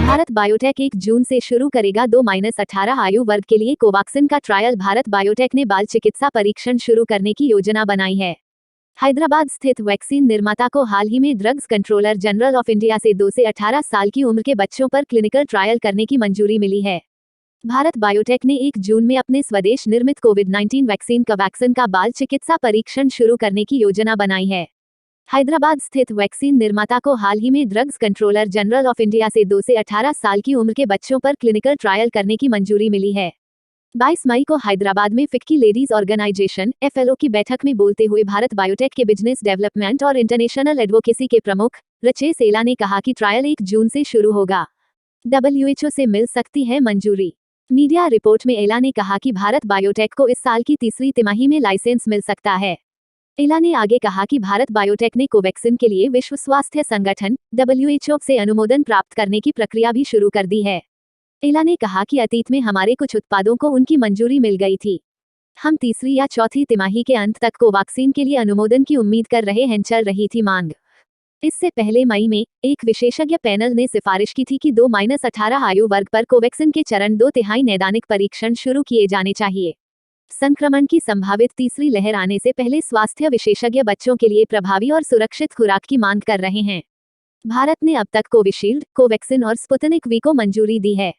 Bharat biotech 1 जून से शुरू करेगा 2-18 आयु वर्ग के लिए कोवैक्सीन का ट्रायल। भारत बायोटेक ने बाल चिकित्सा परीक्षण शुरू करने की योजना बनाई है। हैदराबाद स्थित वैक्सीन निर्माता को हाल ही में drugs controller general of India से 2 से 18 साल की उम्र के बच्चों पर क्लिनिकल ट्रायल करने की मंजूरी मिली है। भारत बायोटेक ने 1 जून में अपने स्वदेश निर्मित कोविड-19 वैक्सीन कोवैक्सीन का बाल चिकित्सा परीक्षण शुरू करने की योजना बनाई है। हैदराबाद स्थित वैक्सीन निर्माता को हाल ही में drugs controller general of India से 2 से 18 साल की उम्र के बच्चों पर क्लिनिकल ट्रायल करने की मंजूरी मिली है। 22 मई को हैदराबाद में फिक्की लेडीज ऑर्गेनाइजेशन (FLO) की बैठक में बोलते हुए भारत बायोटेक के बिजनेस डेवलपमेंट और इंटरनेशनल एडवोकेसी के प्रमुख रचेश एला ने कहा कि ट्रायल 1 जून से शुरू होगा। WHO से मिल सकती है मंजूरी। मीडिया रिपोर्ट में एला ने कहा कि भारत बायोटेक को इस साल की तीसरी तिमाही में लाइसेंस मिल सकता है। एला ने आगे कहा कि भारत बायोटेक ने कोवैक्सीन के लिए विश्व स्वास्थ्य संगठन (WHO) से अनुमोदन प्राप्त करने की प्रक्रिया भी शुरू कर दी है। एला ने कहा कि अतीत में हमारे कुछ उत्पादों को उनकी मंजूरी मिल गई थी। हम तीसरी या चौथी तिमाही के अंत तक कोवैक्सीन के लिए अनुमोदन की उम्मीद कर रहे हैं। चल रही थी मांग। इससे पहले मई में एक विशेषज्ञ पैनल ने सिफारिश की थी कि 2-18 आयु वर्ग पर कोवैक्सीन के चरण 2/3 नैदानिक परीक्षण शुरू किए जाने चाहिए। संक्रमण की संभावित तीसरी लहर आने से पहले स्वास्थ्य विशेषज्ञ बच्चों के लिए प्रभावी और सुरक्षित खुराक की मांग कर रहे हैं। भारत ने अब तक कोविशील्ड, कोवैक्सीन और स्पुतनिक वी को मंजूरी दी है।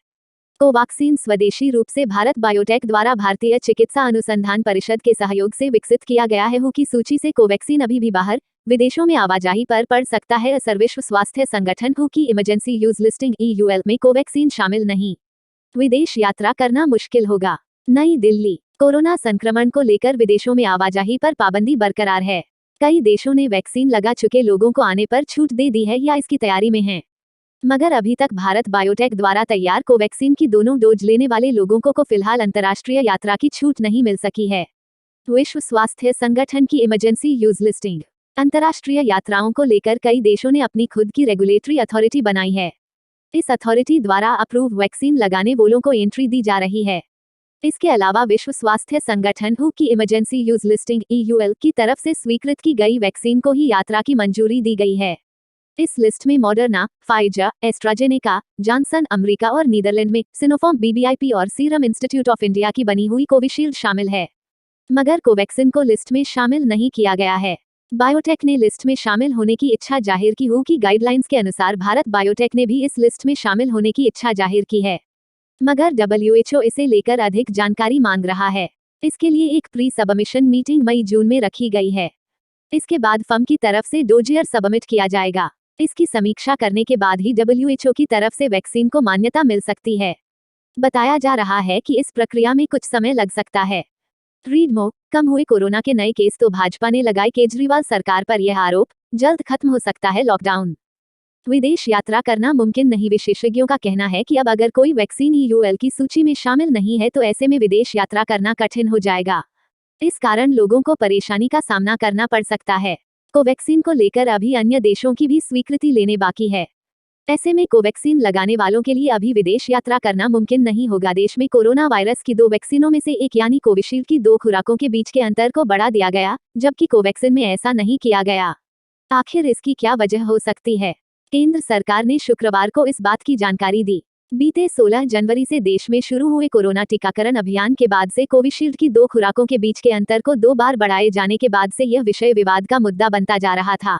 कोवैक्सीन स्वदेशी रूप से भारत बायोटेक द्वारा भारतीय चिकित्सा अनुसंधान परिषद के सहयोग से विकसित किया गया है। WHO की सूची से कोवैक्सीन अभी भी बाहर विदेशों में आवाजाही पर पड़ सकता है। असर विश्व स्वास्थ्य संगठन WHO की इमरजेंसी यूज लिस्टिंग (EUL) में कोवैक्सीन शामिल नहीं। विदेश यात्रा करना मुश्किल होगा। नई दिल्ली। कोरोना संक्रमण को लेकर विदेशों में आवाजाही पर पाबंदी बरकरार है। कई देशों ने वैक्सीन लगा चुके लोगों को आने पर छूट दे दी है या इसकी तैयारी में हैं। मगर अभी तक भारत बायोटेक द्वारा तैयार कोवैक्सीन की दोनों डोज लेने वाले लोगों को फिलहाल अंतर्राष्ट्रीय यात्रा की छूट नहीं मिल सकी है। विश्व स्वास्थ्य संगठन की इमरजेंसी यूज लिस्टिंग। अंतर्राष्ट्रीय यात्राओं को लेकर कई देशों ने अपनी खुद की रेगुलेटरी अथॉरिटी बनाई है। इस अथॉरिटी द्वारा अप्रूव वैक्सीन लगाने वालों को एंट्री दी जा रही है। इसके अलावा विश्व स्वास्थ्य संगठन WHO की इमरजेंसी यूज लिस्टिंग (EUL) की तरफ से स्वीकृत की गई वैक्सीन को ही यात्रा की मंजूरी दी गई है। इस लिस्ट में Moderna, Pfizer, AstraZeneca, Johnson America और नीदरलैंड में सिनोफार्म BBIP और सीरम इंस्टीट्यूट ऑफ इंडिया की बनी हुई कोविशील्ड शामिल है। मगर कोवैक्सीन को लिस्ट में शामिल नहीं किया गया है। बायोटेक ने लिस्ट में शामिल होने की इच्छा जाहिर की। WHO की गाइडलाइंस के अनुसार भारत बायोटेक ने भी इस लिस्ट में शामिल होने की इच्छा जाहिर की है। मगर WHO इसे लेकर अधिक जानकारी मांग रहा है। इसके लिए एक प्री सबमिशन मीटिंग मई-जून में रखी गई है। इसके बाद फर्म की तरफ से डोजियर सबमिट किया जाएगा। इसकी समीक्षा करने के बाद ही WHO की तरफ से वैक्सीन को मान्यता मिल सकती है। बताया जा रहा है कि इस प्रक्रिया में कुछ समय लग सकता है। Read more. कम हुए कोरोना के नए केस तो भाजपा ने लगाए केजरीवाल सरकार पर यह आरोप। जल्द खत्म हो सकता है लॉकडाउन। विदेश यात्रा करना मुमकिन नहीं। विशेषज्ञों का कहना है कि अब अगर कोई वैक्सीन EUL की सूची में शामिल नहीं है तो ऐसे में विदेश यात्रा करना कठिन हो जाएगा। इस कारण लोगों को परेशानी का सामना करना पड़ सकता है। कोवैक्सीन को लेकर अभी अन्य देशों की भी स्वीकृति लेने बाकी है। ऐसे में कोवैक्सीन लगाने वालों के लिए अभी विदेश यात्रा करना मुमकिन नहीं होगा। देश में कोरोना वायरस की 2 वैक्सीनों में से एक यानी कोविशील्ड की 2 खुराकों के बीच के अंतर को बढ़ा दिया गया, जबकि कोवैक्सीन में ऐसा नहीं किया गया। आखिर इसकी क्या वजह हो सकती है? केंद्र सरकार ने शुक्रवार को इस बात की जानकारी दी। बीते 16 जनवरी से देश में शुरू हुए कोरोना टीकाकरण अभियान के बाद से कोविशील्ड की 2 खुराकों के बीच के अंतर को 2 बार बढ़ाए जाने के बाद से यह विषय विवाद का मुद्दा बनता जा रहा था।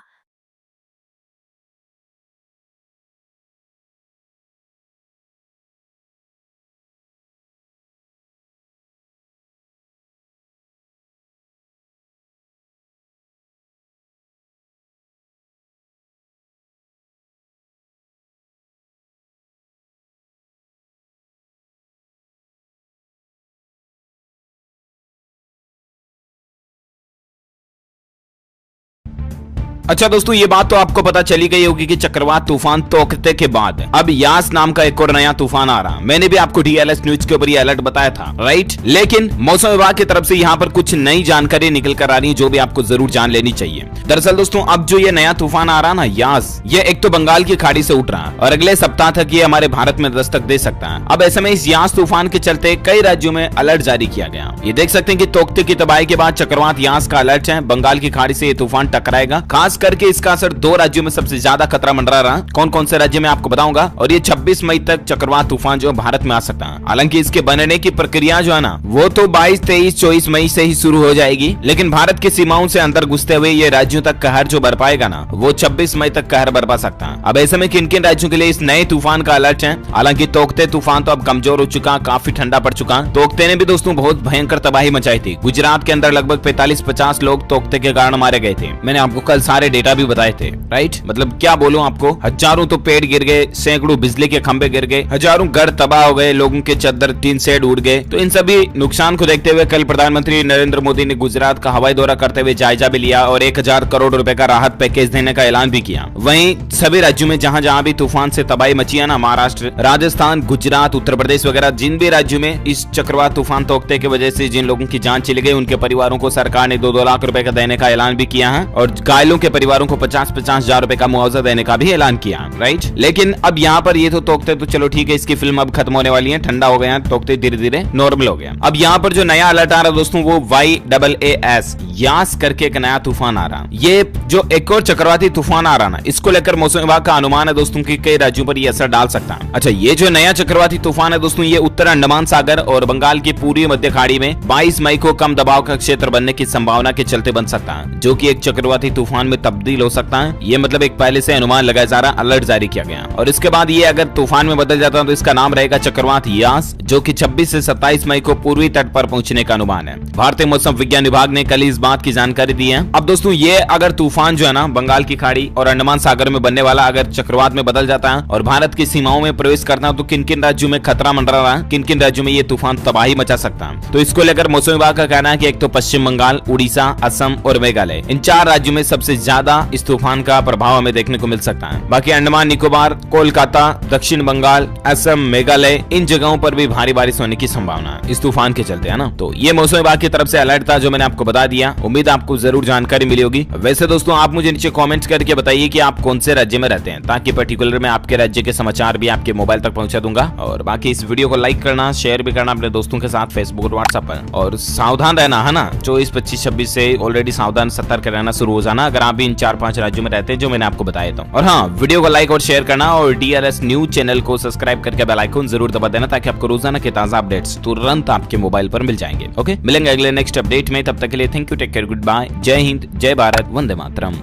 अच्छा दोस्तों, ये बात तो आपको पता चली गई होगी कि चक्रवात तूफान तोकते के बाद अब यास नाम का एक और नया तूफान आ रहा। मैंने भी आपको डीएलएस न्यूज के ऊपर ये अलर्ट बताया था, राइट। लेकिन मौसम विभाग की तरफ से यहाँ पर कुछ नई जानकारी निकल कर आ रही है जो भी आपको जरूर जान लेनी चाहिए। दरअसल दोस्तों, अब जो ये नया तूफान आ रहा ना यास, ये एक तो बंगाल की खाड़ी से उठ रहा है और अगले सप्ताह तक ये हमारे भारत में दस्तक दे सकता है। अब ऐसे में इस यास तूफान के चलते कई राज्यों में अलर्ट जारी किया गया। ये देख सकते हैं कि तोकते की तबाही के बाद चक्रवात यास का अलर्ट है। बंगाल की खाड़ी से ये तूफान टकराएगा। खास करके इसका असर दो राज्यों में सबसे ज्यादा खतरा मंडरा रहा। कौन कौन से राज्य में आपको बताऊंगा। और ये 26 मई तक चक्रवात तूफान जो भारत में आ सकता है। हालांकि इसके बनने की प्रक्रिया जो है ना, वो तो 22, 23, 24 मई से ही शुरू हो जाएगी। लेकिन भारत की सीमाओं से अंदर घुसते हुए ये राज्यों तक कहर जो बर पाएगा ना, वो 26 मई तक कहर बरपा सकता है। अब ऐसे में किन किन राज्यों के लिए इस नए तूफान का अलर्ट है। हालांकि तोकते तूफान तो अब कमजोर हो चुका, काफी ठंडा पड़ चुका। तोकते ने भी दोस्तों बहुत भयंकर तबाही मचाई थी। गुजरात के अंदर लगभग 45-50 लोग तोकते के कारण मारे गए थे। मैंने आपको कल सारे डेटा भी बताए थे, राइट। मतलब क्या बोलूं आपको, हजारों तो पेड़ गिर गए, सैकड़ों बिजली के खंभे गिर गए, हजारों घर तबाह हो गए, लोगों के चद्दर टीन शेड उड़ गए। तो इन सभी नुकसान को देखते हुए कल प्रधानमंत्री नरेंद्र मोदी ने गुजरात का हवाई दौरा करते हुए जायजा भी लिया और 1000 करोड़ रुपए का राहत पैकेज देने का ऐलान भी किया। वहीं सभी राज्यों में जहां जहां भी तूफान से तबाही मची है ना, महाराष्ट्र, राजस्थान, गुजरात, उत्तर प्रदेश वगैरह, जिन भी राज्यों में इस चक्रवात तूफान तोकते की वजह से जिन लोगों की जान चली गई, उनके परिवारों को सरकार ने 2-2 लाख रुपए का देने का ऐलान भी किया है और घायलों के परिवारों को 50-50 हजार रुपए का मुआवजा देने का भी ऐलान किया, राइट। लेकिन अब यहाँ पर ये तो तोकते तो चलो ठीक है, इसकी फिल्म अब खत्म होने वाली है, ठंडा हो गया, तोकते धीरे धीरे नॉर्मल हो गया। अब यहाँ पर जो नया अलर्ट आ रहा है दोस्तों, वो YAAS यास करके एक नया तूफान आ रहा। ये जो एक और चक्रवाती तूफान आ रहा ना, इसको लेकर मौसम विभाग का अनुमान है दोस्तों कि कई राज्यों पर ये असर डाल सकता है। अच्छा, ये जो नया चक्रवाती तूफान है दोस्तों, ये उत्तर अंडमान सागर और बंगाल की पूर्वी मध्य खाड़ी में 22 मई को कम दबाव का क्षेत्र बनने की संभावना के चलते बन सकता है, जो कि एक चक्रवाती तूफान में तब्दील हो सकता है। ये मतलब एक पहले से अनुमान लगाया जा रहा, अलर्ट जारी किया गया। और इसके बाद ये अगर तूफान में बदल जाता है तो इसका नाम रहेगा चक्रवात यास, जो कि 26 से 27 मई को पूर्वी तट पर पहुंचने का अनुमान है। भारतीय मौसम विज्ञान विभाग ने कल इस बात की जानकारी दी है। अब दोस्तों, ये अगर तूफान जो है ना, बंगाल की खाड़ी और अंडमान सागर में बनने वाला अगर चक्रवात में बदल जाता है और भारत की सीमाओं में प्रवेश करता है, तो किन किन राज्यों में खतरा मंडरा रहा है, किन किन राज्यों में ये तूफान तबाही मचा सकता है। तो इसको लेकर मौसम विभाग का कहना है कि एक तो पश्चिम बंगाल, उड़ीसा, असम और मेघालय, इन 4 राज्यों में सबसे ज्यादा इस तूफान का प्रभाव हमें देखने को मिल सकता है। बाकी अंडमान निकोबार, कोलकाता, दक्षिण बंगाल, असम, मेघालय, इन जगहों पर भी भारी बारिश होने की संभावना है इस तूफान के चलते, है ना। तो ये मौसम विभाग की तरफ से अलर्ट था जो मैंने आपको बता दिया। उम्मीद आपको जरूर जानकारी मिली होगी। वैसे दोस्तों, आप मुझे नीचे कमेंट्स करके बताइए कि आप कौन से राज्य में रहते हैं, ताकि पर्टिकुलर मैं आपके राज्य के समाचार भी आपके मोबाइल तक पहुंचा दूंगा। और बाकी इस वीडियो को लाइक करना, शेयर भी करना अपने दोस्तों के साथ फेसबुक और व्हाट्सएप पर। और सावधान रहना, है ना। 24, 25, 26 से ऑलरेडी सावधान, सतर्क रहना शुरू हो जाना अगर आप भी इन 4-5 राज्यों में रहते हैं जो मैंने आपको बताया था। और हाँ, वीडियो को लाइक और शेयर करना और डीएलएस न्यूज चैनल को सब्सक्राइब करके बेल आइकन जरूर दबा देना, ताकि आपको रोजाना के ताजा अपडेट्स तुरंत आपके मोबाइल पर मिल जाएंगे। ओके, मिलेंगे अगले नेक्स्ट अपडेट में। तब तक के लिए thank you, take care, good bye, जय हिंद, जय भारत, वंदे मातरम।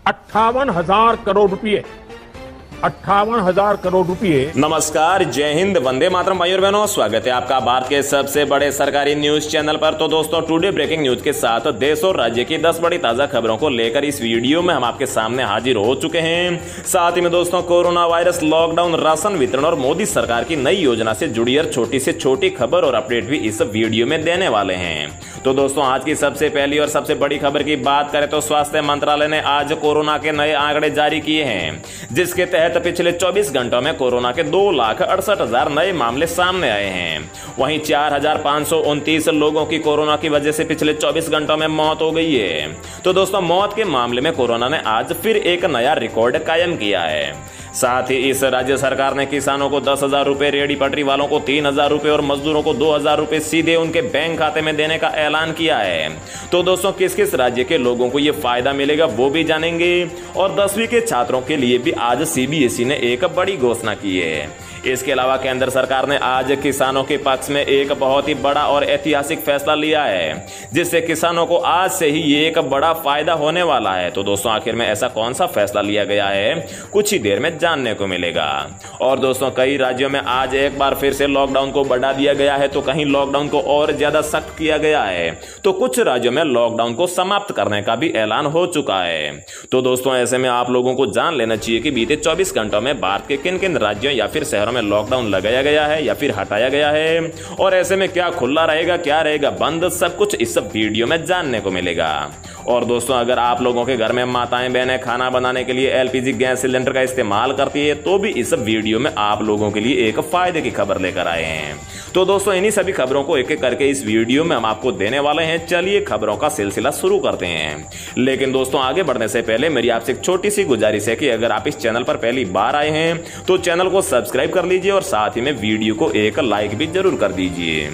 58,000 करोड़ रुपए, 58,000 करोड़ रुपए। नमस्कार, जय हिंद, वंदे मातरम भाइयों और बहनों, स्वागत है आपका भारत के सबसे बड़े सरकारी न्यूज चैनल पर। तो दोस्तों, टुडे ब्रेकिंग न्यूज के साथ देश और राज्य की 10 बड़ी ताजा खबरों को लेकर इस वीडियो में हम आपके सामने हाजिर हो चुके हैं। साथ ही में दोस्तों, कोरोना वायरस, लॉकडाउन, राशन वितरण और मोदी सरकार की नई योजना से जुड़ी हर छोटी से छोटी खबर और अपडेट भी इस वीडियो में देने वाले हैं। तो दोस्तों, आज की सबसे पहली और सबसे बड़ी खबर की बात करें तो स्वास्थ्य मंत्रालय ने आज कोरोना के नए आंकड़े जारी किए हैं, जिसके तहत पिछले 24 घंटों में कोरोना के 2,68,000 नए मामले सामने आए हैं। वहीं 4,529 लोगों की कोरोना की वजह से पिछले 24 घंटों में मौत हो गई है। तो दोस्तों, मौत के मामले में कोरोना ने आज फिर एक नया रिकॉर्ड कायम किया है। साथ ही इस राज्य सरकार ने किसानों को 10,000 रुपए, रेहड़ी पटरी वालों को 3,000 रुपए और मजदूरों को 2,000 रुपए सीधे उनके बैंक खाते में देने का ऐलान किया है। तो दोस्तों, किस किस राज्य के लोगों को यह फायदा मिलेगा वो भी जानेंगे। और 10वीं के छात्रों के लिए भी आज सीबीएसई ने एक बड़ी घोषणा की है। इसके अलावा केंद्र सरकार ने आज किसानों के पक्ष में एक बहुत ही बड़ा और ऐतिहासिक फैसला लिया है, जिससे किसानों को आज से ही ये एक बड़ा फायदा होने वाला है। तो दोस्तों, आखिर में ऐसा कौन सा फैसला लिया गया है, कुछ ही देर में जानने को मिलेगा। और दोस्तों, कई राज्यों में आज एक बार फिर से लॉकडाउन को बढ़ा दिया गया है, तो कहीं लॉकडाउन को और ज्यादा सख्त किया गया है, तो कुछ राज्यों में लॉकडाउन को समाप्त करने का भी ऐलान हो चुका है। तो दोस्तों, ऐसे में आप लोगों को जान लेना चाहिए कि बीते 24 घंटों में भारत के किन किन राज्यों या फिर शहरों में लॉकडाउन लगाया गया है या फिर हटाया गया है, और ऐसे में क्या खुला रहेगा, क्या रहेगा बंद, सब कुछ इस वीडियो में जानने को मिलेगा। और दोस्तों अगर आप लोगों के घर में माताएं बहनें खाना बनाने के लिए एलपीजी गैस सिलेंडर का इस्तेमाल करती है तो भी इस वीडियो में आप लोगों के लिए एक फायदे की खबर लेकर आए हैं। तो दोस्तों इन्हीं सभी खबरों को एक एक करके इस वीडियो में हम आपको देने वाले हैं। चलिए खबरों का सिलसिला शुरू करते हैं। लेकिन दोस्तों आगे बढ़ने से पहले मेरी आपसे एक छोटी सी गुजारिश है कि अगर आप इस चैनल पर पहली बार आए हैं तो चैनल को सब्सक्राइब कर लीजिए और साथ ही में वीडियो को एक लाइक भी जरूर कर दीजिए।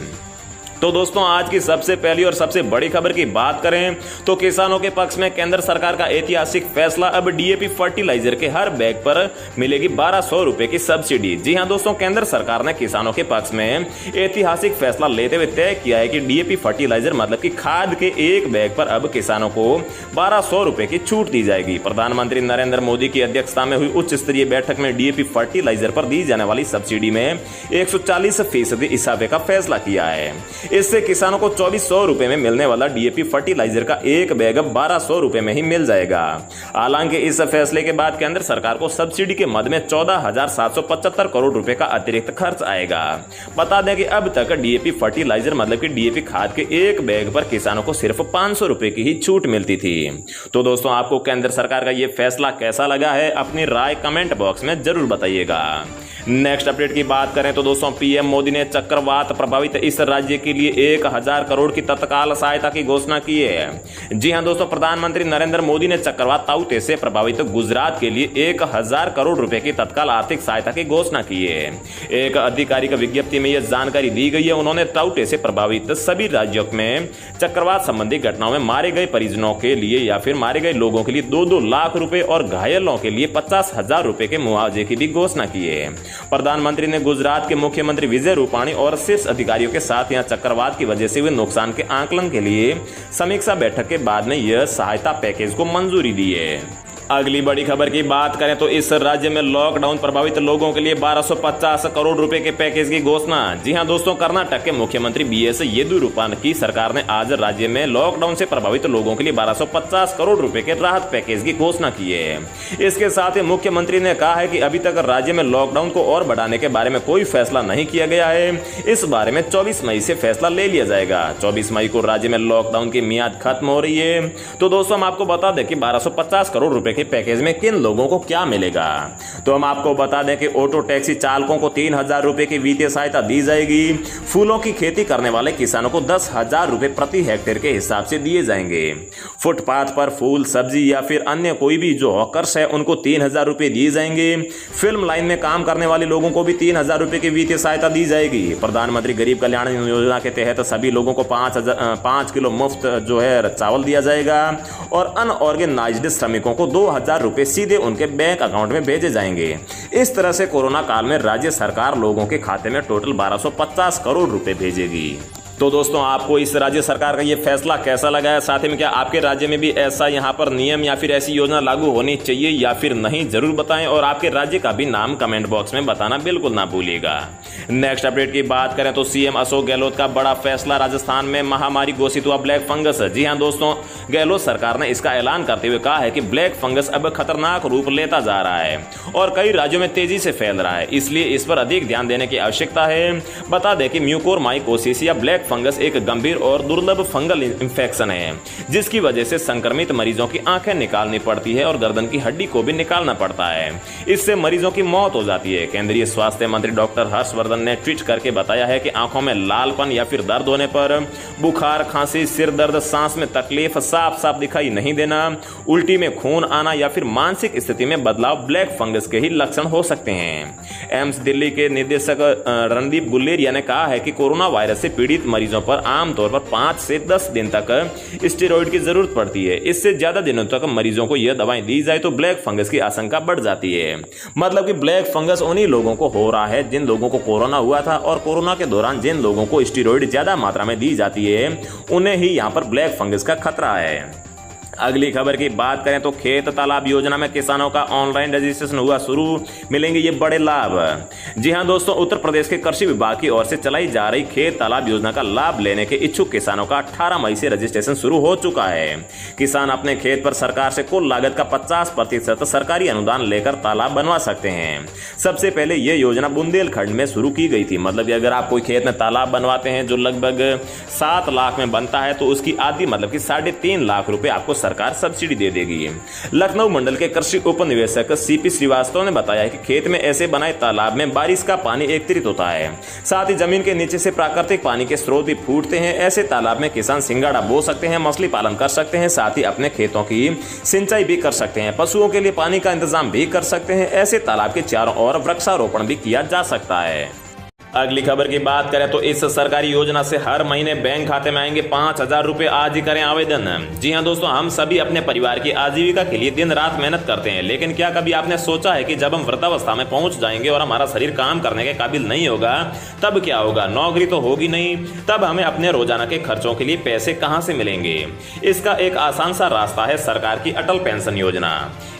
तो दोस्तों आज की सबसे पहली और सबसे बड़ी खबर की बात करें तो किसानों के पक्ष में केंद्र सरकार का ऐतिहासिक फैसला। अब डीएपी फर्टिलाइजर के हर बैग पर मिलेगी 1200 रुपए की सब्सिडी। जी हां दोस्तों, केंद्र सरकार ने किसानों के पक्ष में ऐतिहासिक फैसला लेते हुए तय किया है कि डीएपी फर्टिलाइजर मतलब कि खाद के एक बैग पर अब किसानों को 1200 रुपए की छूट दी जाएगी। प्रधानमंत्री नरेंद्र मोदी की अध्यक्षता में हुई उच्च स्तरीय बैठक में डीएपी फर्टिलाइजर पर दी जाने वाली सब्सिडी में 140% इजाफे का फैसला किया है। इससे किसानों को 2400 रुपए में मिलने वाला डीएपी फर्टिलाइजर का एक बैग अब 1200 रुपए में ही मिल जाएगा। हालांकि इस फैसले के बाद केंद्र सरकार को सब्सिडी के मद में 14,775 करोड़ रुपए का अतिरिक्त खर्च आएगा। बता दें कि अब तक डीएपी फर्टिलाइजर मतलब कि डीएपी खाद के एक बैग पर किसानों को सिर्फ 500 रुपए की ही छूट मिलती थी। तो दोस्तों आपको केंद्र सरकार का यह फैसला कैसा लगा है, अपनी राय कमेंट बॉक्स में जरूर बताइएगा। नेक्स्ट अपडेट की बात करें तो दोस्तों पीएम मोदी ने चक्रवात प्रभावित इस राज्य के लिए 1000 करोड़ की तत्काल सहायता की घोषणा की है। जी हां दोस्तों, प्रधानमंत्री नरेंद्र मोदी ने चक्रवात ताउते से प्रभावित गुजरात के लिए 1000 करोड़ रुपए की तत्काल आर्थिक सहायता की घोषणा की है। एक आधिकारिक विज्ञप्ति में यह जानकारी दी गई है। उन्होंने ताउते से प्रभावित सभी राज्यों में चक्रवात संबंधी घटनाओं में मारे गए परिजनों के लिए या फिर मारे गए लोगों के लिए 2-2 लाख रुपए और घायलों के लिए 50,000 रुपए के मुआवजे की भी घोषणा की है। प्रधानमंत्री ने गुजरात के मुख्यमंत्री विजय रूपाणी और शीर्ष अधिकारियों के साथ यहां चक्रवात की वजह से हुए नुकसान के आकलन के लिए समीक्षा बैठक के बाद में यह सहायता पैकेज को मंजूरी दी है। अगली बड़ी खबर की बात करें तो इस राज्य में लॉकडाउन प्रभावित लोगों के लिए 1250 करोड़ रुपए के पैकेज की घोषणा। जी हां दोस्तों, कर्नाटक के मुख्यमंत्री बीएस येदियुरप्पा की सरकार ने आज राज्य में लॉकडाउन से प्रभावित लोगों के लिए 1250 करोड़ रुपए के राहत पैकेज की घोषणा की है। इसके साथ ही मुख्यमंत्री ने कहा है कि अभी तक राज्य में लॉकडाउन को और बढ़ाने के बारे में कोई फैसला नहीं किया गया है। इस बारे में 24 मई से फैसला ले लिया जाएगा। 24 मई को राज्य में लॉकडाउन की मियाद खत्म हो रही है। तो दोस्तों हम आपको बता दें कि 1250 करोड़ रुपए के पैकेज में किन लोगों को क्या मिलेगा। तो हम आपको बता दें कि ऑटो टैक्सी चालकों को 3000 रुपए की वित्तीय सहायता दी जाएगी। फूलों की खेती करने वाले किसानों को 10,000 रुपए प्रति हेक्टेयर के हिसाब से दिए जाएंगे। फुटपाथ पर फूल सब्जी या फिर अन्य कोई भी जो हॉकर्स है उनको 3000 रुपए दिए जाएंगे। फिल्म लाइन में काम करने वाले लोगों को भी 3000 रुपए की वित्तीय सहायता दी जाएगी। प्रधानमंत्री गरीब कल्याण योजना के तहत सभी लोगों को 5 किलो मुफ्त जो है चावल दिया जाएगा और अनऑर्गेनाइज्ड श्रमिकों को 2000 रुपए सीधे उनके बैंक अकाउंट में भेजे जाएंगे। इस तरह से कोरोना काल में राज्य सरकार लोगों के खाते में टोटल 1250 करोड़ रुपए भेजेगी। तो दोस्तों आपको इस राज्य सरकार का ये फैसला कैसा लगा है, साथ ही में क्या आपके राज्य में भी ऐसा यहाँ पर नियम या फिर ऐसी योजना लागू होनी चाहिए या फिर नहीं, जरूर बताएं और आपके राज्य का भी नाम कमेंट बॉक्स में बताना बिल्कुल ना भूलिएगा। नेक्स्ट अपडेट की बात करें तो सीएम अशोक गहलोत का बड़ा फैसला, राजस्थान में महामारी घोषित हुआ ब्लैक फंगस। जी हाँ दोस्तों, गहलोत सरकार ने इसका ऐलान करते हुए कहा है कि ब्लैक फंगस अब खतरनाक रूप लेता जा रहा है और कई राज्यों में तेजी से फैल रहा है, इसलिए इस पर अधिक ध्यान देने की आवश्यकता है। बता दें कि म्यूकोरमाइकोसिस या ब्लैक फंगस एक गंभीर और दुर्लभ फंगल इंफेक्शन है जिसकी वजह से संक्रमित मरीजों की आंखें निकालनी पड़ती है और गर्दन की हड्डी को भी निकालना पड़ता है। इससे मरीजों की मौत हो जाती है। केंद्रीय स्वास्थ्य मंत्री डॉक्टर हर्षवर्धन ने ट्वीट करके बताया है कि आंखों में लालपन या फिर दर्द होने पर, बुखार, खांसी, सिर दर्द, सांस में तकलीफ, साफ साफ दिखाई नहीं देना, उल्टी में खून आना या फिर मानसिक स्थिति में बदलाव ब्लैक फंगस के ही लक्षण हो सकते हैं। एम्स दिल्ली के निदेशक रणदीप गुलेरिया ने कहा है कि कोरोना वायरस से पीड़ित मरीजों पर आमतौर पर 5 से 10 दिन तक स्टेरॉइड की जरूरत पड़ती है। इससे ज्यादा दिनों तक मरीजों को यह दवाएं दी जाए तो ब्लैक फंगस की आशंका बढ़ जाती है। मतलब कि ब्लैक फंगस उन्हीं लोगों को हो रहा है जिन लोगों को कोरोना हुआ था और कोरोना के दौरान जिन लोगों को स्टेरॉइड ज्यादा मात्रा में दी जाती है उन्हें ही यहां पर ब्लैक फंगस का खतरा है। अगली खबर की बात करें तो खेत तालाब योजना में किसानों का ऑनलाइन रजिस्ट्रेशन हुआ शुरू, मिलेंगे ये बड़े लाभ। जी हां दोस्तों, उत्तर प्रदेश के कृषि विभाग की ओर से चलाई जा रही खेत तालाब योजना का लाभ लेने के इच्छुक किसानों का 18 मई से रजिस्ट्रेशन शुरू हो चुका है। किसान अपने खेत पर सरकार से कुल लागत का 50% सरकारी अनुदान लेकर तालाब बनवा सकते हैं। सबसे पहले यह योजना बुंदेलखंड में शुरू की गई थी। मतलब कि अगर आप कोई खेत में तालाब बनवाते हैं जो लगभग 7 लाख में बनता है तो उसकी आधी मतलब कि 3.5 लाख रुपए आपको सरकार सब्सिडी दे देगी। लखनऊ मंडल के कृषि उप निवेशक सीपी श्रीवास्तव ने बताया कि खेत में ऐसे बनाए तालाब में बारिश का पानी एकत्रित होता है, साथ ही जमीन के नीचे से प्राकृतिक पानी के स्रोत भी फूटते हैं। ऐसे तालाब में किसान सिंगाड़ा बो सकते हैं, मछली पालन कर सकते हैं, साथ ही अपने खेतों की सिंचाई भी कर सकते हैं, पशुओं के लिए पानी का इंतजाम भी कर सकते हैं। ऐसे तालाब के चारों ओर वृक्षारोपण भी किया जा सकता है। अगली खबर की बात करें तो इस सरकारी योजना से हर महीने बैंक खाते में आएंगे 5,000 रुपए। आज ही करें आवेदन। जी हां दोस्तों, हम सभी अपने परिवार की आजीविका के लिए दिन रात मेहनत करते हैं, लेकिन क्या कभी आपने सोचा है कि जब हम वृद्धावस्था में पहुंच जाएंगे और हमारा शरीर काम करने के काबिल नहीं होगा तब क्या होगा? नौकरी तो होगी नहीं, तब हमें अपने रोजाना के खर्चों के लिए पैसे कहां से मिलेंगे? इसका एक आसान सा रास्ता है सरकार की अटल पेंशन योजना।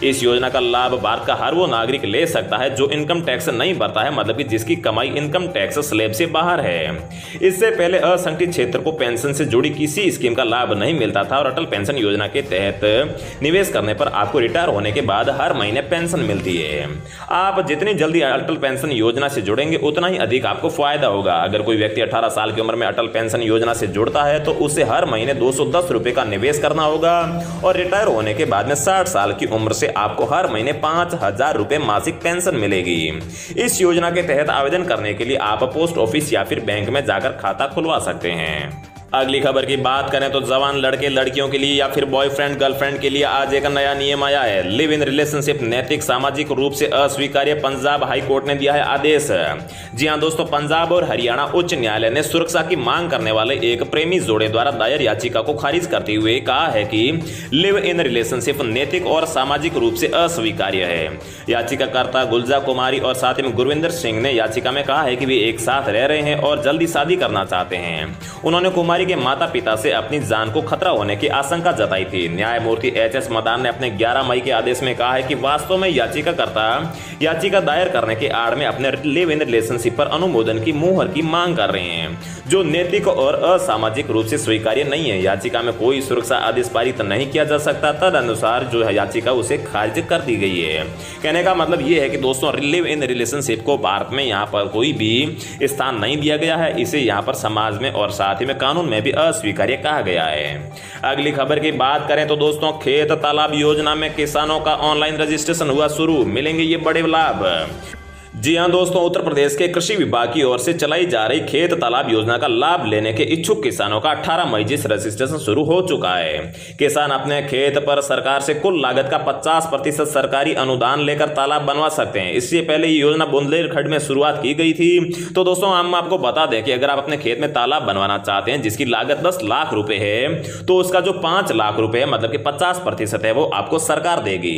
इस योजना का लाभ भारत का हर वो नागरिक ले सकता है जो इनकम टैक्स नहीं भरता है, मतलब कि जिसकी कमाई इनकम टैक्स स्लैब से बाहर है। इससे पहले असंगठित क्षेत्र को पेंशन से जुड़ी किसी स्कीम का लाभ नहीं मिलता था और अटल पेंशन योजना के तहत निवेश करने पर आपको रिटायर होने के बाद हर महीने पेंशन मिलती है। आप जितनी जल्दी अटल पेंशन योजना से जुड़ेंगे उतना ही अधिक आपको फायदा होगा। अगर कोई व्यक्ति 18 साल की उम्र में अटल पेंशन योजना से जुड़ता है तो उसे हर महीने 210 रुपए का निवेश करना होगा और रिटायर होने के बाद में 60 साल की उम्र से आपको हर महीने 5,000 रुपए मासिक पेंशन मिलेगी। इस योजना के तहत आवेदन करने के लिए आप पोस्ट ऑफिस या फिर बैंक में जाकर खाता खुलवा सकते हैं। अगली खबर की बात करें तो जवान लड़के लड़कियों के लिए या फिर बॉयफ्रेंड गर्लफ्रेंड के लिए आज एक नया नियम आया है। लिव इन रिलेशनशिप नैतिक सामाजिक रूप से अस्वीकार्य, पंजाब हाई कोर्ट ने दिया है आदेश। जी हां दोस्तों, पंजाब और हरियाणा उच्च न्यायालय ने सुरक्षा की मांग करने वाले एक प्रेमी जोड़े द्वारा दायर याचिका को खारिज करते हुए कहा है कि लिव इन रिलेशनशिप नैतिक और सामाजिक रूप से अस्वीकार्य है। याचिकाकर्ता गुलजा कुमारी और साथ ही गुरविंदर सिंह ने याचिका में कहा है कि वे एक साथ रह रहे हैं और जल्दी शादी करना चाहते हैं। उन्होंने कुमारी के माता पिता से अपनी जान को खतरा होने की आशंका जताई थी। न्यायमूर्ति एच.एस. मदान ने अपने 11 मई के आदेश में कहा है कि वास्तव में याचिकाकर्ता याचिका दायर करने के आड़ में अपने लिव इन रिलेशनशिप पर अनुमोदन की मुहर की मांग कर रहे हैं, जो नैतिक और असामाजिक रूप से स्वीकार्य नहीं है। याचिका में कोई सुरक्षा आदेश पारित नहीं किया जा सकता, तदनुसार जो है याचिका उसे खारिज कर दी गई है। कहने का मतलब यह है कि दोस्तों, लिव इन रिलेशनशिप को भारत में यहाँ पर कोई भी स्थान नहीं दिया गया है। इसे यहाँ पर समाज में और साथ ही में कानून में भी अस्वीकार्य कहा गया है। अगली खबर की बात करें तो दोस्तों, खेत तालाब योजना में किसानों का ऑनलाइन रजिस्ट्रेशन हुआ शुरू, मिलेंगे ये बड़े लाभ। जी हां दोस्तों, उत्तर प्रदेश के कृषि विभाग की ओर से चलाई जा रही खेत तालाब योजना का लाभ लेने के इच्छुक किसानों का 18 मई से रजिस्ट्रेशन शुरू हो चुका है। किसान अपने खेत पर सरकार से कुल लागत का 50% सरकारी अनुदान लेकर तालाब बनवा सकते हैं। इससे पहले ये योजना बुंदेलखंड में शुरुआत की गई थी। तो दोस्तों, हम आपको बता दें कि अगर आप अपने खेत में तालाब बनवाना चाहते हैं जिसकी लागत 10 लाख रुपए है तो उसका जो 5 लाख रुपए है, मतलब कि 50% है, वो आपको सरकार देगी।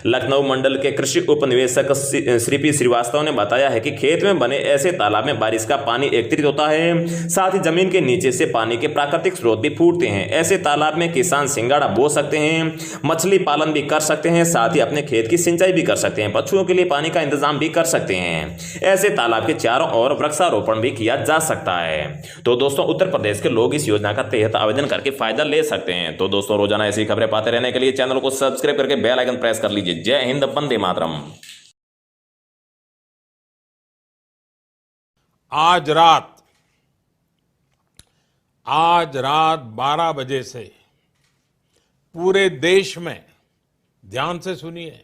लखनऊ मंडल के कृषि उप निवेशक श्री श्रीवास्तव ने बताया है कि खेत में बने ऐसे तालाब में बारिश का पानी एकत्रित होता है, साथ ही जमीन के नीचे से पानी के प्राकृतिक स्रोत भी फूटते हैं। ऐसे तालाब में किसान सिंगाड़ा बो सकते हैं, मछली पालन भी कर सकते हैं, साथ ही अपने खेत की सिंचाई भी कर सकते हैं, पशुओं के लिए पानी का इंतजाम भी कर सकते हैं। ऐसे तालाब के चारों ओर वृक्षारोपण भी किया जा सकता है। तो दोस्तों, उत्तर प्रदेश के लोग इस योजना का तहत आवेदन करके फायदा ले सकते हैं। तो दोस्तों, रोजाना ऐसी खबरें पाते रहने के लिए चैनल को सब्सक्राइब करके बेल आइकन प्रेस कर लीजिए। जय हिंद, वंदे मातरम। आज रात 12 बजे से पूरे देश में, ध्यान से सुनिए,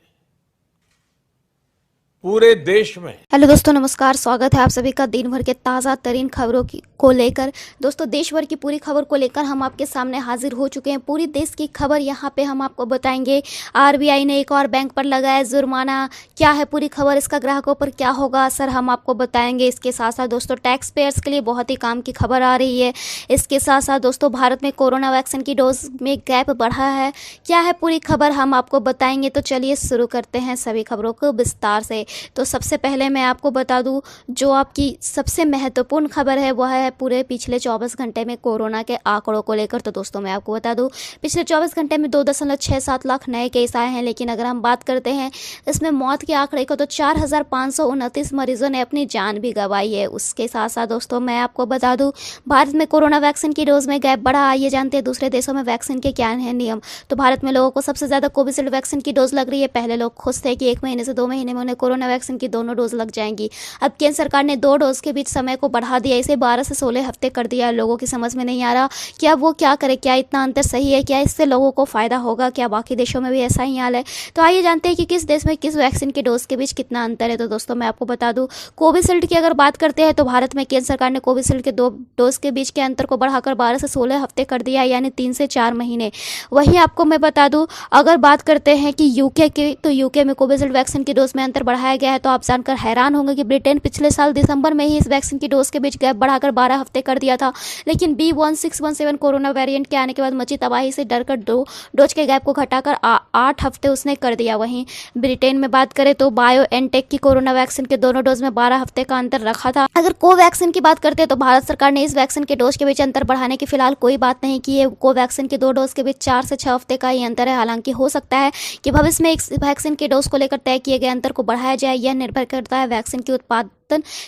पूरे देश में। हेलो दोस्तों, नमस्कार। स्वागत है आप सभी का दिन भर के ताज़ा तरीन खबरों को लेकर। दोस्तों, देश भर की पूरी खबर को लेकर हम आपके सामने हाजिर हो चुके हैं। पूरी देश की खबर यहाँ पे हम आपको बताएंगे। आरबीआई ने एक और बैंक पर लगाया जुर्माना, क्या है पूरी खबर, इसका ग्राहकों पर क्या होगा असर, हम आपको बताएंगे। इसके साथ साथ दोस्तों, टैक्स पेयर्स के लिए बहुत ही काम की खबर आ रही है। इसके साथ साथ दोस्तों, भारत में कोरोना वैक्सीन की डोज में गैप बढ़ा है, क्या है पूरी खबर, हम आपको बताएंगे। तो चलिए शुरू करते हैं सभी खबरों को विस्तार से। तो सबसे पहले मैं आपको बता दूं, जो आपकी सबसे महत्वपूर्ण खबर है वह है पूरे पिछले 24 घंटे में कोरोना के आंकड़ों को लेकर। तो दोस्तों मैं आपको बता दूं, पिछले 24 घंटे में 2.67 लाख नए केस आए हैं। लेकिन अगर हम बात करते हैं इसमें मौत के आंकड़े को, तो 4,529 मरीजों ने अपनी जान भी गंवाई है। उसके साथ साथ दोस्तों मैं आपको बता दूं, भारत में कोरोना वैक्सीन की डोज में गैप बढ़ा। आइए जानते हैं दूसरे देशों में वैक्सीन के क्या हैं नियम। तो भारत में लोगों को सबसे ज़्यादा कोविशील्ड वैक्सीन की डोज लग रही है। पहले लोग खुश थे कि 1 महीने से 2 महीने में उन्हें कोरोना वैक्सीन की दोनों डोज लग जाएंगी। अब केंद्र सरकार ने 2 डोज के बीच समय को बढ़ा दिया, इसे 12 से 16 हफ्ते कर दिया। लोगों की समझ में नहीं आ रहा कि अब वो क्या करे, क्या इतना अंतर सही है, क्या इससे लोगों को फायदा होगा, क्या बाकी देशों में भी ऐसा ही हाल है। तो आइए जानते हैं कि किस देश में किस वैक्सीन के डोज के बीच कितना अंतर है। तो दोस्तों मैं आपको बता दूं, कोविशील्ड की अगर बात करते हैं तो भारत में केंद्र सरकार ने कोविशील्ड के 2 डोज के बीच के अंतर को बढ़ाकर 12 से 16 हफ्ते कर दिया, यानी 3 से 4 महीने। वहीं आपको मैं बता दूं, अगर बात करते हैं कि यूके की, तो यूके में कोविशील्ड वैक्सीन की डोज में अंतर बढ़ाया गया है। तो आप जानकर हैरान होंगे कि ब्रिटेन पिछले साल दिसंबर में ही इस वैक्सीन की डोज के बीच गैप बढ़ाकर 12 हफ्ते कर दिया था। लेकिन B1617 कोरोना वेरिएंट के आने के बाद मची तबाही से डरकर 2 डोज के गैप को घटाकर 8 हफ्ते उसने कर दिया। वहीं ब्रिटेन में बात करें तो बायोएनटेक की कोरोना वैक्सीन के दोनों डोज में 12 हफ्ते का अंतर रखा था। अगर कोवैक्सीन की बात करते हैं तो भारत सरकार ने इस वैक्सीन के डोज के बीच अंतर बढ़ाने की फिलहाल कोई बात नहीं की है। कोवैक्सीन के 2 डोज के बीच 4 से 6 हफ्ते का ही अंतर है। हालांकि हो सकता है कि भविष्य में इस वैक्सीन के डोज को लेकर तय किए गए अंतर को बढ़ाया जाए। यह निर्भर करता है वैक्सीन की उत्पादन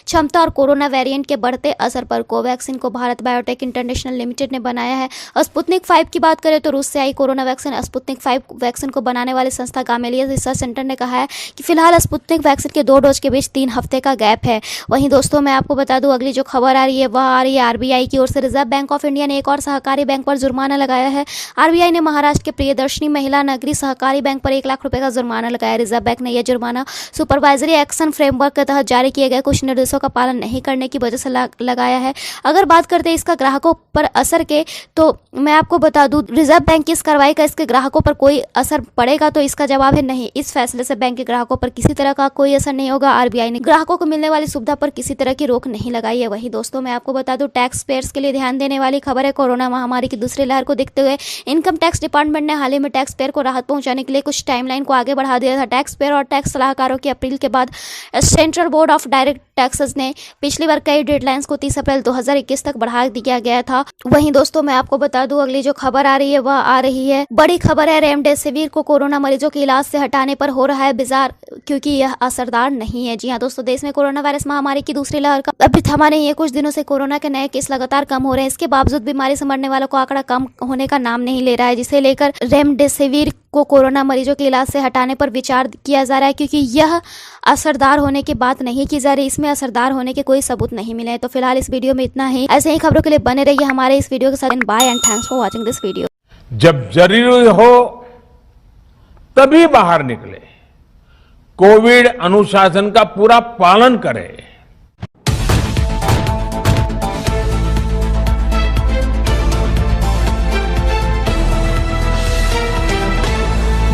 क्षमता और कोरोना वेरिएंट के बढ़ते असर पर। कोवैक्सीन को भारत बायोटेक इंटरनेशनल लिमिटेड ने बनाया है। स्पुतनिक 5 की बात करें तो रूस से आई कोरोना वैक्सीन स्पुतनिक 5 वैक्सीन को बनाने वाली संस्था गामेलिया रिसर्च सेंटर ने कहा है कि फिलहाल स्पुतनिक वैक्सीन के 2 डोज के बीच 3 हफ्ते का गैप है। वहीं दोस्तों मैं आपको बता दूं, अगली जो खबर आ रही है वह आ रही है आरबीआई की ओर से। रिजर्व बैंक ऑफ इंडिया ने एक और सहकारी बैंक पर जुर्माना लगाया है। आरबीआई ने महाराष्ट्र के प्रियदर्शनी महिला नगरी सहकारी बैंक पर 1 लाख रुपए का जुर्माना लगाया। रिजर्व बैंक ने यह जुर्माना सुपरवाइजरी एक्शन फ्रेमवर्क के तहत जारी किए गए कुछ निर्देशों का पालन नहीं करने की वजह से लगाया है। अगर बात करते हैं इसका ग्राहकों पर असर के, तो मैं आपको बता दूं, रिजर्व बैंक की इस कार्रवाई का इसके ग्राहकों पर कोई असर पड़ेगा, तो इसका जवाब है नहीं। इस फैसले से बैंक के ग्राहकों पर किसी तरह का कोई असर नहीं होगा। आरबीआई ने ग्राहकों को मिलने वाली सुविधा पर किसी तरह की रोक नहीं लगाई है। वही दोस्तों मैं आपको बता दूं, टैक्स पेयर्स के लिए ध्यान देने वाली खबर है। कोरोना महामारी की दूसरी लहर को देखते हुए इनकम टैक्स डिपार्टमेंट ने हाल ही में टैक्स पेयर को राहत पहुंचाने के लिए कुछ टाइमलाइन को आगे बढ़ा दिया था। टैक्स पेयर और टैक्स सलाहकारों की अपील के बाद central board of direct taxes ने पिछली बार कई डेडलाइंस को 30 अप्रैल 2021 तक बढ़ा दिया गया था। वहीं दोस्तों मैं आपको बता दूं, अगली जो खबर आ रही है वह आ रही है, बड़ी खबर है, रेमडेसिविर को कोरोना मरीजों के इलाज से हटाने पर हो रहा है विचार, क्योंकि यह असरदार नहीं है। जी हां दोस्तों, देश में कोरोना वायरस महामारी की दूसरी लहर का अभी थमा नहीं है। कुछ दिनों से कोरोना के नए केस लगातार कम हो रहे हैं। इसके बावजूद बीमारी से मरने वालों का आंकड़ा कम होने का नाम नहीं ले रहा है, जिसे लेकर रेमडेसिविर को कोरोना मरीजों के इलाज से हटाने पर विचार किया जा रहा है, क्योंकि यह असरदार होने की बात नहीं की जा रही, इसमें असरदार होने के कोई सबूत नहीं मिले हैं। तो फिलहाल इस वीडियो में इतना ही। ऐसे ही खबरों के लिए बने रहिए हमारे इस वीडियो के साथ। Bye and thanks for watching this video. जब जरूरी हो तभी बाहर निकले, कोविड अनुशासन का पूरा पालन करें।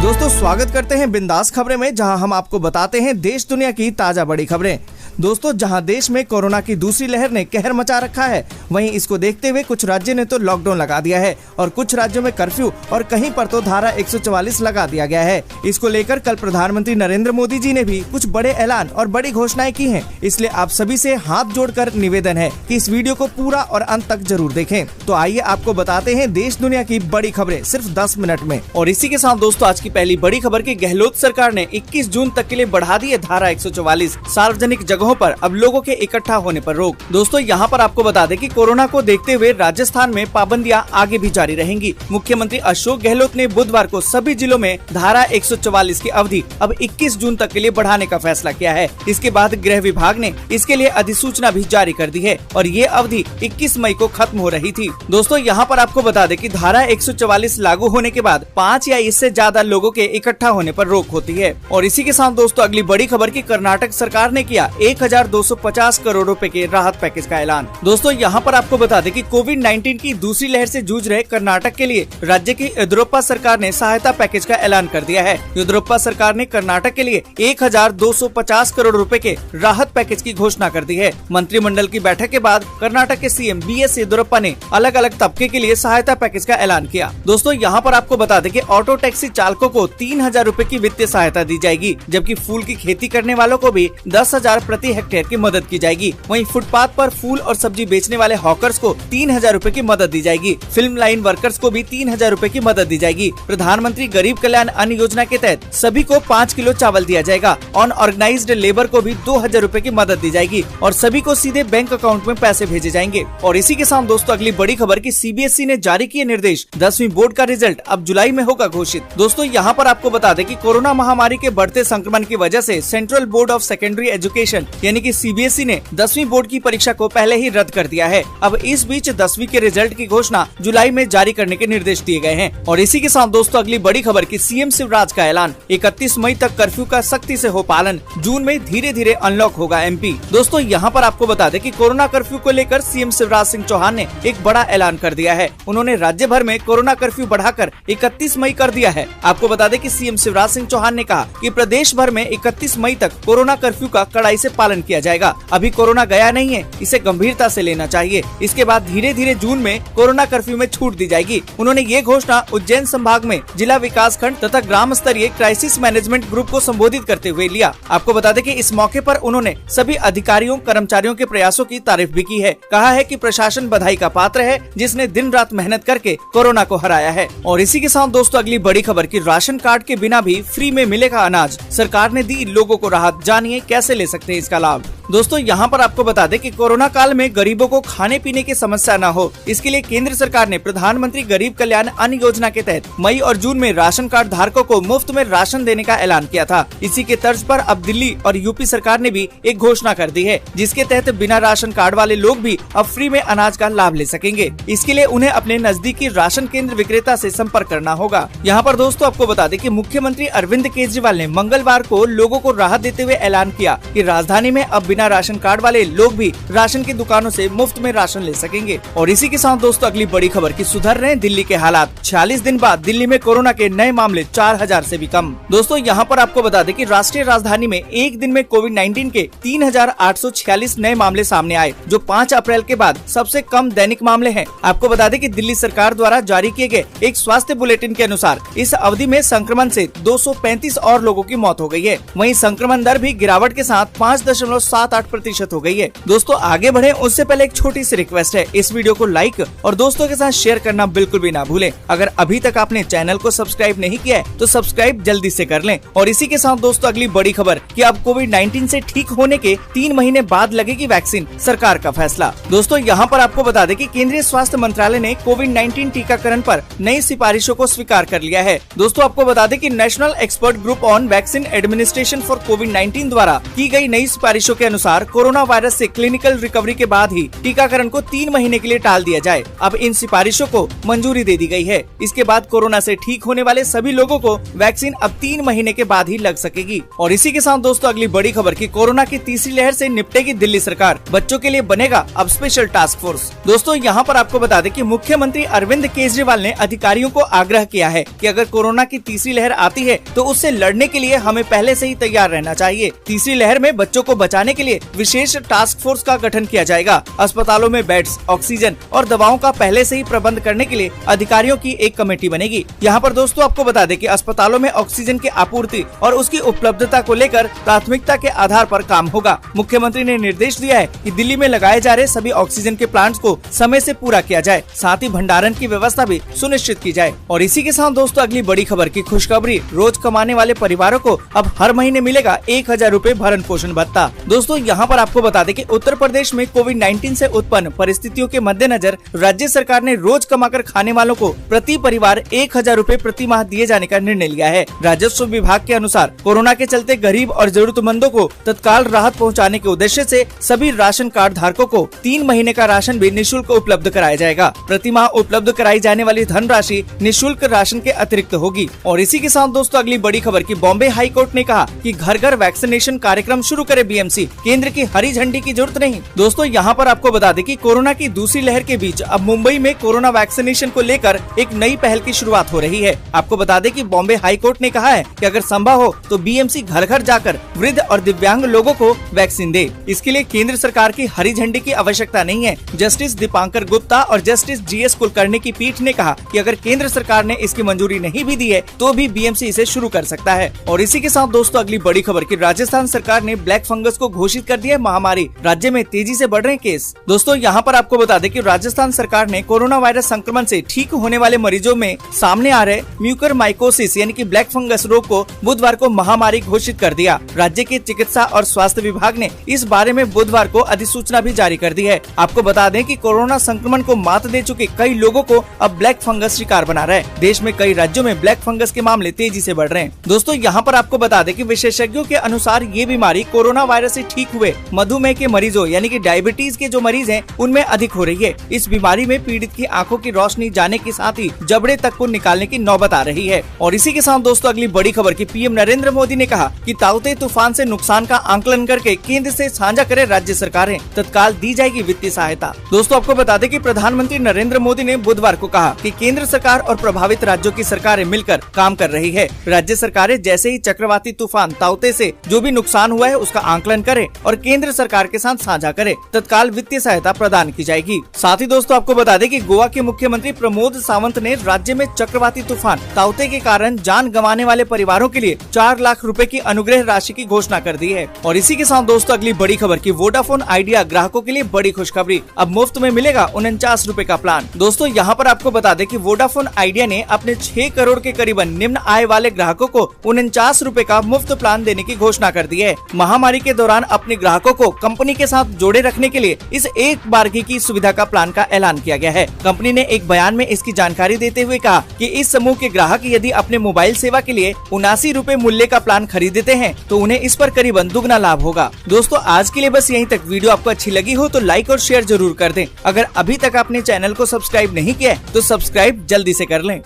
दोस्तों स्वागत करते हैं बिंदास खबरें में, जहां हम आपको बताते हैं देश दुनिया की ताजा बड़ी खबरें। दोस्तों जहां देश में कोरोना की दूसरी लहर ने कहर मचा रखा है, वहीं इसको देखते हुए कुछ राज्यों ने तो लॉकडाउन लगा दिया है और कुछ राज्यों में कर्फ्यू और कहीं पर तो धारा 144 लगा दिया गया है। इसको लेकर कल प्रधानमंत्री नरेंद्र मोदी जी ने भी कुछ बड़े ऐलान और बड़ी घोषणाएं की हैं। इसलिए आप सभी से हाथ जोड़कर निवेदन है कि इस वीडियो को पूरा और अंत तक जरूर देखें। तो आइए आपको बताते हैं देश दुनिया की बड़ी खबरें सिर्फ 10 मिनट में। और इसी के साथ दोस्तों आज की पहली बड़ी खबर की गहलोत सरकार ने 21 जून तक के लिए बढ़ा दी है धारा 144। सार्वजनिक जगहों पर अब लोगों के इकट्ठा होने पर रोक। दोस्तों यहाँ पर आपको बता दें कि कोरोना को देखते हुए राजस्थान में पाबंदियां आगे भी जारी रहेंगी। मुख्यमंत्री अशोक गहलोत ने बुधवार को सभी जिलों में धारा 144 की अवधि अब 21 जून तक के लिए बढ़ाने का फैसला किया है। इसके बाद गृह विभाग ने इसके लिए अधिसूचना भी जारी कर दी है और ये अवधि 21 मई को खत्म हो रही थी। दोस्तों यहाँ पर आपको बता दें कि धारा 144 लागू होने के बाद 5 या इससे ज्यादा लोगों के इकट्ठा होने पर रोक होती है। और इसी के साथ दोस्तों अगली बड़ी खबर की कर्नाटक सरकार ने किया 1250 करोड़ रुपए के राहत पैकेज का ऐलान। दोस्तों यहाँ पर आपको बता दें कि कोविड-19 की दूसरी लहर से जूझ रहे कर्नाटक के लिए राज्य की येदियुरप्पा सरकार ने सहायता पैकेज का ऐलान कर दिया है। येदियुरप्पा सरकार ने कर्नाटक के लिए 1250 करोड़ रुपए के राहत पैकेज की घोषणा कर दी है। मंत्रिमंडल की बैठक के बाद कर्नाटक के सीएम बीएस येदियुरप्पा ने अलग अलग तबके के लिए सहायता पैकेज का ऐलान किया। दोस्तों यहाँ पर आपको बता दें कि ऑटो टैक्सी चालकों को 3000 रूपए की वित्तीय सहायता दी जाएगी, जबकि फूल की खेती करने वालों को भी 10,000 प्रति हेक्टेयर की मदद की जाएगी। वहीं फुटपाथ पर फूल और सब्जी बेचने वाले हॉकर्स को 3000 रूपए की मदद दी जाएगी। फिल्म लाइन वर्कर्स को भी 3000 रूपए की मदद दी जाएगी। प्रधानमंत्री गरीब कल्याण अन्न योजना के तहत सभी को 5 किलो चावल दिया जाएगा। अनऑर्गेनाइज्ड लेबर को भी 2000 रूपए की मदद दी जाएगी और सभी को सीधे बैंक अकाउंट में पैसे भेजे जाएंगे। और इसी के साथ दोस्तों अगली बड़ी खबर की सीबीएसई ने जारी किए निर्देश, 10वीं बोर्ड का रिजल्ट अब जुलाई में होगा घोषित। दोस्तों यहाँ पर आपको बता दें कि कोरोना महामारी के बढ़ते संक्रमण की वजह से central board of secondary education यानी कि सीबीएसई ने 10वीं बोर्ड की परीक्षा को पहले ही रद्द कर दिया है। अब इस बीच 10वीं के रिजल्ट की घोषणा जुलाई में जारी करने के निर्देश दिए गए हैं। और इसी के साथ दोस्तों अगली बड़ी खबर की सीएम शिवराज का ऐलान, 31 मई तक कर्फ्यू का सख्ती से हो पालन, जून में धीरे धीरे अनलॉक होगा एमपी। दोस्तों यहाँ पर आपको बता दें कि कोरोना कर्फ्यू को लेकर सीएम शिवराज सिंह चौहान ने एक बड़ा ऐलान कर दिया है। उन्होंने राज्य भर में कोरोना कर्फ्यू बढ़ाकर 31 मई कर दिया है। आपको बता दें कि सीएम शिवराज सिंह चौहान ने कहा कि प्रदेश भर में 31 मई तक कोरोना कर्फ्यू का कड़ाई से पालन किया जाएगा। अभी कोरोना गया नहीं है, इसे गंभीरता से लेना चाहिए। इसके बाद धीरे धीरे जून में कोरोना कर्फ्यू में छूट दी जाएगी। उन्होंने ये घोषणा उज्जैन संभाग में जिला विकास खंड तथा ग्राम स्तरीय क्राइसिस मैनेजमेंट ग्रुप को संबोधित करते हुए लिया। आपको बता दें कि इस मौके पर उन्होंने सभी अधिकारियों कर्मचारियों के प्रयासों की तारीफ भी की है। कहा है कि प्रशासन बधाई का पात्र है, जिसने दिन रात मेहनत करके कोरोना को हराया है। और इसी के साथ दोस्तों अगली बड़ी खबर की राशन कार्ड के बिना भी फ्री में मिलेगा अनाज, सरकार ने दी लोगों को राहत, जानिए कैसे ले सकते हैं इसका लाभ। दोस्तों यहाँ पर आपको बता दें कि कोरोना काल में गरीबों को खाने पीने की समस्या न हो, इसके लिए केंद्र सरकार ने प्रधानमंत्री गरीब कल्याण अन्न योजना के तहत मई और जून में राशन कार्ड धारकों को मुफ्त में राशन देने का ऐलान किया था। इसी के तर्ज पर अब दिल्ली और यूपी सरकार ने भी एक घोषणा कर दी है, जिसके तहत बिना राशन कार्ड वाले लोग भी अब फ्री में अनाज का लाभ ले सकेंगे। इसके लिए उन्हें अपने नजदीकी राशन केंद्र विक्रेता से संपर्क करना होगा। यहाँ पर दोस्तों आपको बता दें कि मुख्यमंत्री अरविंद केजरीवाल ने मंगलवार को लोगों को राहत देते हुए ऐलान किया कि राजधानी में अब बिना राशन कार्ड वाले लोग भी राशन की दुकानों से मुफ्त में राशन ले सकेंगे। और इसी के साथ दोस्तों अगली बड़ी खबर की सुधर रहे हैं दिल्ली के हालात, 46 दिन बाद दिल्ली में कोरोना के नए मामले 4000 से भी कम। दोस्तों यहाँ पर आपको बता दें कि राष्ट्रीय राजधानी में एक दिन में कोविड-19 के 3846 नए मामले सामने आए, जो 5 अप्रैल के बाद सबसे कम दैनिक मामले हैं। आपको बता दें कि दिल्ली सरकार द्वारा जारी किए गए एक स्वास्थ्य बुलेटिन के अनुसार इस अवधि में संक्रमण से 235 और लोगों की मौत हो गई है। वहीं संक्रमण दर भी गिरावट के साथ 5.78% हो गई है। दोस्तों आगे बढ़े उससे पहले एक छोटी सी रिक्वेस्ट है, इस वीडियो को लाइक और दोस्तों के साथ शेयर करना बिल्कुल भी ना भूलें। अगर अभी तक आपने चैनल को सब्सक्राइब नहीं किया है तो सब्सक्राइब जल्दी से कर लें। और इसी के साथ दोस्तों अगली बड़ी खबर कि अब कोविड-19 से ठीक होने के 3 महीने बाद लगेगी वैक्सीन, सरकार का फैसला। दोस्तों यहाँ पर आपको बता दें कि केंद्रीय स्वास्थ्य मंत्रालय ने कोविड-19 टीकाकरण पर नई सिफारिशों को स्वीकार कर लिया है। दोस्तों आपको बता दें कि national expert group on vaccine administration for कोविड-19 द्वारा की गई नई सिफारिशों के अनुसार कोरोना वायरस से क्लिनिकल रिकवरी के बाद ही टीकाकरण को 3 महीने के लिए टाल दिया जाए। अब इन सिफारिशों को मंजूरी दे दी गई है। इसके बाद कोरोना से ठीक होने वाले सभी लोगों को वैक्सीन अब 3 महीने के बाद ही लग सकेगी। और इसी के साथ दोस्तों अगली बड़ी खबर की कोरोना की तीसरी लहर से निपटेगी दिल्ली सरकार, बच्चों के लिए बनेगा अब स्पेशल टास्क फोर्स। दोस्तों यहाँ पर आपको बता दें कि मुख्यमंत्री अरविंद केजरीवाल ने अधिकारियों को आग्रह किया है कि अगर कोरोना की तीसरी लहर आती है तो उससे लड़ने के लिए हमें पहले से ही तैयार रहना चाहिए। तीसरी लहर में बच्चों को बचाने के लिए विशेष टास्क फोर्स का गठन किया जाएगा। अस्पतालों में बेड्स, ऑक्सीजन और दवाओं का पहले से ही प्रबंध करने के लिए अधिकारियों की एक कमेटी बनेगी। यहाँ पर दोस्तों आपको बता दें कि अस्पतालों में ऑक्सीजन की आपूर्ति और उसकी उपलब्धता को लेकर प्राथमिकता के आधार पर काम होगा। मुख्यमंत्री ने निर्देश दिया है कि दिल्ली में लगाए जा रहे सभी ऑक्सीजन के प्लांट्स को समय से पूरा किया जाए, साथ ही भंडारण की व्यवस्था भी सुनिश्चित की जाए। और इसी के साथ दोस्तों अगली बड़ी खबर की खुशखबरी, रोज कमाने वाले परिवारों को अब हर महीने मिलेगा 1000 रूपए भरण पोषण भत्ता। दोस्तों यहाँ पर आपको बता दें कि उत्तर प्रदेश में कोविड-19 से उत्पन्न परिस्थितियों के मद्देनजर राज्य सरकार ने रोज कमाकर खाने वालों को प्रति परिवार 1000 रूपए प्रति माह दिए जाने का निर्णय लिया है। राजस्व विभाग के अनुसार कोरोना के चलते गरीब और जरूरतमंदों को तत्काल राहत पहुंचाने के उद्देश्य से सभी राशन कार्ड धारकों को 3 महीने का राशन भी निःशुल्क उपलब्ध कराया जाएगा। प्रति माह उपलब्ध कराई जाने वाली धनराशि निःशुल्क राशन के अतिरिक्त होगी। और इसी के साथ दोस्तों अगली बड़ी खबर की बॉम्बे हाई कोर्ट ने कहा कि घर घर वैक्सीनेशन कार्यक्रम शुरू करे बीएमसी, केंद्र की हरी झंडी की जरूरत नहीं। दोस्तों यहाँ पर आपको बता दें कि कोरोना की दूसरी लहर के बीच अब मुंबई में कोरोना वैक्सीनेशन को लेकर एक नई पहल की शुरुआत हो रही है। आपको बता दें कि बॉम्बे हाई कोर्ट ने कहा है कि अगर संभव हो तो बीएमसी घर घर जाकर वृद्ध और दिव्यांग लोगों को वैक्सीन दे। इसके लिए केंद्र सरकार की हरी झंडी की आवश्यकता नहीं है। जस्टिस दीपांकर गुप्ता और जस्टिस जीएस कुलकर्णी की पीठ ने कहा कि अगर केंद्र सरकार ने इसकी मंजूरी नहीं भी दी है तो भी बीएमसी इसे शुरू कर सकता है। और इसी के साथ दोस्तों अगली बड़ी खबर की राजस्थान सरकार ने ब्लैक फंगस को घोषित कर दिया महामारी। राज्य में तेजी से बढ़ रहे केस। दोस्तों यहाँ पर आपको बता दें कि राजस्थान सरकार ने कोरोना वायरस संक्रमण से ठीक होने वाले मरीजों में सामने आ रहे म्यूकरमाइकोसिस यानी कि ब्लैक फंगस रोग को बुधवार को महामारी घोषित कर दिया। राज्य के चिकित्सा और स्वास्थ्य विभाग ने इस बारे में बुधवार को अधिसूचना भी जारी कर दी है। आपको बता दें कि कोरोना संक्रमण को मात दे चुके कई लोगों को अब ब्लैक फंगस शिकार बना रहा है। देश में कई राज्यों में ब्लैक फंगस के मामले तेजी से बढ़ रहे हैं। दोस्तों यहाँ पर आपको बता दें कि विशेषज्ञों के अनुसार ये बीमारी कोरोना वायरस से ठीक हुए मधुमेह के मरीजों यानी कि डायबिटीज के जो मरीज हैं उनमें अधिक हो रही है। इस बीमारी में पीड़ित की आंखों की रोशनी जाने के साथ ही जबड़े तक को निकालने की नौबत आ रही है। और इसी के साथ दोस्तों अगली बड़ी खबर की पीएम नरेंद्र मोदी ने कहा कि ताउते तूफान से नुकसान का आंकलन करके केंद्र से साझा करे राज्य सरकारें, तत्काल दी जाएगी वित्तीय सहायता। दोस्तों आपको बता दें कि प्रधानमंत्री नरेंद्र मोदी ने बुधवार को कहा कि केंद्र सरकार और प्रभावित राज्यों की सरकारें मिलकर काम कर रही है। राज्य सरकारें जैसे ही चक्रवाती तूफान ताउते से जो भी नुकसान हुआ है उसका आंकलन करे और केंद्र सरकार के साथ साझा करे, तत्काल वित्तीय सहायता प्रदान की जाएगी। साथ ही दोस्तों आपको बता दें कि गोवा के मुख्यमंत्री प्रमोद सावंत ने राज्य में चक्रवाती तूफान ताउते के कारण जान गंवाने वाले परिवारों के लिए 4 लाख रुपए की अनुग्रह राशि की घोषणा कर दी है। और इसी के साथ दोस्तों अगली बड़ी खबर की वोडाफोन आइडिया ग्राहकों के लिए बड़ी खुशखबरी, अब मुफ्त में मिलेगा 49 रुपए का प्लान। दोस्तों यहाँ पर आपको बता दें कि वोडाफोन आइडिया ने अपने 6 करोड़ के करीबन निम्न आय वाले ग्राहकों को 49 रुपए का मुफ्त प्लान देने की घोषणा कर दी है। महामारी के दौरान अपने ग्राहकों को कंपनी के साथ जोड़े रखने के लिए इस एक बारगी की सुविधा का प्लान का ऐलान किया गया है। कंपनी ने एक बयान में इसकी जानकारी देते हुए कहा कि इस समूह के ग्राहक यदि अपने मोबाइल सेवा के लिए 79 रुपए मूल्य का प्लान खरीदते हैं तो उन्हें इस पर करीबन दुगना लाभ होगा। दोस्तों आज के लिए बस यहीं तक। वीडियो आपको अच्छी लगी हो तो लाइक और शेयर जरूर कर दें। अगर अभी तक आपने चैनल को सब्सक्राइब नहीं किया है तो सब्सक्राइब जल्दी से कर लें।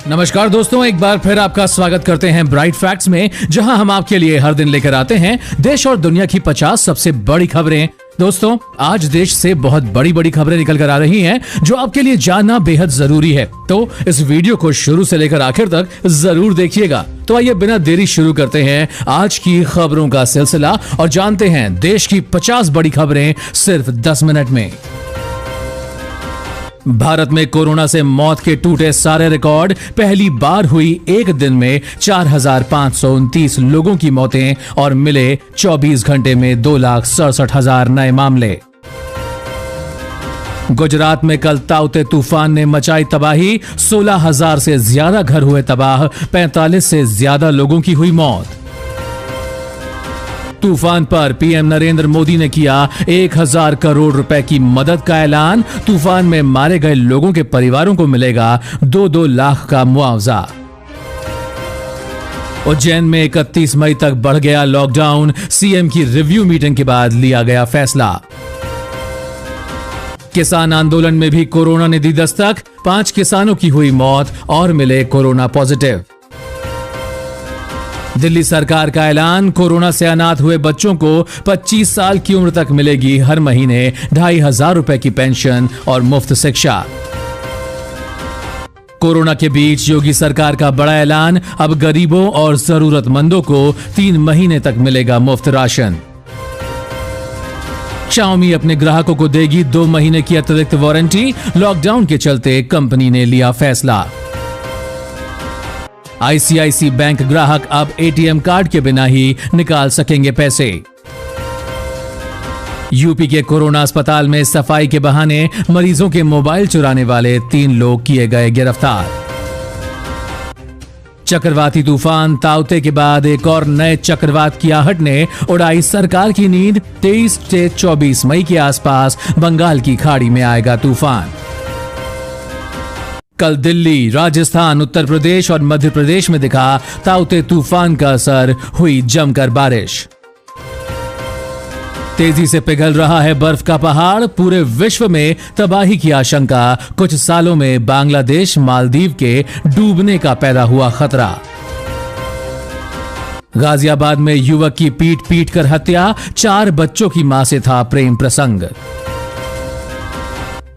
नमस्कार दोस्तों, एक बार फिर आपका स्वागत करते हैं ब्राइट फैक्ट्स में, जहां हम आपके लिए हर दिन लेकर आते हैं देश और दुनिया की 50 सबसे बड़ी खबरें। दोस्तों आज देश से बहुत बड़ी बड़ी खबरें निकल कर आ रही हैं जो आपके लिए जानना बेहद जरूरी है, तो इस वीडियो को शुरू से लेकर आखिर तक जरूर देखिएगा। तो आइए बिना देरी शुरू करते हैं आज की खबरों का सिलसिला और जानते हैं देश की 50 बड़ी खबरें सिर्फ 10 मिनट में। भारत में कोरोना से मौत के टूटे सारे रिकॉर्ड, पहली बार हुई एक दिन में 4,529 लोगों की मौतें और मिले 24 घंटे में 2,67,000 नए मामले। गुजरात में कल ताउते तूफान ने मचाई तबाही, 16,000 से ज्यादा घर हुए तबाह, 45 से ज्यादा लोगों की हुई मौत। तूफान पर पीएम नरेंद्र मोदी ने किया 1,000 करोड़ रुपए की मदद का ऐलान, तूफान में मारे गए लोगों के परिवारों को मिलेगा 2-2 लाख का मुआवजा। उज्जैन में 31 मई तक बढ़ गया लॉकडाउन, सीएम की रिव्यू मीटिंग के बाद लिया गया फैसला। किसान आंदोलन में भी कोरोना ने दी दस्तक, 5 किसानों की हुई मौत और मिले कोरोना पॉजिटिव। दिल्ली सरकार का ऐलान, कोरोना से अनाथ हुए बच्चों को 25 साल की उम्र तक मिलेगी हर महीने 2,500 रुपए की पेंशन और मुफ्त शिक्षा। कोरोना के बीच योगी सरकार का बड़ा ऐलान, अब गरीबों और जरूरतमंदों को 3 महीने तक मिलेगा मुफ्त राशन। Xiaomi अपने ग्राहकों को देगी 2 महीने की अतिरिक्त वारंटी, लॉकडाउन के चलते कंपनी ने लिया फैसला। ICICI बैंक ग्राहक अब ATM कार्ड के बिना ही निकाल सकेंगे पैसे। यूपी के कोरोना अस्पताल में सफाई के बहाने मरीजों के मोबाइल चुराने वाले 3 लोग किए गए गिरफ्तार। चक्रवाती तूफान ताउते के बाद एक और नए चक्रवात की आहट ने उड़ाई सरकार की नींद, 23 से 24 मई के आसपास बंगाल की खाड़ी में आएगा तूफान। कल दिल्ली, राजस्थान, उत्तर प्रदेश और मध्य प्रदेश में दिखा ताउते तूफान का असर, हुई जमकर बारिश। तेजी से पिघल रहा है बर्फ का पहाड़, पूरे विश्व में तबाही की आशंका, कुछ सालों में बांग्लादेश मालदीव के डूबने का पैदा हुआ खतरा। गाजियाबाद में युवक की पीट पीट कर हत्या, 4 बच्चों की मां से था प्रेम प्रसंग।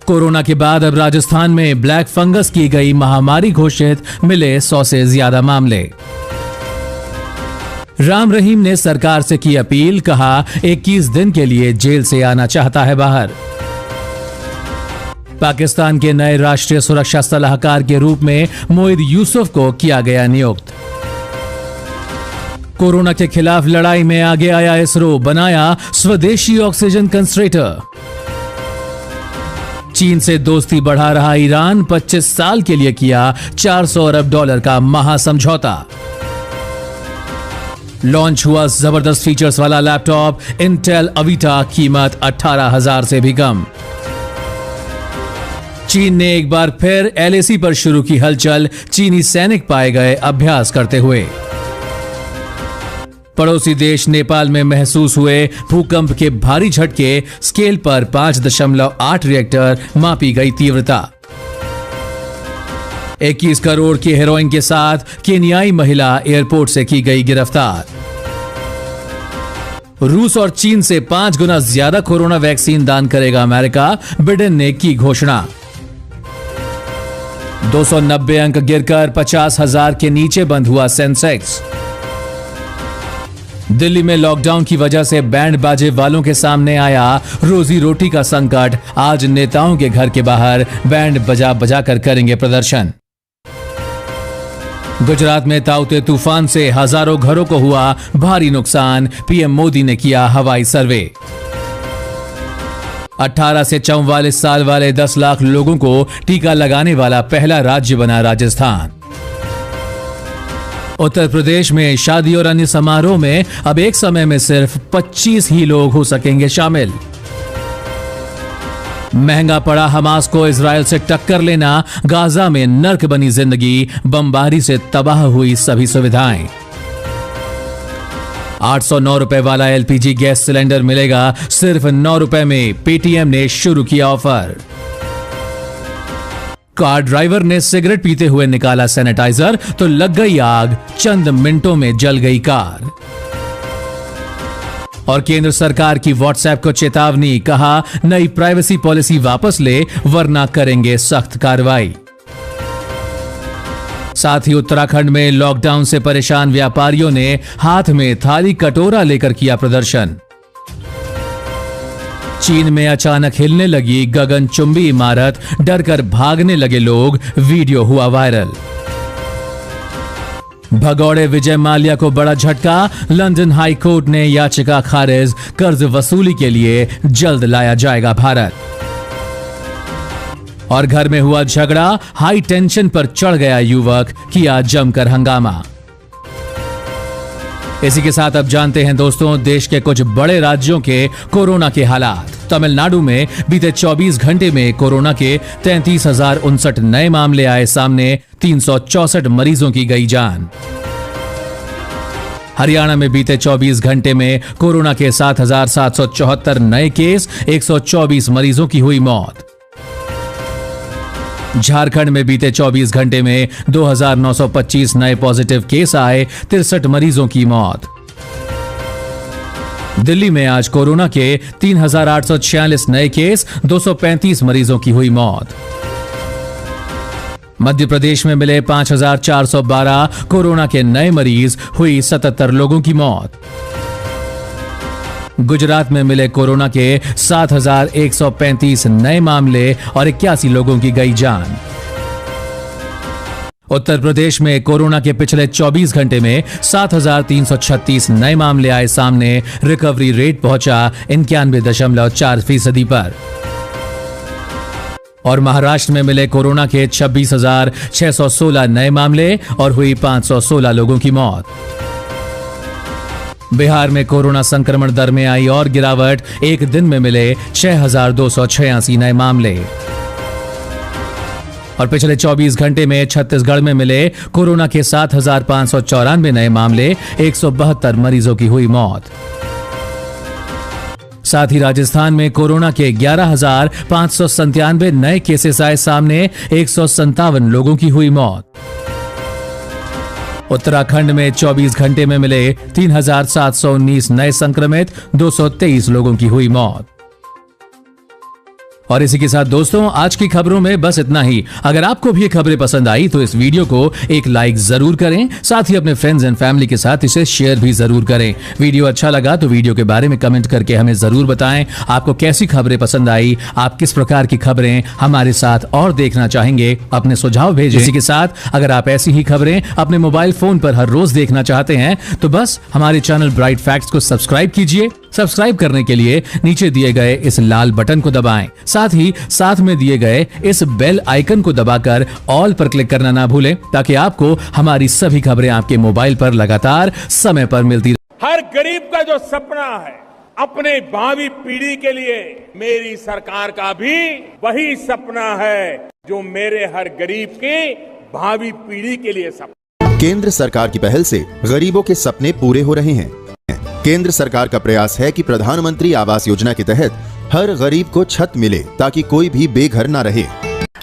कोरोना के बाद अब राजस्थान में ब्लैक फंगस की गई महामारी घोषित, मिले 100 से ज्यादा मामले। राम रहीम ने सरकार से की अपील, कहा 21 दिन के लिए जेल से आना चाहता है बाहर। पाकिस्तान के नए राष्ट्रीय सुरक्षा सलाहकार के रूप में मोइद यूसुफ को किया गया नियुक्त। कोरोना के खिलाफ लड़ाई में आगे आया इसरो, बनाया स्वदेशी ऑक्सीजन कंसंट्रेटर। चीन से दोस्ती बढ़ा रहा ईरान, 25 साल के लिए किया $400 अरब का महासमझौता। लॉन्च हुआ जबरदस्त फीचर्स वाला लैपटॉप इंटेल अवीटा, कीमत 18,000 से भी कम। चीन ने एक बार फिर LAC पर शुरू की हलचल, चीनी सैनिक पाए गए अभ्यास करते हुए। पड़ोसी देश नेपाल में महसूस हुए भूकंप के भारी झटके, स्केल पर 5.8 रिएक्टर, मापी गई तीव्रता। 21 करोड़ की हेरोइन के साथ केन्याई महिला एयरपोर्ट से की गई गिरफ्तार। रूस और चीन से 5 गुना ज्यादा कोरोना वैक्सीन दान करेगा अमेरिका, बिडेन ने की घोषणा। 290 अंक गिरकर 50,000 के नीचे बंद हुआ सेंसेक्स। दिल्ली में लॉकडाउन की वजह से बैंड बाजे वालों के सामने आया रोजी रोटी का संकट, आज नेताओं के घर के बाहर बैंड बजा बजा कर करेंगे प्रदर्शन। गुजरात में ताउते तूफान से हजारों घरों को हुआ भारी नुकसान, पीएम मोदी ने किया हवाई सर्वे। 18 से 44 साल वाले 10 लाख लोगों को टीका लगाने वाला पहला राज्य बना राजस्थान। उत्तर प्रदेश में शादी और अन्य समारोह में अब एक समय में सिर्फ 25 ही लोग हो सकेंगे शामिल। महंगा पड़ा हमास को इजरायल से टक्कर लेना, गाजा में नर्क बनी जिंदगी, बमबारी से तबाह हुई सभी सुविधाएं। 809 रुपए वाला LPG गैस सिलेंडर मिलेगा सिर्फ 9 रुपए में, पेटीएम ने शुरू किया ऑफर। कार ड्राइवर ने सिगरेट पीते हुए निकाला सैनिटाइजर तो लग गई आग, चंद मिनटों में जल गई कार। और केंद्र सरकार की व्हाट्सएप को चेतावनी, कहा नई प्राइवेसी पॉलिसी वापस ले वरना करेंगे सख्त कार्रवाई। साथ ही उत्तराखंड में लॉकडाउन से परेशान व्यापारियों ने हाथ में थाली कटोरा लेकर किया प्रदर्शन। चीन में अचानक हिलने लगी गगनचुंबी इमारत, डरकर भागने लगे लोग, वीडियो हुआ वायरल। भगौड़े विजय माल्या को बड़ा झटका, लंदन हाई कोर्ट ने याचिका खारिज, कर्ज वसूली के लिए जल्द लाया जाएगा भारत। और घर में हुआ झगड़ा, हाई टेंशन पर चढ़ गया युवक, किया जमकर हंगामा। इसी के साथ अब जानते हैं दोस्तों देश के कुछ बड़े राज्यों के कोरोना के हालात। तमिलनाडु में बीते 24 घंटे में कोरोना के 33,059 नए मामले आए सामने, 364 मरीजों की गई जान। हरियाणा में बीते 24 घंटे में कोरोना के 7,774 नए केस, 124 मरीजों की हुई मौत। झारखंड में बीते 24 घंटे में 2,925 नए पॉजिटिव केस आए, 63 मरीजों की मौत। दिल्ली में आज कोरोना के 3,846 नए केस, 235 मरीजों की हुई मौत। मध्य प्रदेश में मिले 5,412 कोरोना के नए मरीज, हुई 77 लोगों की मौत। गुजरात में मिले कोरोना के 7,135 नए मामले और 81 लोगों की गई जान। उत्तर प्रदेश में कोरोना के पिछले 24 घंटे में 7,336 नए मामले आए सामने, रिकवरी रेट पहुंचा 91.4% पर। और महाराष्ट्र में मिले कोरोना के 26,616 नए मामले और हुई 516 लोगों की मौत। बिहार में कोरोना संक्रमण दर में आई और गिरावट, एक दिन में मिले 6,286 नए मामले। और पिछले 24 घंटे में छत्तीसगढ़ में मिले कोरोना के 7,594 नए मामले, 172 मरीजों की हुई मौत। साथ ही राजस्थान में कोरोना के 11,597 नए केसेस आए सामने, 157 लोगों की हुई मौत। उत्तराखंड में 24 घंटे में मिले 3,719 नए संक्रमित, 223 लोगों की हुई मौत। और इसी के साथ दोस्तों आज की खबरों में बस इतना ही। अगर आपको भी ये खबरें पसंद आई तो इस वीडियो को एक लाइक जरूर करें, साथ ही अपने फ्रेंड्स एंड फैमिली के साथ इसे शेयर भी जरूर करें। वीडियो अच्छा लगा तो वीडियो के बारे में कमेंट करके हमें जरूर बताएं आपको कैसी खबरें पसंद आई, आप किस प्रकार की खबरें हमारे साथ और देखना चाहेंगे, अपने सुझाव भेजें। इसी के साथ अगर आप ऐसी ही खबरें अपने मोबाइल फोन पर हर रोज देखना चाहते हैं तो बस हमारे चैनल ब्राइट फैक्ट्स को सब्सक्राइब कीजिए। सब्सक्राइब करने के लिए नीचे दिए गए इस लाल बटन को दबाएं, साथ ही साथ में दिए गए इस बेल आइकन को दबाकर ऑल पर क्लिक करना ना भूलें, ताकि आपको हमारी सभी खबरें आपके मोबाइल पर लगातार समय पर मिलती रहे। हर गरीब का जो सपना है अपने भावी पीढ़ी के लिए, मेरी सरकार का भी वही सपना है जो मेरे हर गरीब के भावी पीढ़ी के लिए सपना। केंद्र सरकार की पहल से गरीबों के सपने पूरे हो रहे हैं। केंद्र सरकार का प्रयास है कि प्रधानमंत्री आवास योजना के तहत हर गरीब को छत मिले ताकि कोई भी बेघर न रहे।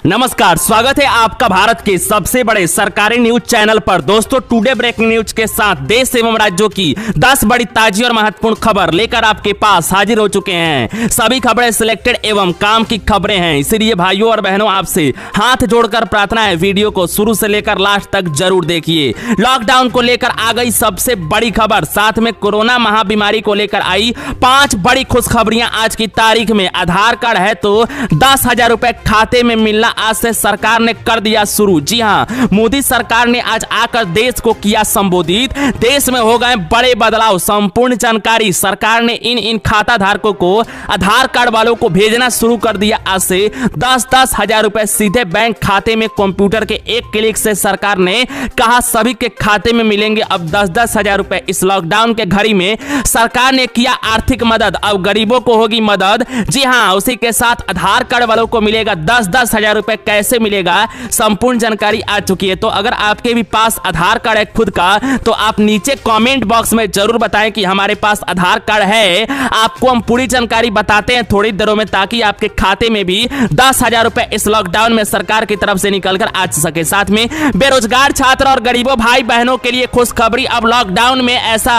नमस्कार, स्वागत है आपका भारत के सबसे बड़े सरकारी न्यूज चैनल पर। दोस्तों टुडे ब्रेकिंग न्यूज के साथ देश एवं राज्यों की 10 बड़ी ताजी और महत्वपूर्ण खबर लेकर आपके पास हाजिर हो चुके हैं। सभी खबरें सिलेक्टेड एवं काम की खबरें हैं, इसीलिए भाइयों और बहनों आपसे हाथ जोड़कर प्रार्थना है वीडियो को शुरू से लेकर लास्ट तक जरूर देखिए। लॉकडाउन को लेकर आ गई सबसे बड़ी खबर, साथ में कोरोना महाबीमारी को लेकर आई 5 बड़ी खुशखबरियां आज की तारीख में। आधार कार्ड है तो 10,000 रुपए खाते में मिलना आज से सरकार ने कर दिया शुरू। जी हां, मोदी सरकार ने आज आकर देश को किया संबोधित। देश में हो गए बड़े बदलाव, संपूर्ण जानकारी सरकार ने इन खाता धारकों को, आधार कार्ड वालों को भेजना शुरू कर दिया। आज से 10-10 हजार रुपए सीधे बैंक खाते में कंप्यूटर के एक क्लिक से सरकार ने कहा सभी के खाते में मिलेंगे अब 10-10 हजार रुपए। इस लॉकडाउन के घड़ी में सरकार ने किया आर्थिक मदद, अब गरीबों को होगी मदद। जी हां, उसी के साथ आधार कार्ड वालों को मिलेगा 10-10 हजार रुपए। कैसे मिलेगा, संपूर्ण जानकारी आ चुकी है। तो अगर आपके भी पास आधार कार्ड है खुद का तो आप नीचे कमेंट बॉक्स में जरूर बताएं कि हमारे पास आधार कार्ड है। आपको हम पूरी जानकारी बताते हैं थोड़ी देरों में, ताकि आपके खाते में भी 10,000 रुपए इस लॉकडाउन में सरकार की तरफ से निकलकर आ सके। साथ में बेरोजगार छात्र और गरीबों भाई बहनों के लिए खुशखबरी। अब लॉकडाउन में ऐसा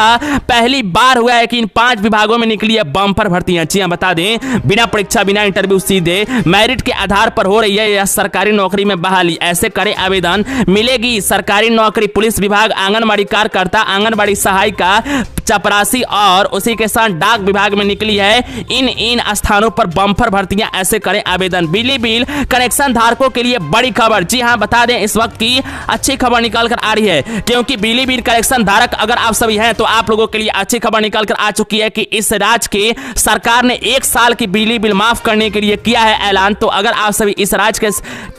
पहली बार हुआ है कि इन 5 विभागों में निकली है बम्पर भर्तियां। जी हां, बता दें बिना परीक्षा बिना इंटरव्यू सीधे मेरिट के आधार पर हो रही है यह सरकारी नौकरी में बहाली। ऐसे करे आवेदन, मिलेगी सरकारी नौकरी। पुलिस विभाग, आंगनबाड़ी कार्यकर्ता, आंगनबाड़ी सहायिका, चपरासी और उसी के साथ डाक विभाग में निकली है इन स्थानों पर बम्पर भर्तियां। ऐसे करें आवेदन। बिजली बिल कनेक्शन धारकों के लिए बड़ी खबर। जी हां, बता दें इस वक्त की अच्छी खबर निकल कर आ रही है, क्योंकि बिजली बिल कनेक्शन धारक अगर आप सभी हैं तो आप लोगों के लिए अच्छी खबर निकल कर आ चुकी है कि इस राज्य की सरकार ने 1 साल की बिजली बिल माफ करने के लिए किया है ऐलान। तो अगर आप सभी इस राज्य के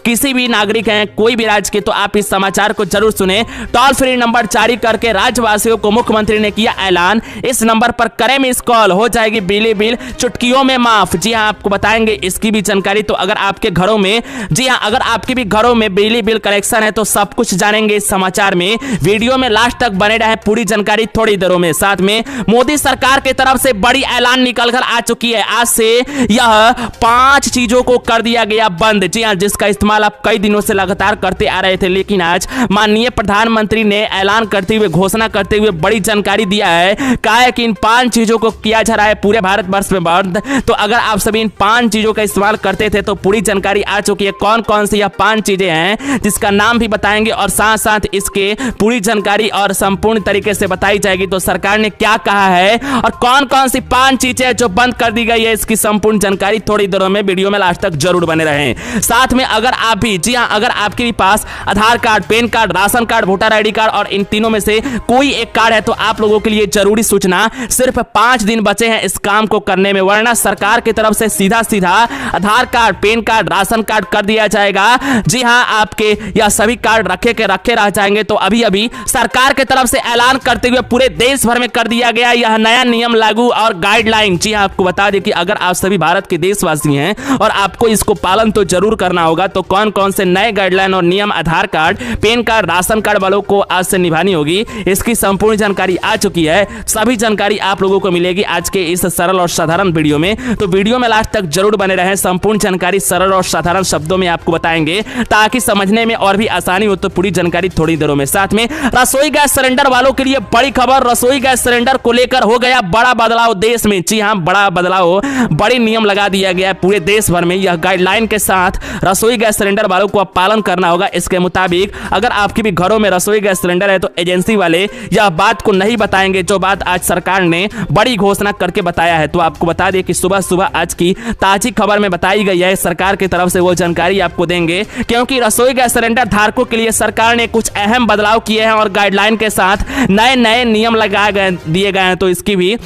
किसी भी नागरिक हैं कोई भी राज्य के, तो आप इस समाचार को जरूर सुने। टोल फ्री नंबर जारी करके राज्यवासियों को मुख्यमंत्री ने किया ऐलान। इस नंबर पर करें मिस कॉल, हो जाएगी बिजली बिल चुटकियों में माफ। जी हां, आपको बताएंगे इसकी भी जानकारी। तो अगर आपके घरों में, जी हां, अगर आपके भी घरों में बिजली बिल कनेक्शन है तो सब कुछ जानेंगे इस समाचार में। वीडियो में लास्ट तक बने रहे, पूरी जानकारी थोड़ी देरों में। साथ में मोदी सरकार की तरफ से बड़ी ऐलान निकलकर आ चुकी है। आज से यह 5 चीजों को कर दिया गया बंद। जी हां, जिसका इस्तेमाल आप कई दिनों से लगातार करते आ रहे थे, लेकिन आज माननीय प्रधानमंत्री ने ऐलान करते हुए, घोषणा करते हुए बड़ी जानकारी दिया है। कहा है कि इन 5 चीजों को किया जा रहा है पूरे भारतवर्ष में बंद। तो अगर आप सभी इन 5 चीजों का इस्तेमाल करते थे तो पूरी जानकारी आ चुकी है कौन कौन सी यह 5 चीजें हैं, जिसका नाम भी बताएंगे और साथ साथ इसके पूरी जानकारी और संपूर्ण तरीके से बताई जाएगी। तो सरकार ने क्या कहा है और कौन कौन सी 5 चीजें जो बंद कर दी गई है, इसकी संपूर्ण जानकारी थोड़ी देरों में वीडियो में लास्ट तक जरूर बने रहें। साथ में अगर आप भी, जी हां, अगर आपके भी पास Aadhaar card, PAN card, ration card, voter ID card और इन तीनों में से कोई एक कार्ड है तो आप लोगों के लिए जरूरी सूचना, सिर्फ 5 दिन बचे हैं इस काम को करने में, वरना सरकार की तरफ से सीधा सीधा Aadhaar card, PAN card, ration card कर दिया जाएगा। जी हां, आपके यह सभी कार्ड रखे रह जाएंगे। तो अभी अभी सरकार की तरफ से ऐलान करते हुए पूरे देश भर में कर दिया गया यह नया नियम लागू और गाइडलाइन। जी हां, आपको बता दें कि अगर आप सभी भारत के देशवासी हैं और आपको इसको पालन तो जरूर करना करना होगा। तो कौन कौन से नए गाइडलाइन और नियम Aadhaar card, PAN card, ration card वालों को आज से निभानी होगी, इसकी संपूर्ण जानकारी आ चुकी है। सभी जानकारी आप लोगों को मिलेगी आज के इस सरल और साधारण वीडियो में। तो वीडियो में लास्ट तक जरूर बने रहें। संपूर्ण जानकारी सरल और साधारण शब्दों में आपको बताएंगे ताकि समझने में और भी आसानी हो। तो पूरी जानकारी थोड़ी देरों में। साथ में रसोई गैस सिलेंडर वालों के लिए बड़ी खबर। रसोई गैस सिलेंडर को लेकर हो गया बड़ा बदलाव देश में। जी हां, बड़ा बदलाव, बड़े नियम लगा दिया गया है पूरे देश भर में। यह गाइडलाइन के साथ रसोई गैस सिलेंडर वालों को अब पालन करना होगा। इसके मुताबिक अगर आपके भी घरों में रसोई गैस सिलेंडर है तो एजेंसी वाले यह बात को नहीं बताएंगे, जो बात आज सरकार ने बड़ी घोषणा करके बताया है। तो आपको बता दें कि सुबह सुबह आज की ताजी खबर में बताई गई है, सरकार की तरफ से वो जानकारी आपको देंगे, क्योंकि रसोई गैस सिलेंडर धारकों के लिए सरकार ने कुछ अहम बदलाव किए हैं और गाइडलाइन के साथ नए नए नियम दिए गए हैं। तो इसकी भी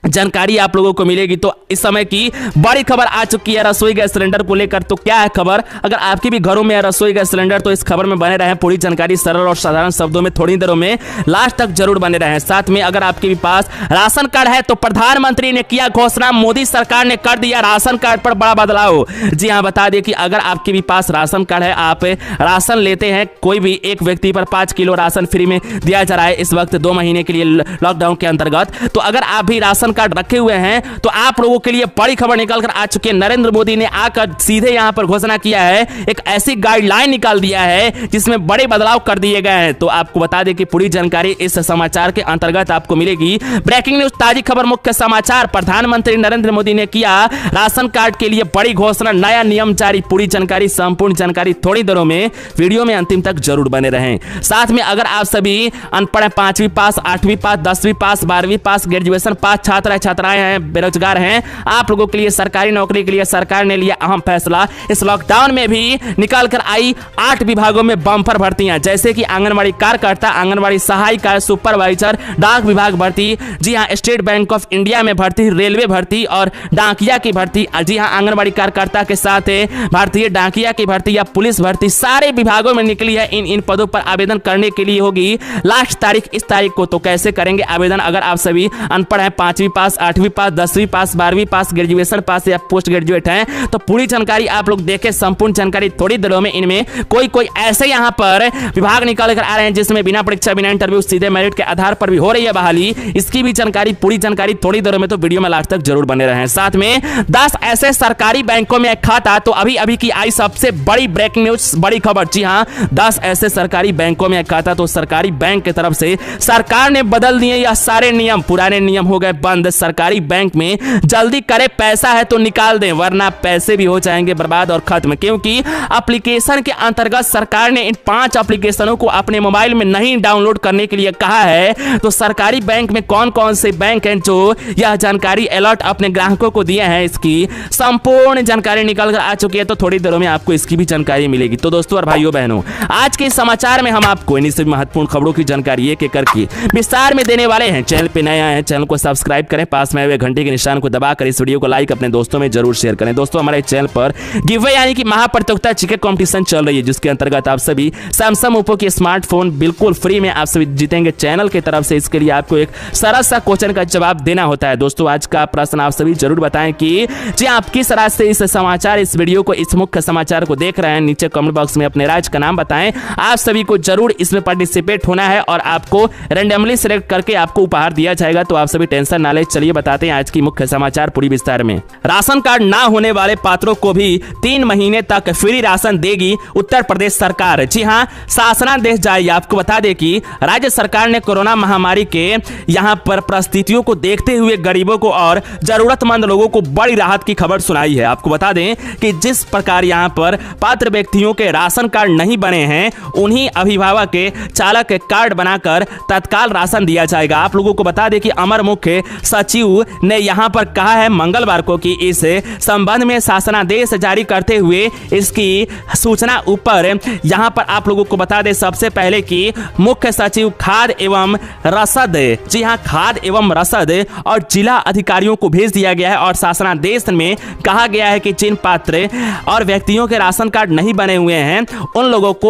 जानकारी आप लोगों को मिलेगी। तो इस समय की बड़ी खबर आ चुकी है रसोई गैस सिलेंडर को लेकर। तो क्या है खबर? अगर आपके भी घरों में है रसोई गैस सिलेंडर तो इस खबर में बने रहें। पूरी जानकारी सरल और साधारण शब्दों में थोड़ी देरों में लास्ट तक जरूर बने रहें। साथ में अगर आपके भी पास राशन कार्ड है तो प्रधानमंत्री ने किया घोषणा, मोदी सरकार ने कर दिया राशन कार्ड पर बड़ा बदलाव। जी हाँ, बता दें कि अगर आपके भी पास राशन कार्ड है, आप राशन लेते हैं, कोई भी एक व्यक्ति पर 5 किलो राशन फ्री में दिया जा रहा है इस वक्त 2 महीने के लिए लॉकडाउन के अंतर्गत। तो अगर आप भी राशन कार्ड रखे हुए हैं तो आप लोगों के लिए बड़ी खबर निकल कर आ चुकी है। नरेंद्र मोदी ने आकर सीधे यहां पर घोषणा किया है, एक ऐसी गाइडलाइन निकाल दिया है जिसमें बड़े बदलाव कर दिए गए हैं। तो आपको बता दें कि पूरी जानकारी इस समाचार के अंतर्गत आपको मिलेगी। ब्रेकिंग न्यूज, ताजी खबर, मुख्य समाचार। प्रधानमंत्री नरेंद्र मोदी ने किया राशन कार्ड के लिए बड़ी घोषणा, नया नियम जारी। पूरी जानकारी, संपूर्ण जानकारी थोड़ी देरों में। वीडियो में अंतिम तक जरूर बने रहें। साथ में अगर आप सभी अनपढ़ हैं, 5वीं पास, 8वीं पास, 10वीं पास, 12वीं पास, ग्रेजुएशन पास छात्र छात्राएं हैं, बेरोजगार हैं, आप लोगों के लिए सरकारी नौकरी के लिए सरकार ने लिया अहम फैसला। इस लॉकडाउन में भी निकाल कर आई 8 विभागों में बम्पर भर्तियां, जैसे कि आंगनबाड़ी कार्यकर्ता, आंगनबाड़ी सहायिका, सुपरवाइजर, डाक विभाग भर्ती। जी हां, स्टेट बैंक ऑफ इंडिया में भर्ती, रेलवे भर्ती और डाकिया की भर्ती। जी हां, आंगनबाड़ी कार्यकर्ता के साथ भारतीय डाकिया की भर्ती या पुलिस भर्ती, सारे विभागों में निकली है। इन पदों पर आवेदन करने के लिए होगी लास्ट तारीख इस तारीख को। तो कैसे करेंगे आवेदन? अगर आप सभी अनपढ़ हैं, 5वीं पास, 8वीं पास, 10वीं पास, 12वीं पास, ग्रेजुएशन पास या पोस्ट ग्रेजुएट हैं, तो पूरी जानकारी आप लोग देखें। संपूर्ण जानकारी थोड़ी देरों में। इनमें कोई ऐसे यहां पर विभाग निकाल कर आ रहे हैं जिसमें बिना परीक्षा, बिना इंटरव्यू, सीधे मेरिट के आधार पर भी हो रही है बहाली। इसकी भी जानकारी, पूरी जानकारी थोड़ी देरों में। तो वीडियो में लास्ट तक जरूर बने रहें। साथ में 10 ऐसे सरकारी बैंकों में खाता। तो अभी की आई सबसे बड़ी ब्रेकिंग न्यूज, बड़ी खबर। जी हां, 10 ऐसे सरकारी बैंकों में खाता। तो सरकारी बैंक की तरफ से सरकार ने बदल दिए यह सारे नियम। पुराने नियम हो गए बंद। सरकारी बैंक में जल्दी करे, पैसा है तो निकाल दें, वरना पैसे भी हो जाएंगे बर्बाद और खत्म। क्योंकि एप्लीकेशन के अंतर्गत सरकार ने इन 5 एप्लीकेशनों को अपने मोबाइल में नहीं डाउनलोड करने के लिए कहा है। तो सरकारी बैंक में कौन कौन से बैंक हैं जो यह जानकारी अलर्ट अपने ग्राहकों को दिए हैं, इसकी संपूर्ण जानकारी निकल कर आ चुकी है। तो थोड़ी देरों में आपको इसकी भी जानकारी मिलेगी। तो दोस्तों और भाइयों बहनों, आज के समाचार में हम आपको इन्हीं सभी महत्वपूर्ण खबरों की जानकारी एक एक करके विस्तार में देने वाले हैं। चैनल पे नए आए हैं, चैनल को सब्सक्राइब करें, पास में हुए घंटे के निशान को दबाकर इस वीडियो को लाइक अपने दोस्तों में जरूर शेयर करें। दोस्तों, हमारे चैनल पर गिवअवे यानी कि महाप्रतियोगिता चिकन कंपटीशन चल रही है, जिसके अंतर्गत आप सभी सैमसंग ओप्पो के स्मार्टफोन बिल्कुल फ्री में आप सभी जीतेंगे चैनल की तरफ से। इसके लिए आपको एक सरल सा क्वेश्चन का जवाब देना होता है। दोस्तों, आज का प्रश्न आप सभी जरूर बताएं कि जी आप किस राज्य से इस समाचार, इस वीडियो को, इस मुख्य समाचार को देख रहे हैं। नीचे कमेंट बॉक्स में अपने राज्य का नाम बताएं। आप सभी को जरूर इसमें पार्टिसिपेट होना है और आपको रैंडमली सिलेक्ट करके आपको उपहार दिया जाएगा। तो आप सभी टेंशन ना लें। चलिए बताते हैं आज की मुख्य समाचार पूरी विस्तार में। राशन कार्ड ना होने वाले पात्रों को भी 3 महीने तक फ्री राशन देगी उत्तर प्रदेश सरकार। जी हां, शासनादेश जारी। आपको बता दें कि राज्य सरकार ने कोरोना महामारी के यहां पर परिस्थितियों को देखते हुए गरीबों को और जरूरतमंद लोगों को बड़ी राहत की खबर सुनाई है। आपको बता दें कि जिस प्रकार यहां पर पात्र व्यक्तियों के राशन कार्ड नहीं बने हैं, उन्हीं अभिभावक के चालक के कार्ड बनाकर तत्काल राशन दिया जाएगा। आप लोगों को बता दें कि अमर मुख्य सचिव ने यहां पर कहा है मंगलवार को कि इस संबंध में शासनादेश जारी करते हुए इसकी सूचना ऊपर यहां पर आप लोगों को बता दें सबसे पहले कि मुख्य सचिव खाद्य एवं रसद, जी हां, खाद्य एवं रसद और जिला अधिकारियों को भेज दिया गया है। और शासनादेश में कहा गया है कि जिन पात्र और व्यक्तियों के राशन कार्ड नहीं बने हुए हैं उन लोगों को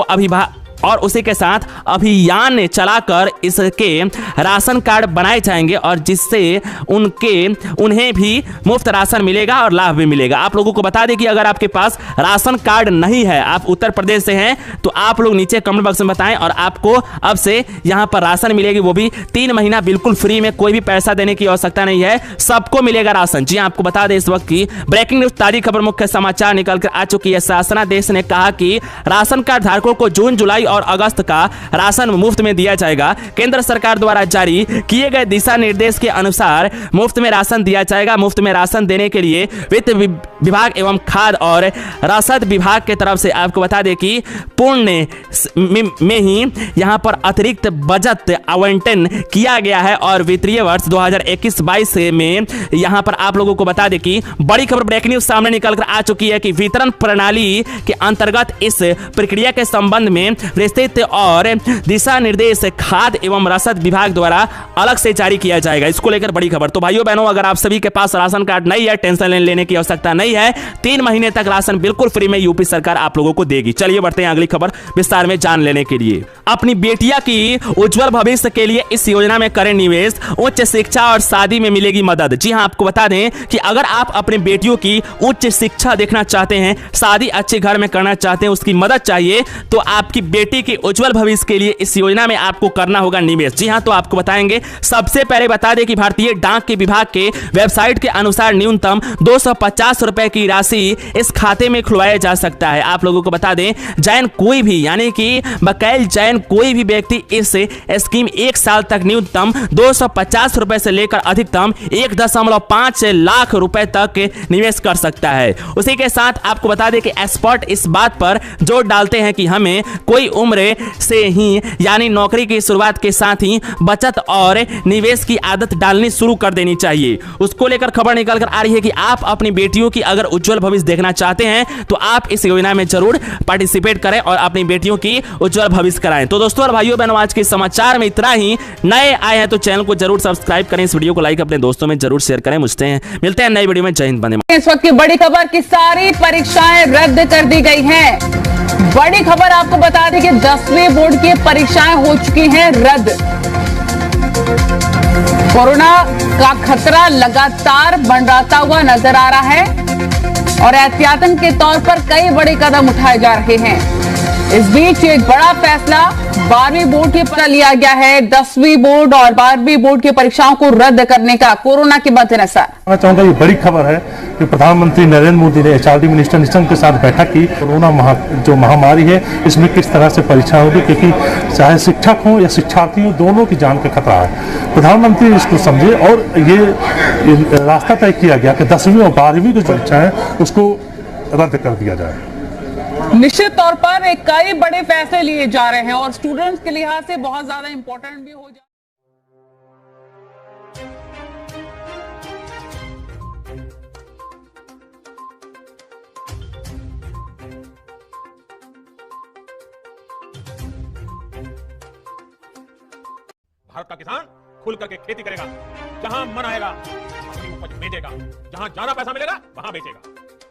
और उसी के साथ अभियान चलाकर इसके राशन कार्ड बनाए जाएंगे और जिससे उन्हें भी मुफ्त राशन मिलेगा और लाभ भी मिलेगा। आप लोगों को बता दें कि अगर आपके पास राशन कार्ड नहीं है, आप उत्तर प्रदेश से हैं, तो आप लोग नीचे कमेंट बॉक्स में बताएं और आपको अब से यहां पर राशन मिलेगी, वो भी 3 महीना बिल्कुल फ्री में, कोई भी पैसा देने की आवश्यकता नहीं है, सबको मिलेगा राशन। जी आपको बता दें इस वक्त की ब्रेकिंग न्यूज ताजी खबर मुख्य समाचार निकल कर आ चुकी है। शासनादेश ने कहा कि राशन कार्ड धारकों को जून, जुलाई और अगस्त का राशन मुफ्त में दिया जाएगा। केंद्र सरकार द्वारा जारी किए गए दिशा निर्देश के अनुसार मुफ्त में राशन दिया जाएगा। मुफ्त में राशन देने के लिए वित्त विभाग एवं खाद्य और रसद विभाग के तरफ से आपको बता दें कि पूर्ण में ही यहां पर अतिरिक्त बजट आवंटन किया गया है और वित्तीय वर्ष 2021-22 में यहां पर आप लोगों को बता दें कि बड़ी खबर ब्रेकिंग न्यूज सामने निकल कर आ चुकी है कि वितरण प्रणाली के अंतर्गत इस प्रक्रिया के संबंध में विस्तृत और दिशा निर्देश खाद्य एवं रसद विभाग द्वारा अलग से जारी किया जाएगा। इसको लेकर बड़ी खबर। तो भाइयों बहनों, अगर आप सभी के पास राशन कार्ड नहीं है, टेंशन लेने की आवश्यकता नहीं है, 3 महीने तक राशन बिल्कुल फ्री में यूपी सरकार आप लोगों को देगी। चलिए बढ़ते हैं अगली खबर विस्तार में जान लेने के लिए। अपनी बेटिया की उज्जवल भविष्य के लिए इस योजना में करें निवेश, उच्च शिक्षा और शादी में मिलेगी मदद। जी हां, आपको बता दें कि अगर आप अपनी बेटियों की उच्च शिक्षा देखना चाहते हैं, शादी अच्छे घर में करना चाहते हैं, उसकी मदद चाहिए, तो आपकी बेटी के उज्जवल भविष्य के लिए इस योजना में आपको करना होगा निवेश। जी हां, तो आपको बताएंगे। सबसे पहले बता दें कि भारतीय डाक के विभाग के वेबसाइट के अनुसार न्यूनतम 250 रुपए की राशि इस खाते में खुलवाया जा सकता है। आप लोगों को बता दें, जैन कोई भी यानी कि बकायल जैन कोई भी व्यक्ति इस स्कीम 1 साल तक न्यूनतम 250 रुपए से लेकर अधिकतम 1.5 लाख रुपए तक निवेश कर सकता है। उसी के साथ आपको बता दें कि एक्सपर्ट इस बात पर जोर डालते हैं कि हमें कोई उम्र से ही यानी नौकरी की शुरुआत के साथ ही बचत और निवेश की आदत डालनी शुरू कर देनी चाहिए। उसको लेकर खबर निकल कर आ रही है कि आप अपनी बेटियों की अगर उज्जवल भविष्य देखना चाहते हैं तो आप इस योजना में जरूर पार्टिसिपेट करें और अपनी बेटियों की उज्जवल भविष्य कराएं। तो दोस्तों और भाइयों बहनों, आज के समाचार में इतना ही। नए आए हैं तो चैनल को जरूर सब्सक्राइब करें, इस वीडियो को लाइक अपने दोस्तों में जरूर शेयर करें। मिलते हैं नई वीडियो में। जय हिंद, वंदे मातरम। इस वक्त की बड़ी खबर की सारी परीक्षाएं रद्द कर दी गई हैं। बड़ी खबर आपको बता दें कि 10वीं बोर्ड की परीक्षाएं हो चुकी हैं रद्द। कोरोना का खतरा लगातार मंडराता हुआ नजर आ रहा है और एहतियातन के तौर पर कई बड़े कदम उठाए जा रहे हैं। इस बीच एक बड़ा फैसला 12वीं बोर्ड की पर लिया गया है। 10वीं बोर्ड और 12वीं बोर्ड की परीक्षाओं को रद्द करने का कोरोना के मद्देनजर। मैं चाहूंगा ये बड़ी खबर है कि प्रधानमंत्री नरेंद्र मोदी ने एचआरडी मिनिस्टर निशंक के साथ बैठक की। कोरोना जो महामारी है इसमें किस तरह से परीक्षा होगी, क्योंकि चाहे शिक्षक हो या शिक्षार्थी हो, दोनों की जान का खतरा है। प्रधानमंत्री इसको समझे और ये रास्ता तय किया गया कि 10वीं और 12वीं की परीक्षा है उसको रद्द कर दिया जाए। निश्चित तौर पर एक कई बड़े फैसले लिए जा रहे हैं और स्टूडेंट्स के लिहाज से बहुत ज्यादा इंपॉर्टेंट भी हो जाए। भारत का किसान खुल करके खेती करेगा, जहां मन आएगा अपनी उपज बेचेगा, जहां ज्यादा पैसा मिलेगा वहां बेचेगा,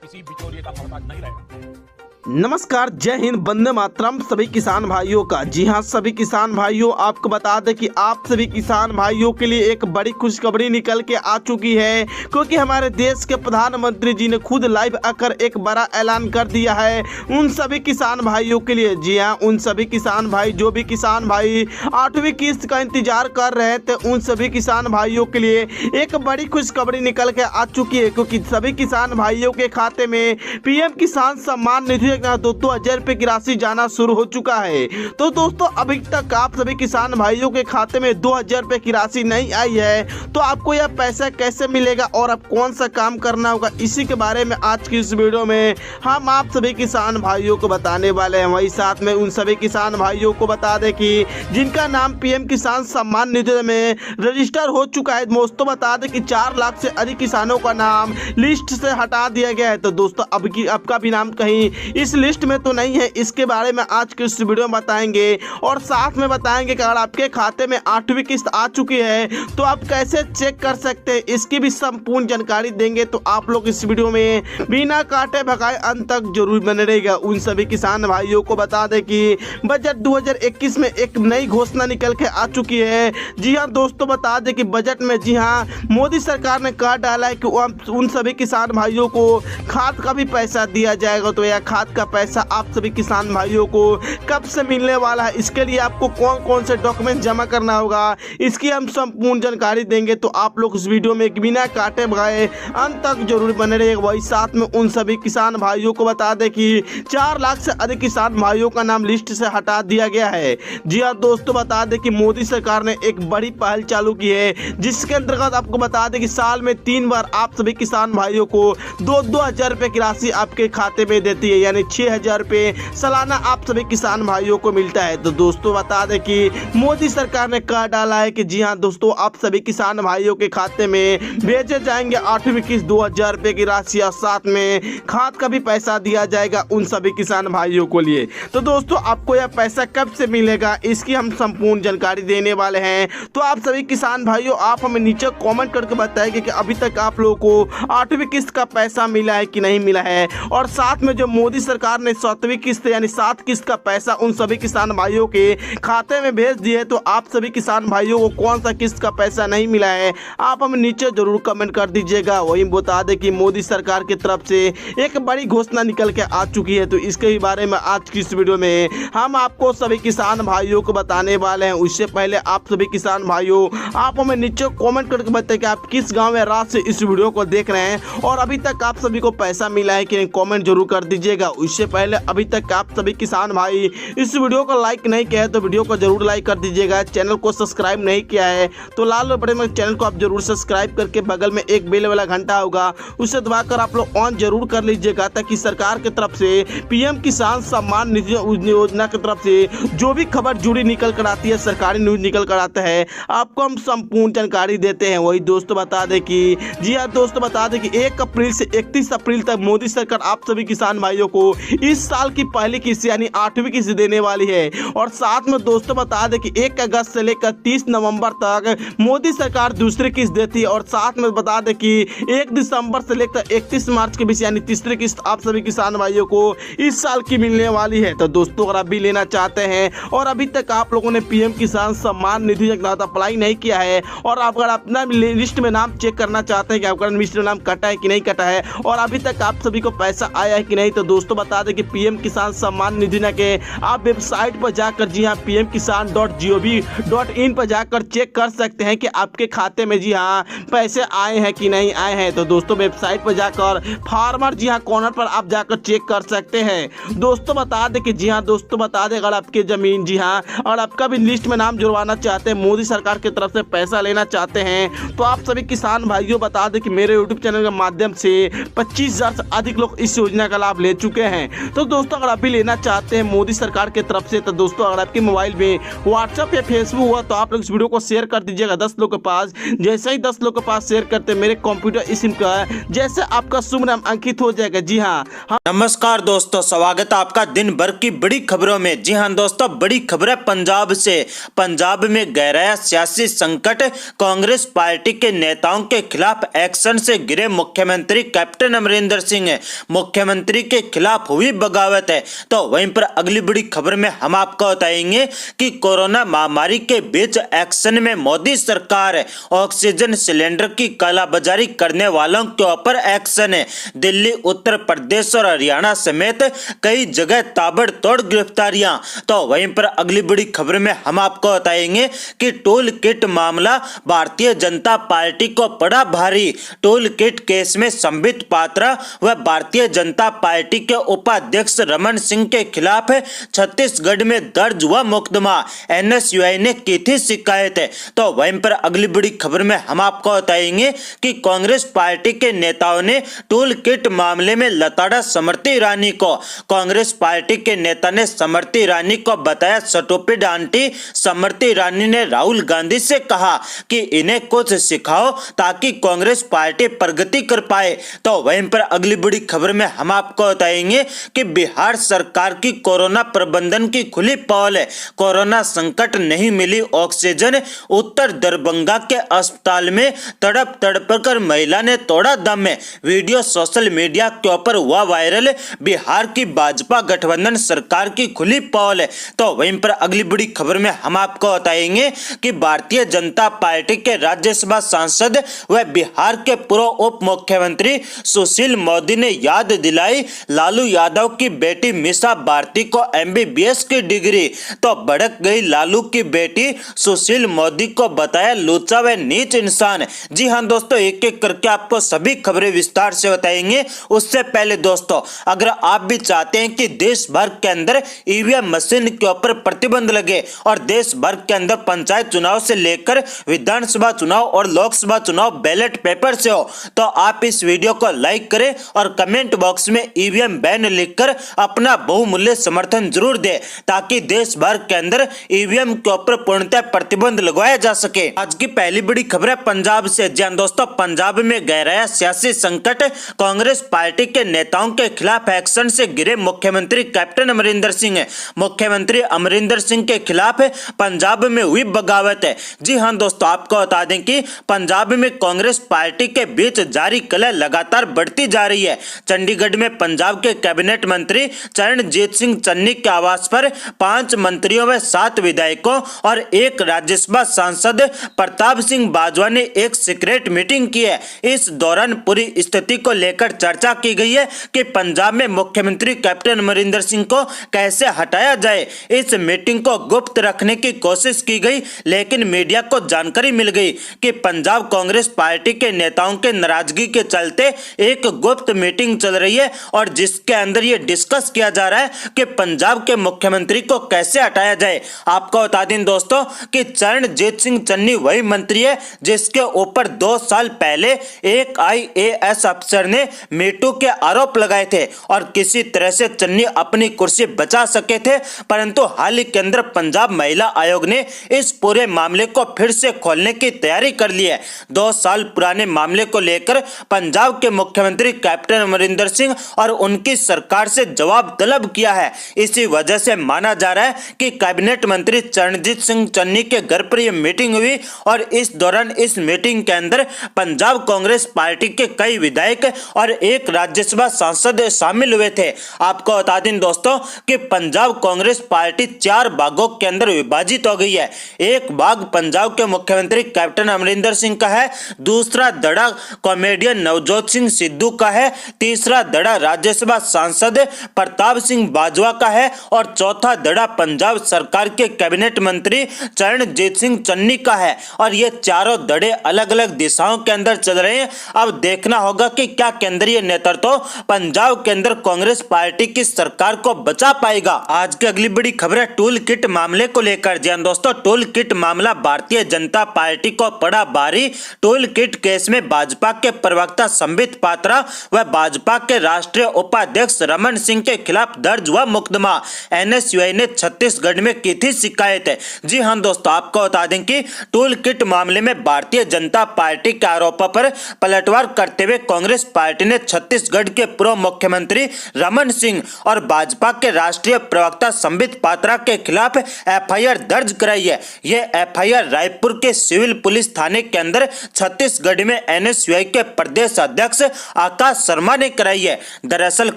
किसी बिचौलिए का मोहताज नहीं रहेगा। नमस्कार, जय हिंद, वंदे मातरम सभी किसान भाइयों का। जी हां सभी किसान भाइयों, आपको बता दें कि आप सभी किसान भाइयों के लिए एक बड़ी खुशखबरी निकल के आ चुकी है, क्योंकि हमारे देश के प्रधानमंत्री जी ने खुद लाइव आकर एक बड़ा ऐलान कर दिया है उन सभी किसान भाइयों के लिए। जी हां, उन सभी किसान भाई जो भी किसान भाई 8वीं किस्त का इंतजार कर रहे थे, उन सभी किसान भाइयों के लिए एक बड़ी खुशखबरी निकल के आ चुकी है, क्योंकि सभी किसान भाइयों के खाते में पीएम किसान सम्मान निधि 2,000 रुपए की राशि जाना शुरू हो चुका है। तो दोस्तों, अभी तक आप सभी किसान भाइयों के खाते में 2,000 रुपए की राशि नहीं आई है, तो आपको यह पैसा कैसे मिलेगा और अब कौन सा काम करना होगा, इसी के बारे में आज की इस वीडियो में हम आप सभी किसान भाइयों को बताने वाले हैं। वही साथ में उन सभी किसान भाइयों को बता दें कि जिनका नाम पीएम किसान सम्मान निधि में रजिस्टर हो चुका है, दोस्तों बता दें कि 4 लाख से अधिक किसानों का नाम लिस्ट से हटा दिया गया है। तो दोस्तों, अब का भी नाम कहीं इस लिस्ट में तो नहीं है, इसके बारे में आज के इस वीडियो में बताएंगे और साथ में बताएंगे कि अगर आपके खाते में 8वीं किस्त आ चुकी है तो आप कैसे चेक कर सकते हैं, इसकी भी संपूर्ण जानकारी देंगे। तो आप लोग इस वीडियो में बिना काटे भगाए अंत तक जरूर बने रहेगा। उन सभी किसान भाइयों को बता दें कि बजट 2021 में एक नई घोषणा निकल के आ चुकी है। जी हाँ दोस्तों, बता दें कि बजट में जी हाँ मोदी सरकार ने कहा डाला है कि उन सभी किसान भाइयों को खाद का भी पैसा दिया जाएगा। तो यह खाद का पैसा आप सभी किसान भाइयों को कब से मिलने वाला है, इसके लिए आपको कौन कौन से डॉक्यूमेंट जमा करना होगा, इसकी हम संपूर्ण जानकारी देंगे। तो आप लोग इस वीडियो में बिना काटे भगाए अंत तक जरूर बने रहिएगा। वही साथ में उन सभी किसान भाइयों को बता दें कि 4 लाख से अधिक किसान भाइयों का नाम लिस्ट से हटा दिया गया है। जी हाँ दोस्तों, बता दें कि मोदी सरकार ने एक बड़ी पहल चालू की है, जिसके अंतर्गत आपको बता दें कि साल में 3 बार आप सभी किसान भाइयों को 2-2 हजार रुपए की राशि आपके खाते में देती है, यानी 6,000 रुपए सालाना आप सभी किसान भाइयों को मिलता है। तो दोस्तों बता दें कि मोदी सरकार ने कहा डाला है कि जी हाँ दोस्तों, आप सभी किसान भाइयों के खाते में भेजे जाएंगे 8वीं किस्त 2,000 रुपए की राशि और साथ में खाद का भी पैसा दिया जाएगा उन सभी किसान भाइयों को लिए। तो दोस्तों आपको यह पैसा कब से मिलेगा, इसकी हम संपूर्ण जानकारी देने वाले हैं। तो आप सभी किसान भाइयों, आप हमें नीचे कमेंट करके बताएंगे कि अभी तक आप लोगों को 8वीं किस्त का पैसा मिला है कि नहीं मिला है, और साथ में जो मोदी सरकार ने 7वीं किस्त यानी 7 किस्त का पैसा उन सभी किसान भाइयों के खाते में भेज दिए। तो आप सभी किसान भाइयों को कौन सा किस्त का पैसा नहीं मिला है, आप हमें नीचे जरूर कमेंट कर दीजिएगा। वही बता दें कि मोदी सरकार की तरफ से एक बड़ी घोषणा निकल के आ चुकी है, तो इसके ही बारे में आज की इस वीडियो में हम आपको सभी किसान भाइयों को बताने वाले हैं। उससे पहले आप सभी किसान भाइयों, आप हमें नीचे कमेंट करके बताएं कि आप किस गांव या राज्य से इस वीडियो को देख रहे हैं और अभी तक आप सभी को पैसा मिला है कि नहीं, कमेंट जरूर कर दीजिएगा। उससे पहले अभी तक आप सभी किसान भाई इस वीडियो को लाइक नहीं किया है तो वीडियो को जरूर लाइक कर दीजिएगा। चैनल को सब्सक्राइब नहीं किया है तो लाल बटन में चैनल को आप जरूर सब्सक्राइब करके बगल में एक बेल वाला घंटा होगा उसे दबाकर आप लोग ऑन जरूर कर लीजिएगा, ताकि सरकार की तरफ से पीएम किसान सम्मान निधि योजना की तरफ से जो भी खबर जुड़ी निकल कर आती है, सरकारी न्यूज निकल कर आता है, आपको हम संपूर्ण जानकारी देते हैं। वही दोस्तों बता दें कि जी हाँ दोस्तों, बता दें कि 1 अप्रैल से 31 अप्रैल तक मोदी सरकार आप सभी किसान भाइयों को इस साल की पहली किस्त यानी 8वीं किस्त देने वाली है। और साथ में दोस्तों बता दें कि 1 अगस्त से लेकर 30 नवंबर तक मोदी सरकार दूसरी किस्त देती है, और साथ में बता दें कि 1 दिसंबर से लेकर 31 मार्च के बीच यानी तीसरी किस्त आप सभी किसान भाइयों को इस साल की मिलने वाली है। तो दोस्तों अगर आप भी लेना चाहते हैं और अभी तक आप लोगों ने पीएम किसान सम्मान निधि योजना अप्लाई नहीं किया है, और आप अगर अपना लिस्ट में नाम चेक करना चाहते हैं कि आपका लिस्ट में नाम कटा है कि नहीं कटा है और अभी तक आप सभी को पैसा आया है कि नहीं, तो दोस्तों बता दें कि पीएम किसान सम्मान निधि योजना के आप वेबसाइट पर जाकर जी हाँ pmkisan.gov.in पर जाकर चेक कर सकते हैं कि आपके खाते में जी हाँ पैसे आए हैं कि नहीं आए हैं। तो दोस्तों वेबसाइट पर जाकर फार्मर जी हाँ कॉर्नर पर आप जाकर चेक कर सकते हैं। दोस्तों बता दें कि जी हाँ दोस्तों बता दें, अगर आपकी जमीन जी हाँ और आपका भी लिस्ट में नाम जुड़वाना चाहते हैं, मोदी सरकार की तरफ से पैसा लेना चाहते हैं, तो आप सभी किसान भाइयों बता दें कि मेरे यूट्यूब चैनल के माध्यम से 25,000 से अधिक लोग इस योजना का लाभ ले चुके हैं। तो दोस्तों अगर आप भी लेना चाहते हैं मोदी सरकार की तरफ से, तो दोस्तों अगर आपके मोबाइल में व्हाट्सएप या फेसबुक हुआ तो आप लोग इस वीडियो को शेयर कर दीजिएगा 10 लोग के पास। जैसे ही 10 लोग के पास शेयर करते मेरे कंप्यूटर सिम का जैसे आपका शुभ नाम अंकित हो जाएगा। जी हाँ नमस्कार दोस्तों, स्वागत है आपका दिन भर की बड़ी खबरों में। जी हाँ दोस्तों, बड़ी खबर है पंजाब से। पंजाब में गहराया सियासी संकट, कांग्रेस पार्टी के नेताओं के खिलाफ एक्शन से गिरे मुख्यमंत्री कैप्टन अमरिंदर सिंह। मुख्यमंत्री के खिलाफ हुई बगावत है। तो वहीं पर अगली बड़ी खबर में हम आपको बताएंगे कि कोरोना महामारी के बीच एक्शन में मोदी सरकार, ऑक्सीजन सिलेंडर की कालाबाजारी करने वालों के ऊपर एक्शन है। दिल्ली, उत्तर प्रदेश और हरियाणा समेत कई जगह ताबड़तोड़ गिरफ्तारियां। तो वहीं पर अगली बड़ी खबर में हम आपको बताएंगे कि टोल किट मामला भारतीय जनता पार्टी को पड़ा भारी। टोल किट केस में संबित पात्रा व भारतीय जनता पार्टी के उपाध्यक्ष रमन सिंह के खिलाफ छत्तीसगढ़ में दर्ज हुआ मुकदमा। एनएसयूआई ने की थी शिकायत। तो वहीं पर अगली बड़ी खबर में हम आपको बताएंगे कि कांग्रेस पार्टी के नेताओं ने टोल किट मामले में लताड़ा स्मृति ईरानी को। कांग्रेस पार्टी के नेता ने स्मृति ईरानी को बताया स्टूपिड आंटी। स्मृति ईरानी ने राहुल गांधी से कहा कि इन्हें कुछ सिखाओ ताकि कांग्रेस पार्टी प्रगति कर पाए। तो वहीं पर अगली बड़ी खबर में हम आपको बताएंगे बताएंगे कि बिहार सरकार की कोरोना प्रबंधन की खुली पहल है। कोरोना संकट नहीं मिली ऑक्सीजन, उत्तर दरभंगा के अस्पताल में तड़प तड़प कर महिला ने तोड़ा दम। वीडियो सोशल मीडिया के ऊपर हुआ वायरल। बिहार की भाजपा गठबंधन सरकार की खुली पहल है। तो वहीं पर अगली बड़ी खबर में हम आपको बताएंगे कि भारतीय जनता पार्टी के राज्यसभा सांसद व बिहार के पूर्व उप मुख्यमंत्री सुशील मोदी ने याद दिलाई लालू यादव की बेटी मीसा भारती को MBBS की डिग्री। तो भड़क गई लालू की बेटी, सुशील मोदी को बताया लूचा व नीच इंसान। जी हां दोस्तों, एक एक करके आपको सभी खबरें विस्तार से बताएंगे। उससे पहले दोस्तों, अगर आप भी चाहते हैं कि देश भर के अंदर EVM मशीन के ऊपर प्रतिबंध लगे और देश भर के अंदर पंचायत चुनाव से लेकर विधानसभा चुनाव और लोकसभा चुनाव बैलेट पेपर से हो, तो आप इस वीडियो को लाइक करें और कमेंट बॉक्स में EVM बैन लिखकर अपना बहुमूल्य समर्थन जरूर दें, ताकि देश भर के अंदर EVM के ऊपर पूर्णतः प्रतिबंध लगाया जा सके। आज की पहली बड़ी खबर है पंजाब से। जी हां दोस्तों, पंजाब में गहराया सियासी संकट। कांग्रेस पार्टी के नेताओं के खिलाफ एक्शन से गिरे मुख्यमंत्री कैप्टन अमरिंदर सिंह। मुख्यमंत्री अमरिंदर सिंह के खिलाफ पंजाब में हुई बगावत है। जी हां दोस्तों, आपको बता दें कि पंजाब में कांग्रेस पार्टी के बीच जारी कलह लगातार बढ़ती जा रही है। चंडीगढ़ में पंजाब के कैबिनेट मंत्री चरणजीत सिंह चन्नी के आवास पर 5 मंत्रियों व 7 विधायकों और एक राज्यसभा सांसद प्रताप सिंह बाजवा ने एक सीक्रेट मीटिंग की है। इस दौरान पूरी स्थिति को लेकर चर्चा की गई है कि पंजाब में मुख्यमंत्री कैप्टन अमरिंदर सिंह को कैसे हटाया जाए। इस मीटिंग को गुप्त रखने की कोशिश की गई, लेकिन मीडिया को जानकारी मिल गई कि पंजाब कांग्रेस पार्टी के नेताओं के नाराजगी के चलते एक गुप्त मीटिंग चल रही है और जिसके अंदर यह डिस्कस किया जा रहा है कि पंजाब के मुख्यमंत्री को कैसे हटाया जाए। आपको बता दें दोस्तों कि चरणजीत सिंह चन्नी वही मंत्री है जिसके ऊपर 2 साल पहले एक IAS अफसर ने मीटू के आरोप लगाए थे और किसी तरह से चन्नी अपनी कुर्सी बचा सके थे, परंतु हाल ही के अंदर पंजाब महिला आयोग ने इस पूरे मामले को फिर से खोलने की तैयारी कर ली है। 2 साल पुराने मामले को लेकर पंजाब के मुख्यमंत्री कैप्टन अमरिंदर सिंह और उनकी सरकार से जवाब तलब किया है। इसी वजह से माना जा रहा है कि कैबिनेट मंत्री चरणजीत सिंह चन्नी के घर पर यह मीटिंग हुई और इस दौरान इस मीटिंग के अंदर पंजाब कांग्रेस पार्टी के कई विधायक और एक राज्यसभा सांसद शामिल हुए थे। आपको बता दें दोस्तों कि पंजाब कांग्रेस पार्टी 4 भागों के अंदर विभाजित हो गई है। एक भाग पंजाब के मुख्यमंत्री कैप्टन अमरिंदर सिंह का है, दूसरा धड़ा कॉमेडियन नवजोत सिंह सिद्धू का है, तीसरा धड़ा राज्यसभा सांसद प्रताप सिंह बाजवा का है और चौथा धड़ा पंजाब सरकार के कैबिनेट मंत्री चरणजीत सिंह चन्नी का है। और ये चारों धड़े अलग अलग दिशाओं के अंदर चल रहे हैं। अब देखना होगा कि क्या केंद्रीय नेतृत्व पंजाब के अंदर कांग्रेस पार्टी की सरकार को बचा पाएगा। आज की अगली बड़ी खबर है टूल किट मामले को लेकर। जी हां दोस्तों, टूल किट मामला भारतीय जनता पार्टी को पड़ा भारी। टूल किट केस में भाजपा के प्रवक्ता संबित पात्रा व भाजपा के राष्ट्रीय उपाध्यक्ष रमन सिंह के खिलाफ दर्ज हुआ मुकदमा। NSUI ने छत्तीसगढ़ में की थी शिकायत। जी हां दोस्तों, आपको बता दें कि टूल किट मामले में भारतीय जनता पार्टी के आरोपों पर पलटवार करते हुए कांग्रेस पार्टी ने छत्तीसगढ़ के पूर्व मुख्यमंत्री रमन सिंह और भाजपा के राष्ट्रीय प्रवक्ता संबित पात्रा के खिलाफ FIR दर्ज कराई है। यह FIR रायपुर के सिविल पुलिस थाने के अंदर छत्तीसगढ़ में NSUI के प्रदेश अध्यक्ष आकाश शर्मा ने कराई है। दरअसल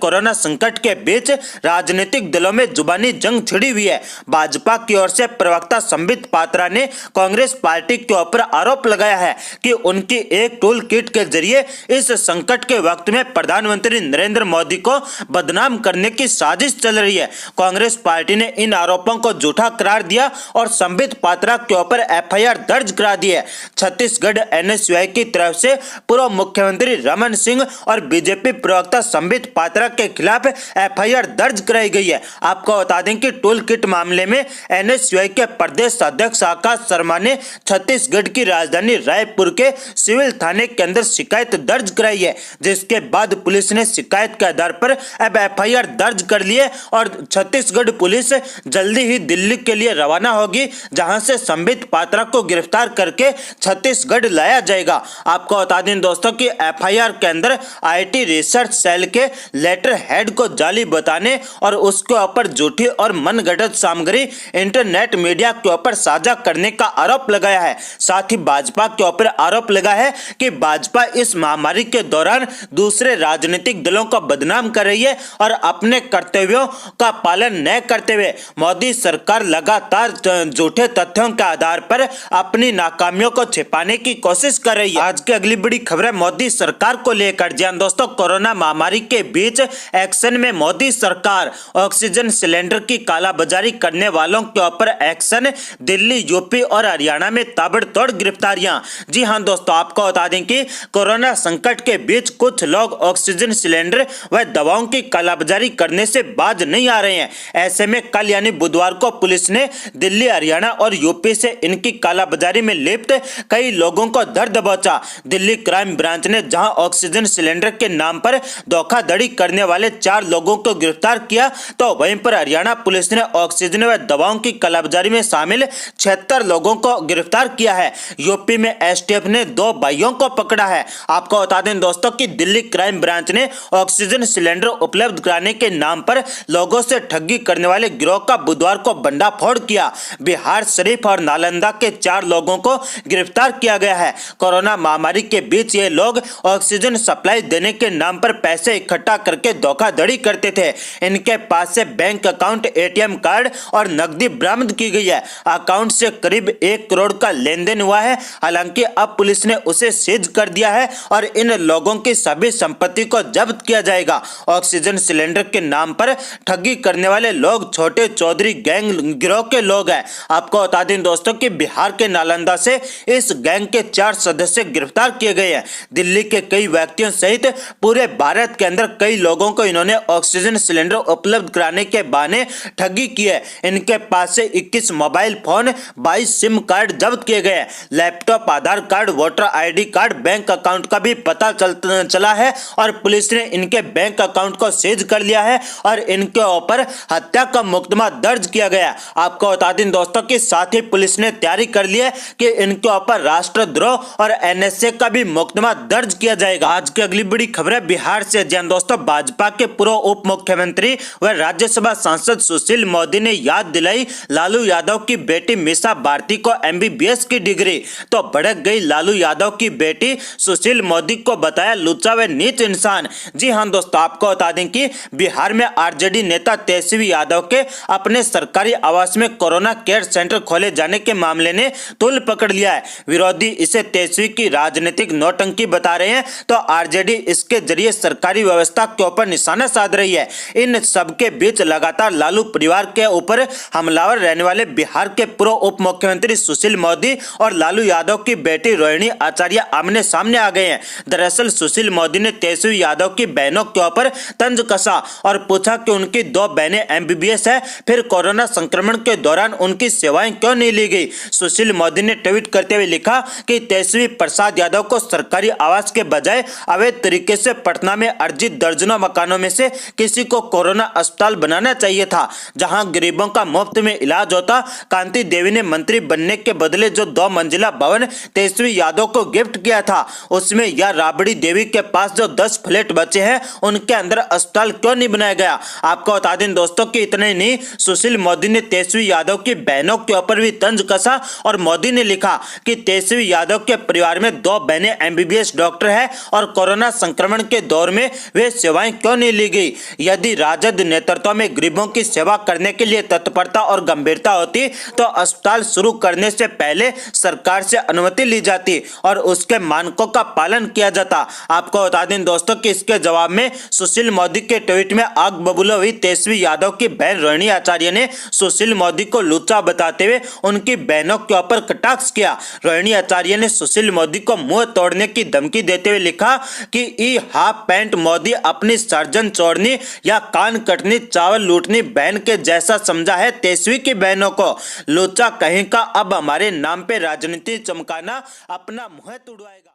कोरोना संकट के बीच राजनीतिक दलों में जुबानी जंग छिड़ी हुई है। भाजपा की ओर से प्रवक्ता संबित पात्रा ने कांग्रेस पार्टी के ऊपर आरोप लगाया है कि उनकी एक टूल किट के जरिए इस संकट के वक्त में प्रधानमंत्री नरेंद्र मोदी को बदनाम करने की साजिश चल रही है। कांग्रेस पार्टी ने इन आरोपों को झूठा करार दिया और संबित पात्रा के ऊपर FIR दर्ज करा दी है। छत्तीसगढ़ NSUI की तरफ से पूर्व मुख्यमंत्री रमन सिंह और बीजेपी प्रवक्ता संबित पात्रा के खिलाफ FIR दर्ज कराई गई है। आपको बता दें कि टूल किट मामले में NSUI के प्रदेश अध्यक्ष आकाश शर्मा ने छत्तीसगढ़ की राजधानी रायपुर के सिविल थाने के अंदर शिकायत दर्ज कराई है, जिसके बाद पुलिस ने शिकायत के आधार पर अब FIR दर्ज कर लिए और छत्तीसगढ़ पुलिस जल्दी ही दिल्ली के लिए रवाना होगी, जहां से संबित पात्रा को गिरफ्तार करके छत्तीसगढ़ लाया जाएगा। आपको बता दें दोस्तों कि FIR के अंदर IT रिसर्च सेल के लेटर लेटर हेड को जाली बताने और उसके ऊपर झूठी और मनगढ़ंत सामग्री इंटरनेट मीडिया के ऊपर साझा करने का आरोप लगाया है। साथ ही भाजपा के ऊपर आरोप लगा है कि भाजपा इस महामारी के दौरान दूसरे राजनीतिक दलों को बदनाम कर रही है और अपने कर्तव्यों का पालन न करते हुए मोदी सरकार लगातार झूठे तथ्यों के आधार पर अपनी नाकामियों को छिपाने की कोशिश कर रही है। आज की अगली बड़ी खबर है मोदी सरकार को लेकर। जी हां दोस्तों, कोरोना महामारी के बीच एक्शन में मोदी सरकार। ऑक्सीजन सिलेंडर की कालाबाजारी करने वालों के ऊपर एक्शन। दिल्ली, यूपी और हरियाणा में ताबड़तोड़ गिरफ्तारियां। जी हां दोस्तों, आपको बता दें कि कोरोना संकट के बीच कुछ लोग ऑक्सीजन सिलेंडर व दवाओं की कालाबाजारी करने से बाज नहीं आ रहे हैं। ऐसे में कल यानी बुधवार को पुलिस ने दिल्ली, हरियाणा और यूपी से इनकी कालाबाजारी में लिप्त कई लोगों को धर दबोचा। दिल्ली क्राइम ब्रांच ने जहां ऑक्सीजन सिलेंडर के नाम पर धोखाधड़ी करने वाले 4 लोगों को गिरफ्तार किया, तो वहीं पर हरियाणा पुलिस ने ऑक्सीजन व दवाओं की कालाबाजारी में शामिल 76 लोगों को गिरफ्तार किया है। यूपी में एसटीएफ ने 2 भाइयों को पकड़ा है। आपको बता दें दोस्तों कि दिल्ली क्राइम ब्रांच ने ऑक्सीजन सिलेंडर उपलब्ध कराने के नाम पर लोगों से ठगी करने वाले गिरोह का बुधवार को भंडाफोड़ किया। बिहार शरीफ और नालंदा के 4 लोगों को गिरफ्तार किया गया है। कोरोना महामारी के बीच ये लोग ऑक्सीजन सप्लाई देने के नाम पर पैसे इकट्ठा करके धोखाधड़ी करते थे। इनके पास से बैंक अकाउंट, एटीएम कार्ड और नकदी बरामद की गई है। अकाउंट से करीब 1 करोड़ का लेन देन हुआ है। हालांकि अब पुलिस ने उसे सीज कर दिया है और इन लोगों की सभी संपत्ति को जब्त किया जाएगा। ऑक्सीजन सिलेंडर के नाम पर ठगी करने वाले लोग छोटे चौधरी गैंग गिरोह के लोग हैं। आपको बता दें दोस्तों कि बिहार के नालंदा से इस गैंग के 4 सदस्य गिरफ्तार किए गए हैं। दिल्ली के कई व्यक्तियों सहित पूरे भारत के अंदर कई लोगों को इन्होंने ऑक्सीजन सिलेंडर उपलब्ध कराने के बहाने ठगी की है। इनके पास से 21 मोबाइल फोन, 22 सिम कार्ड जब्त किए गए। Laptop, Aadhaar card, voter ID card, bank account का भी पता चला है और पुलिस ने इनके बैंक अकाउंट को सीज कर लिया है और इनके ऊपर हत्या का मुकदमा दर्ज किया गया। आपको बता दें दोस्तों कि साथ ही पुलिस ने तैयारी कर ली है कि इनके ऊपर राष्ट्रद्रोह और एनएसए का भी मुकदमा दर्ज किया जाएगा। आज की अगली बड़ी खबर है बिहार से। जी दोस्तों, भाजपा के पूर्व उप मुख्यमंत्री व राज्यसभा सांसद सुशील मोदी ने याद दिलाई लालू यादव की बेटी मीसा भारती को एमबीबीएस की डिग्री, तो भड़क गई लालू यादव की बेटी। सुशील मोदी को बताया लुच्चा व नीच इंसान। जी हां दोस्तों, आपको बता दें कि बिहार में आरजेडी नेता तेजस्वी यादव के अपने सरकारी आवास में कोरोना केयर सेंटर खोले जाने के मामले ने तूल पकड़ लिया है। विरोधी इसे तेजस्वी की राजनीतिक नौटंकी बता रहे हैं, तो आरजेडी इसके जरिए सरकारी व्यवस्था के ऊपर निशाना साध रही है। इन सबके बीच लगातार लालू परिवार के ऊपर हमलावर रहने वाले बिहार के पूर्व उप मुख्यमंत्री सुशील मोदी और लालू यादव की बेटी रोहिणी आचार्य आमने सामने आ गए हैं। दरअसल सुशील मोदी ने तेजस्वी यादव की बहनों के ऊपर तंज कसा और पूछा कि उनकी 2 बहनें एमबीबीएस है, फिर कोरोना संक्रमण के दौरान उनकी सेवाएं क्यों नहीं ली गई। सुशील मोदी ने ट्वीट करते हुए लिखा कि तेजस्वी प्रसाद यादव को सरकारी आवास के बजाय अवैध तरीके से पटना में अर्जित दर्जनों मकानों में से किसी को कोरोना अस्पताल बनाना चाहिए था, जहां गरीबों का मुफ्त में इलाज होता। कांति देवी ने मंत्री बनने के बदले जो 2 मंजिला भवन तेजस्वी यादव को गिफ्ट किया था, उसमें या राबड़ी देवी के पास जो 10 फ्लैट बचे हैं उनके अंदर अस्पताल क्यों नहीं बनाया गया। आपको बता दें दोस्तों कि इतने नहीं, सुशील मोदी ने तेजस्वी यादव की बहनों के ऊपर भी तंज कसा और मोदी ने लिखा कि तेजस्वी यादव के परिवार में 2 बहनें एमबीबीएस डॉक्टर है और कोरोना संक्रमण के दौर में वे सेवाएं क्यों नहीं ली गई। यदि राजद नेतृत्व में गरीबों की सेवा करने के लिए तत्परता और गंभीरता होती तो अस्पताल शुरू करने से पहले सरकार से अनुमति ली जाती और उसके मानकों का पालन किया जाता। आपको बता दें दोस्तों कि इसके जवाब में सुशील मोदी के ट्वीट में आग बबूला हुई तेजस्वी यादव की बहन रोहिणी आचार्य ने सुशील मोदी को लुच्चा बताते हुए उनकी बहनों के ऊपर कटाक्ष किया। रोहिणी आचार्य ने सुशील मोदी को मुंह तोड़ने की धमकी देते हुए लिखा कि ई हाफ पैंट मोदी अपनी सर्जन चोरनी या कान कटनी, चावल लूटनी बहन के जैसा समझा है तेजस्वी की बहनों को। लुच्चा कहीं का अब हमारे नाम पे राजनीति चमकाना अपना मुंह तुड़वाएगा।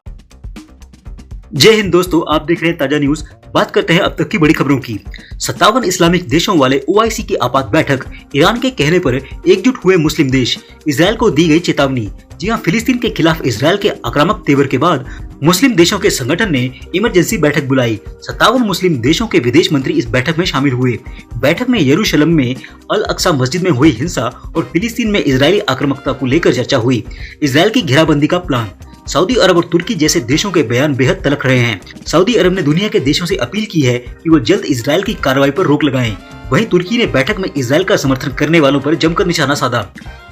जय हिंद दोस्तों, आप देख रहे हैं ताजा न्यूज। बात करते हैं अब तक की बड़ी खबरों की। 57 इस्लामिक देशों वाले ओआईसी की आपात बैठक, ईरान के कहने पर एकजुट हुए मुस्लिम देश, इजरायल को दी गई चेतावनी। जी हां, फिलिस्तीन के खिलाफ इजरायल के आक्रामक तेवर के बाद मुस्लिम देशों के संगठन ने इमरजेंसी बैठक बुलाई। 57 मुस्लिम देशों के विदेश मंत्री इस बैठक में शामिल हुए। बैठक में यरूशलेम में अल अक्सा मस्जिद में हुई हिंसा और फिलिस्तीन में इजरायली आक्रामकता को लेकर चर्चा हुई। इजरायल की घेराबंदी का प्लान। सऊदी अरब और तुर्की जैसे देशों के बयान बेहद तलख रहे हैं। सऊदी अरब ने दुनिया के देशों से अपील की है कि वो जल्द इजरायल की कार्रवाई पर रोक लगाएं। वहीं तुर्की ने बैठक में इजरायल का समर्थन करने वालों पर जमकर निशाना साधा।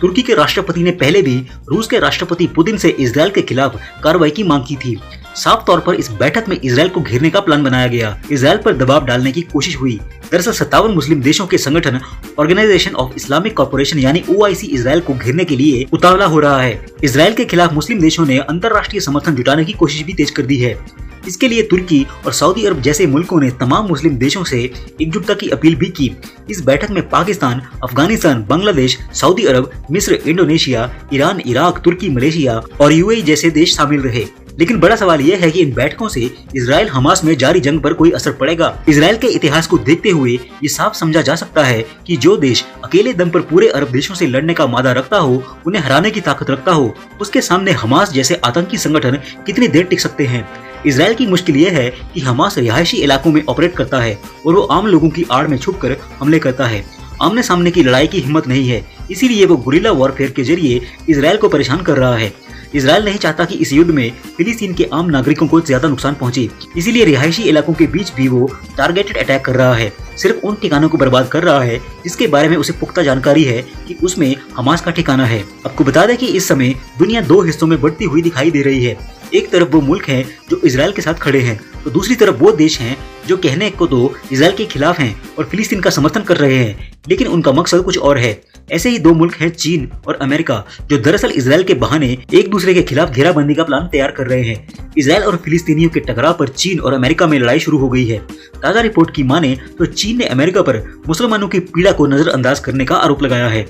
तुर्की के राष्ट्रपति ने पहले भी रूस के राष्ट्रपति पुतिन से इजरायल के खिलाफ कार्रवाई की मांग की थी। साफ तौर पर इस बैठक में इजरायल को घेरने का प्लान बनाया गया। इजरायल पर दबाव डालने की कोशिश हुई। दरअसल 57 मुस्लिम देशों के संगठन ऑर्गेनाइजेशन ऑफ इस्लामिक कॉर्पोरेशन यानी OIC इजरायल को घेरने के लिए उतावला हो रहा है। इजरायल के खिलाफ मुस्लिम देशों ने अंतर्राष्ट्रीय समर्थन जुटाने की कोशिश भी तेज कर दी है। इसके लिए तुर्की और सऊदी अरब जैसे मुल्कों ने तमाम मुस्लिम देशों से एकजुटता की अपील भी की। इस बैठक में पाकिस्तान, अफगानिस्तान, बांग्लादेश, सऊदी अरब, मिस्र, इंडोनेशिया, ईरान, इराक, तुर्की, मलेशिया और UAE जैसे देश शामिल रहे। लेकिन बड़ा सवाल यह है कि इन बैठकों से इजरायल हमास में जारी जंग पर कोई असर पड़ेगा। इजरायल के इतिहास को देखते हुए ये साफ समझा जा सकता है कि जो देश अकेले दम पर पूरे अरब देशों से लड़ने का मादा रखता हो, उन्हें हराने की ताकत रखता हो, उसके सामने हमास जैसे आतंकी संगठन कितनी देर टिक सकते हैं। इजरायल की मुश्किल यह है कि हमास रिहायशी इलाकों में ऑपरेट करता है और वो आम लोगों की आड़ में छुपकर हमले करता है। आमने सामने की लड़ाई की हिम्मत नहीं है, इसीलिए वो गुरिल्ला वॉरफेयर के जरिए इजरायल को परेशान कर रहा है। इजरायल नहीं चाहता कि इस युद्ध में फिलिस्तीन के आम नागरिकों को ज्यादा नुकसान पहुंचे, इसीलिए रिहायशी इलाकों के बीच भी वो टारगेटेड अटैक कर रहा है। सिर्फ उन ठिकानों को बर्बाद कर रहा है जिसके बारे में उसे पुख्ता जानकारी है कि उसमें हमास का ठिकाना है। आपको बता दें कि इस समय दुनिया दो हिस्सों में बढ़ती हुई दिखाई दे रही है। एक तरफ वो मुल्क हैं जो इजरायल के साथ खड़े हैं, तो दूसरी तरफ वो देश हैं जो कहने को तो इजरायल के खिलाफ हैं और फिलिस्तीन का समर्थन कर रहे हैं, लेकिन उनका मकसद कुछ और है। ऐसे ही दो मुल्क हैं चीन और अमेरिका, जो दरअसल इजरायल के बहाने एक दूसरे के खिलाफ घेराबंदी का प्लान तैयार कर रहे हैं। इजरायल और फिलिस्तीनियों के टकराव पर चीन और अमेरिका में लड़ाई शुरू हो गई है। ताजा रिपोर्ट की माने तो चीन ने अमेरिका पर मुसलमानों की पीड़ा को नजरअंदाज करने का आरोप लगाया है।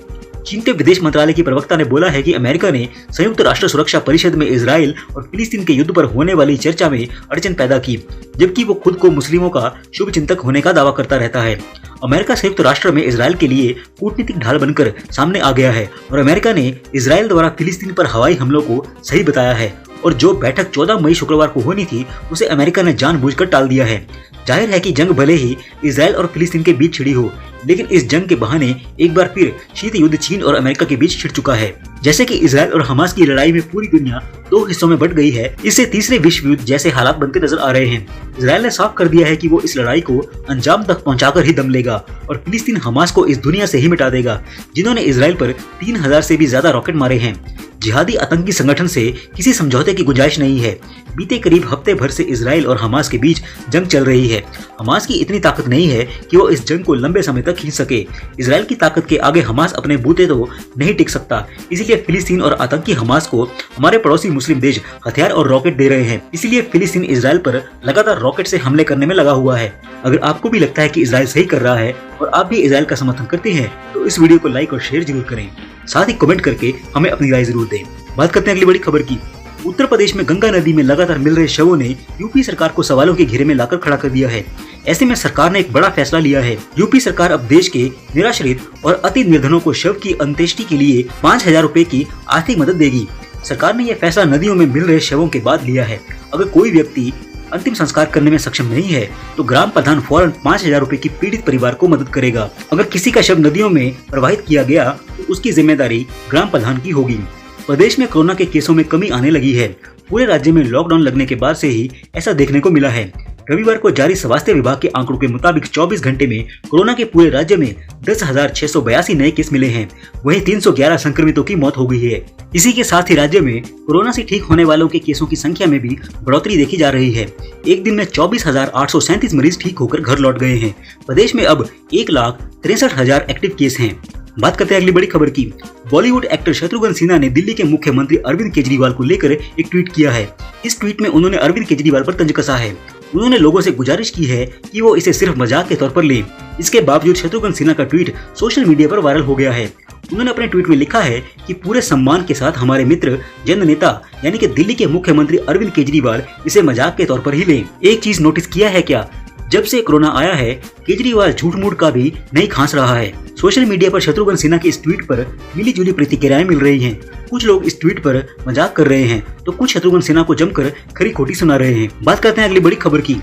चीन के विदेश मंत्रालय की प्रवक्ता ने बोला है कि अमेरिका ने संयुक्त राष्ट्र सुरक्षा परिषद में इजरायल और फिलिस्तीन के युद्ध पर होने वाली चर्चा में अड़चन पैदा की, जबकि वो खुद को मुस्लिमों का शुभ चिंतक होने का दावा करता रहता है। अमेरिका संयुक्त राष्ट्र में इजरायल के लिए कूटनीतिक ढाल बनकर सामने आ गया है और अमेरिका ने इजरायल द्वारा फिलिस्तीन पर हवाई हमलों को सही बताया है और जो बैठक 14 मई शुक्रवार को होनी थी उसे अमेरिका ने जानबूझकर टाल दिया है। जाहिर है कि जंग भले ही इजरायल और फिलिस्तीन के बीच छिड़ी हो, लेकिन इस जंग के बहाने एक बार फिर शीत युद्ध चीन और अमेरिका के बीच छिड़ चुका है। जैसे कि इजरायल और हमास की लड़ाई में पूरी दुनिया दो हिस्सों में बंट गई है, इससे तीसरे विश्व युद्ध जैसे हालात बनते नजर आ रहे हैं। इजरायल ने साफ कर दिया है कि वो इस लड़ाई को अंजाम तक पहुंचाकर ही दम लेगा और फिलिस्तीन हमास को इस दुनिया से ही मिटा देगा, जिन्होंने इजरायल पर 3000 से भी ज्यादा रॉकेट मारे हैं। जिहादी आतंकी संगठन से किसी समझौते की गुंजाइश नहीं है। बीते करीब हफ्ते भर से इजरायल और हमास के बीच जंग चल रही है। हमास की इतनी ताकत नहीं है कि वो इस जंग को लंबे समय तक खींच सके। इजरायल की ताकत के आगे हमास अपने बूते तो नहीं टिक सकता, इसीलिए फिलिस्तीन और आतंकी हमास को हमारे पड़ोसी मुस्लिम देश हथियार और रॉकेट दे रहे हैं। इसीलिए फिलिस्तीन इजरायल पर लगातार रॉकेट से हमले करने में लगा हुआ है। अगर आपको भी लगता है कि इजरायल सही कर रहा है और आप भी इजरायल का समर्थन करते हैं तो इस वीडियो को लाइक और शेयर जरूर करें, साथ ही कमेंट करके हमें अपनी राय जरूर दें। बात करते हैं अगली बड़ी खबर की। उत्तर प्रदेश में गंगा नदी में लगातार मिल रहे शवों ने यूपी सरकार को सवालों के घेरे में लाकर खड़ा कर दिया है। ऐसे में सरकार ने एक बड़ा फैसला लिया है। यूपी सरकार अब देश के निराश्रित और अति निर्धनों को शव की अंत्येष्टि के लिए 5000 रुपए की आर्थिक मदद देगी। सरकार ने यह फैसला नदियों में मिल रहे शवों के बाद लिया है। अगर कोई व्यक्ति अंतिम संस्कार करने में सक्षम नहीं है तो ग्राम प्रधान फौरन 5000 रुपए की पीड़ित परिवार को मदद करेगा। अगर किसी का शव नदियों में प्रवाहित किया गया तो उसकी जिम्मेदारी ग्राम प्रधान की होगी। प्रदेश में कोरोना के केसों में कमी आने लगी है। पूरे राज्य में लॉकडाउन लगने के बाद से ही ऐसा देखने को मिला है। रविवार को जारी स्वास्थ्य विभाग के आंकड़ों के मुताबिक 24 घंटे में कोरोना के पूरे राज्य में 10,682 नए केस मिले हैं। वहीं 311 संक्रमितों की मौत हो गई है। इसी के साथ ही राज्य में कोरोना से ठीक होने वालों के केसों की संख्या में भी बढ़ोतरी देखी जा रही है। एक दिन में 24,837 मरीज ठीक होकर घर लौट गए हैं। प्रदेश में अब 1,63,000 एक्टिव केस हैं। बात करते हैं अगली बड़ी खबर की। बॉलीवुड एक्टर शत्रुघ्न सिन्हा ने दिल्ली के मुख्यमंत्री अरविंद केजरीवाल को लेकर एक ट्वीट किया है। इस ट्वीट में उन्होंने अरविंद केजरीवाल पर तंज कसा है। उन्होंने लोगों से गुजारिश की है कि वो इसे सिर्फ मजाक के तौर पर लें। इसके बावजूद शत्रुघ्न सिन्हा का ट्वीट सोशल मीडिया पर वायरल हो गया है। उन्होंने अपने ट्वीट में लिखा है कि पूरे सम्मान के साथ हमारे मित्र जन नेता यानी कि दिल्ली के मुख्यमंत्री अरविंद केजरीवाल इसे मजाक के तौर पर ही लें। एक चीज नोटिस किया है क्या, जब से कोरोना आया है केजरीवाल झूठ मूठ का भी नहीं खांस रहा है। सोशल मीडिया पर शत्रुघ्न सिन्हा के इस ट्वीट पर मिली जुली प्रतिक्रियाएं मिल रही हैं। कुछ लोग इस ट्वीट पर मजाक कर रहे हैं तो कुछ शत्रुघ्न सिन्हा को जमकर खरी खोटी सुना रहे हैं। बात करते हैं अगली बड़ी खबर की।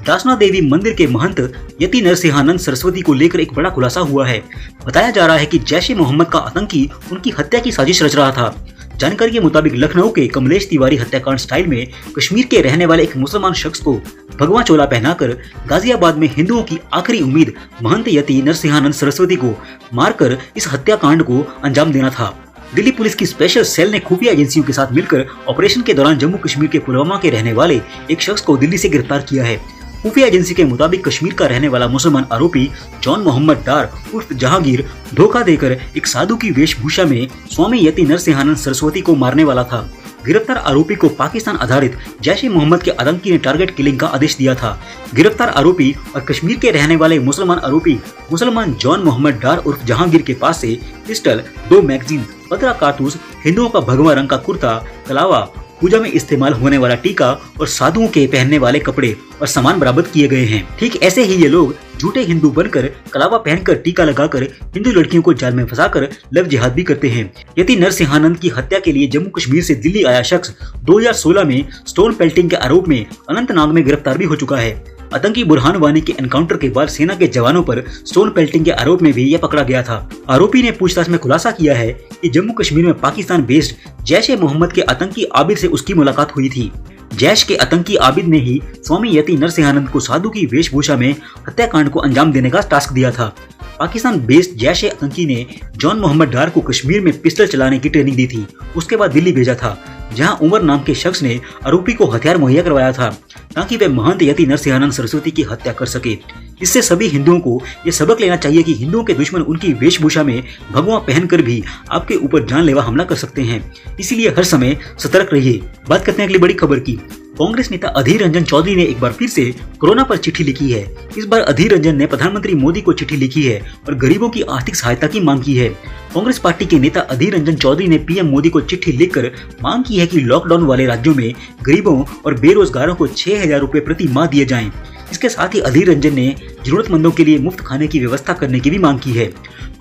दासना देवी मंदिर के महंत यति नरसिंहानंद सरस्वती को लेकर एक बड़ा खुलासा हुआ है। बताया जा रहा है कि जैश ए मोहम्मद का आतंकी उनकी हत्या की साजिश रच रहा था। जानकारी के मुताबिक लखनऊ के कमलेश तिवारी हत्याकांड स्टाइल में कश्मीर के रहने वाले एक मुसलमान शख्स को भगवा चोला पहनाकर गाजियाबाद में हिंदुओं की आखिरी उम्मीद महंत यति नरसिंहानंद सरस्वती को मारकर इस हत्याकांड को अंजाम देना था। दिल्ली पुलिस की स्पेशल सेल ने खुफिया एजेंसियों के साथ मिलकर ऑपरेशन के दौरान जम्मू कश्मीर के पुलवामा के रहने वाले एक शख्स को दिल्ली से गिरफ्तार किया है। खुफिया एजेंसी के मुताबिक कश्मीर का रहने वाला मुसलमान आरोपी जॉन मोहम्मद डार उर्फ जहांगीर धोखा देकर एक साधु की वेशभूषा में स्वामी यति नरसिंहानंद सरस्वती को मारने वाला था। गिरफ्तार आरोपी को पाकिस्तान आधारित जैश ए मोहम्मद के आतंकी ने टारगेट किलिंग का आदेश दिया था। गिरफ्तार आरोपी और कश्मीर के रहने वाले मुसलमान आरोपी मुसलमान जॉन मोहम्मद डार उर्फ जहांगीर के पास से पिस्टल, 2 मैगजीन, 15 कारतूस, हिंदुओं का भगवा रंग का कुर्ता, कलावा, पूजा में इस्तेमाल होने वाला टीका और साधुओं के पहनने वाले कपड़े और सामान बरामद किए गए हैं। ठीक ऐसे ही ये लोग झूठे हिंदू बनकर कलावा पहनकर टीका लगाकर हिंदू लड़कियों को जाल में फंसाकर लव जिहाद भी करते हैं। यति नरसिंहानंद की हत्या के लिए जम्मू कश्मीर से दिल्ली आया शख्स 2016 में स्टोन पेल्टिंग के आरोप में अनंतनाग में गिरफ्तार भी हो चुका है। आतंकी बुरहान वानी के एनकाउंटर के बाद सेना के जवानों पर स्टोन पेल्टिंग के आरोप में भी यह पकड़ा गया था। आरोपी ने पूछताछ में खुलासा किया है कि जम्मू कश्मीर में पाकिस्तान बेस्ड जैश ए मोहम्मद के आतंकी आबिद से उसकी मुलाकात हुई थी। जैश के आतंकी आबिद ने ही स्वामी यति नरसिंहानंद को साधु की वेशभूषा में हत्याकांड को अंजाम देने का टास्क दिया था। पाकिस्तान बेस्ड जैश ए आतंकी ने जॉन मोहम्मद डार को कश्मीर में पिस्टल चलाने की ट्रेनिंग दी थी। उसके बाद दिल्ली भेजा था, जहां उमर नाम के शख्स ने आरोपी को हथियार मुहैया करवाया था ताकि वे महंत यति नरसिंहानंद सरस्वती की हत्या कर सके। इससे सभी हिंदुओं को ये सबक लेना चाहिए कि हिंदुओं के दुश्मन उनकी वेशभूषा में भगवा पहनकर भी आपके ऊपर जानलेवा हमला कर सकते हैं। इसीलिए हर समय सतर्क रहिए। बात करते हैं अगली बड़ी खबर की। कांग्रेस नेता अधीर रंजन चौधरी ने एक बार फिर से कोरोना पर चिट्ठी लिखी है। इस बार अधीर रंजन ने प्रधानमंत्री मोदी को चिट्ठी लिखी है और गरीबों की आर्थिक सहायता की मांग की है। कांग्रेस पार्टी के नेता अधीर रंजन चौधरी ने पीएम मोदी को चिट्ठी लिखकर मांग की है कि लॉकडाउन वाले राज्यों में गरीबों और बेरोजगारों को 6,000 रुपए प्रति माह दिए जाएं। इसके साथ ही अधीर रंजन ने जरूरतमंदों के लिए मुफ्त खाने की व्यवस्था करने की भी मांग की है।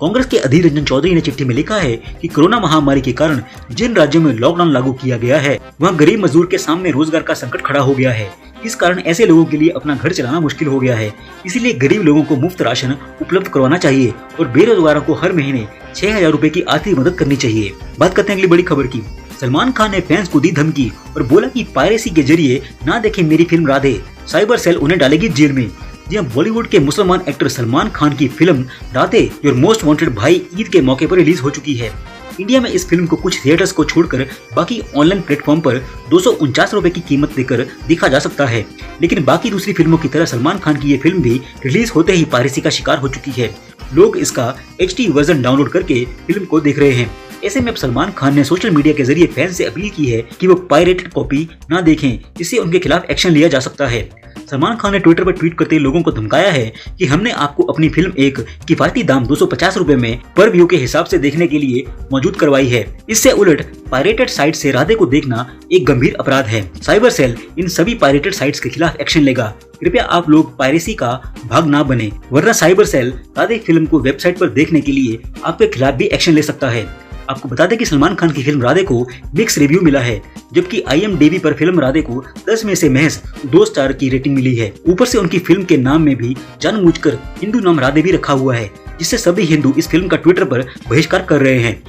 कांग्रेस के अधीर रंजन चौधरी ने चिट्ठी में लिखा है कि कोरोना महामारी के कारण जिन राज्यों में लॉकडाउन लागू किया गया है वहाँ गरीब मजदूर के सामने रोजगार का संकट खड़ा हो गया है। इस कारण ऐसे लोगों के लिए अपना घर चलाना मुश्किल हो गया है। इसीलिए गरीब लोगों को मुफ्त राशन उपलब्ध करवाना चाहिए और बेरोजगारों को हर महीने 6,000 रुपए की आर्थिक मदद करनी चाहिए। बात करते हैं अगली बड़ी खबर की। सलमान खान ने फैंस को दी धमकी और बोला कि पायरेसी के जरिए ना देखें मेरी फिल्म राधे, साइबर सेल उन्हें डालेगी जेल में। जी हां, बॉलीवुड के मुसलमान एक्टर सलमान खान की film Radhe your most wanted भाई ईद के मौके पर रिलीज हो चुकी है। इंडिया में इस फिल्म को कुछ थिएटर्स को छोड़कर बाकी ऑनलाइन प्लेटफॉर्म पर 249 रुपए की कीमत देकर देखा जा सकता है। लेकिन बाकी दूसरी फिल्मों की तरह सलमान खान की ये फिल्म भी रिलीज होते ही पायरेसी का शिकार हो चुकी है। लोग इसका HD वर्जन डाउनलोड करके फिल्म को देख रहे हैं। ऐसे में अब सलमान खान ने सोशल मीडिया के जरिए फैंस से अपील की है कि वो पायरेटेड कॉपी ना देखें, इससे उनके खिलाफ एक्शन लिया जा सकता है। सलमान खान ने ट्विटर पर ट्वीट करते लोगों को धमकाया है कि हमने आपको अपनी फिल्म एक किफायती दाम 250 रुपए में पर व्यू के हिसाब से देखने के लिए मौजूद करवाई है। इससे उलट पायरेटेड साइट से राधे को देखना एक गंभीर अपराध है। साइबर सेल इन सभी पायरेटेड साइट्स के खिलाफ एक्शन लेगा। कृपया आप लोग पायरेसी का भाग ना बने, वरना साइबर सेल राधे फिल्म को वेबसाइट पर देखने के लिए आपके खिलाफ भी एक्शन ले सकता है। आपको बता दें कि सलमान खान की फिल्म राधे को मिक्स रिव्यू मिला है, जबकि IMDb पर फिल्म राधे को 10 में से महज 2 स्टार की रेटिंग मिली है। ऊपर से उनकी फिल्म के नाम में भी जानबूझकर हिंदू नाम राधे भी रखा हुआ है, जिससे सभी हिंदू इस फिल्म का ट्विटर पर बहिष्कार कर रहे हैं।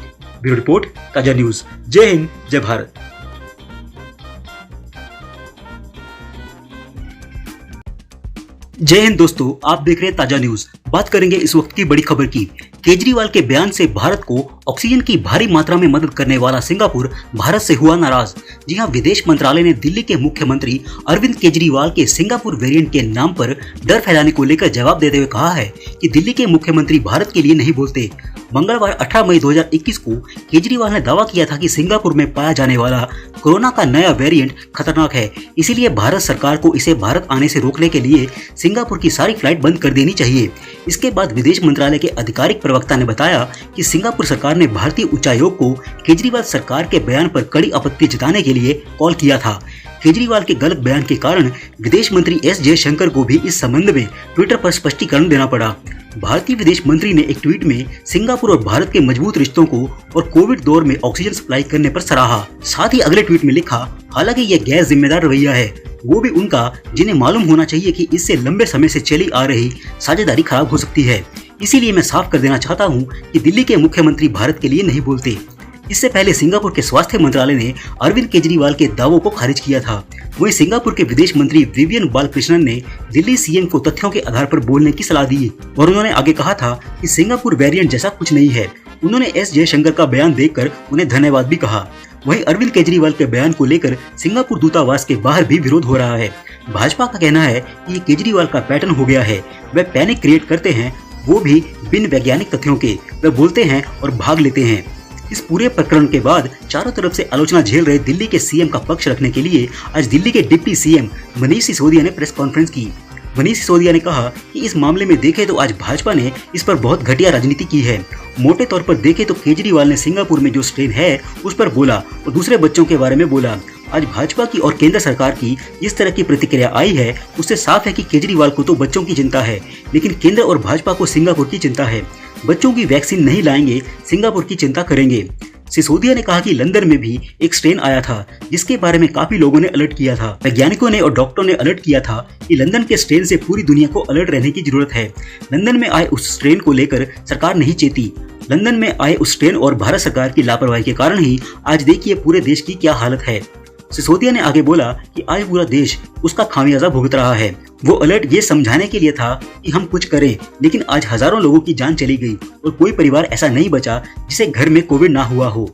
ब्यूरो रिपोर्ट, ताजा न्यूज। जय हिंद, जय भारत। जय हिंद दोस्तों, आप देख रहे हैं ताजा न्यूज। बात करेंगे इस वक्त की बड़ी खबर की। केजरीवाल के बयान से भारत को ऑक्सीजन की भारी मात्रा में मदद करने वाला सिंगापुर भारत से हुआ नाराज। जी हां, विदेश मंत्रालय ने दिल्ली के मुख्यमंत्री अरविंद केजरीवाल के सिंगापुर वेरिएंट के नाम पर डर फैलाने को लेकर जवाब देते हुए कहा है कि दिल्ली के मुख्यमंत्री भारत के लिए नहीं बोलते। मंगलवार 18 मई 2021 को केजरीवाल ने दावा किया था कि सिंगापुर में पाया जाने वाला कोरोना का नया वेरिएंट खतरनाक है, इसीलिए भारत सरकार को इसे भारत आने से रोकने के लिए सिंगापुर की सारी फ्लाइट बंद कर देनी चाहिए। इसके बाद विदेश मंत्रालय के आधिकारिक प्रवक्ता ने बताया कि सिंगापुर सरकार ने भारतीय उच्चायोग को केजरीवाल सरकार के बयान पर कड़ी आपत्ति जताने के लिए कॉल किया था। केजरीवाल के गलत बयान के कारण विदेश मंत्री एस जयशंकर को भी इस संबंध में ट्विटर पर स्पष्टीकरण देना पड़ा। भारतीय विदेश मंत्री ने एक ट्वीट में सिंगापुर और भारत के मजबूत रिश्तों को और कोविड दौर में ऑक्सीजन सप्लाई करने पर सराहा। साथ ही अगले ट्वीट में लिखा, हालांकि यह गैर जिम्मेदार रवैया है, वो भी उनका जिन्हें मालूम होना चाहिए कि इससे लंबे समय से चली आ रही साझेदारी खराब हो सकती है। इसीलिए मैं साफ कर देना चाहता हूँ कि दिल्ली के मुख्यमंत्री भारत के लिए नहीं बोलते। इससे पहले सिंगापुर के स्वास्थ्य मंत्रालय ने अरविंद केजरीवाल के दावों को खारिज किया था। वहीं सिंगापुर के विदेश मंत्री विवियन बालकृष्णन ने दिल्ली सीएम को तथ्यों के आधार पर बोलने की सलाह दी और उन्होंने आगे कहा था कि सिंगापुर वेरिएंट जैसा कुछ नहीं है। उन्होंने एस जयशंकर का बयान देखकर उन्हें धन्यवाद भी कहा। वहीं अरविंद केजरीवाल के बयान को लेकर सिंगापुर दूतावास के बाहर भी विरोध हो रहा है। भाजपा का कहना है कि ये केजरीवाल का पैटर्न हो गया है, वे पैनिक क्रिएट करते हैं, वो भी बिन वैज्ञानिक तथ्यों के, वे बोलते हैं और भाग लेते हैं। इस पूरे प्रकरण के बाद चारों तरफ से आलोचना झेल रहे दिल्ली के सीएम का पक्ष रखने के लिए आज दिल्ली के डिप्टी सीएम मनीष सिसोदिया ने प्रेस कॉन्फ्रेंस की। मनीष सिसोदिया ने कहा कि इस मामले में देखें तो आज भाजपा ने इस पर बहुत घटिया राजनीति की है। मोटे तौर पर देखें तो केजरीवाल ने सिंगापुर में जो स्ट्रेन है उस पर बोला और दूसरे बच्चों के बारे में बोला। आज भाजपा की और केंद्र सरकार की जिस तरह की प्रतिक्रिया आई है उससे साफ है कि केजरीवाल को तो बच्चों की चिंता है, लेकिन केंद्र और भाजपा को सिंगापुर की चिंता है। बच्चों की वैक्सीन नहीं लाएंगे, सिंगापुर की चिंता करेंगे। सिसोदिया ने कहा कि लंदन में भी एक स्ट्रेन आया था जिसके बारे में काफी लोगों ने अलर्ट किया था। वैज्ञानिकों ने और डॉक्टरों ने अलर्ट किया था कि लंदन के स्ट्रेन से पूरी दुनिया को अलर्ट रहने की जरूरत है। लंदन में आए उस स्ट्रेन को लेकर सरकार नहीं चेती। लंदन में आए उस स्ट्रेन और भारत सरकार की लापरवाही के कारण ही आज देखिए पूरे देश की क्या हालत है। सिसोदिया ने आगे बोला कि आज पूरा देश उसका खामियाजा भुगत रहा है। वो अलर्ट ये समझाने के लिए था कि हम कुछ करें, लेकिन आज हजारों लोगों की जान चली गई और कोई परिवार ऐसा नहीं बचा जिसे घर में कोविड ना हुआ हो।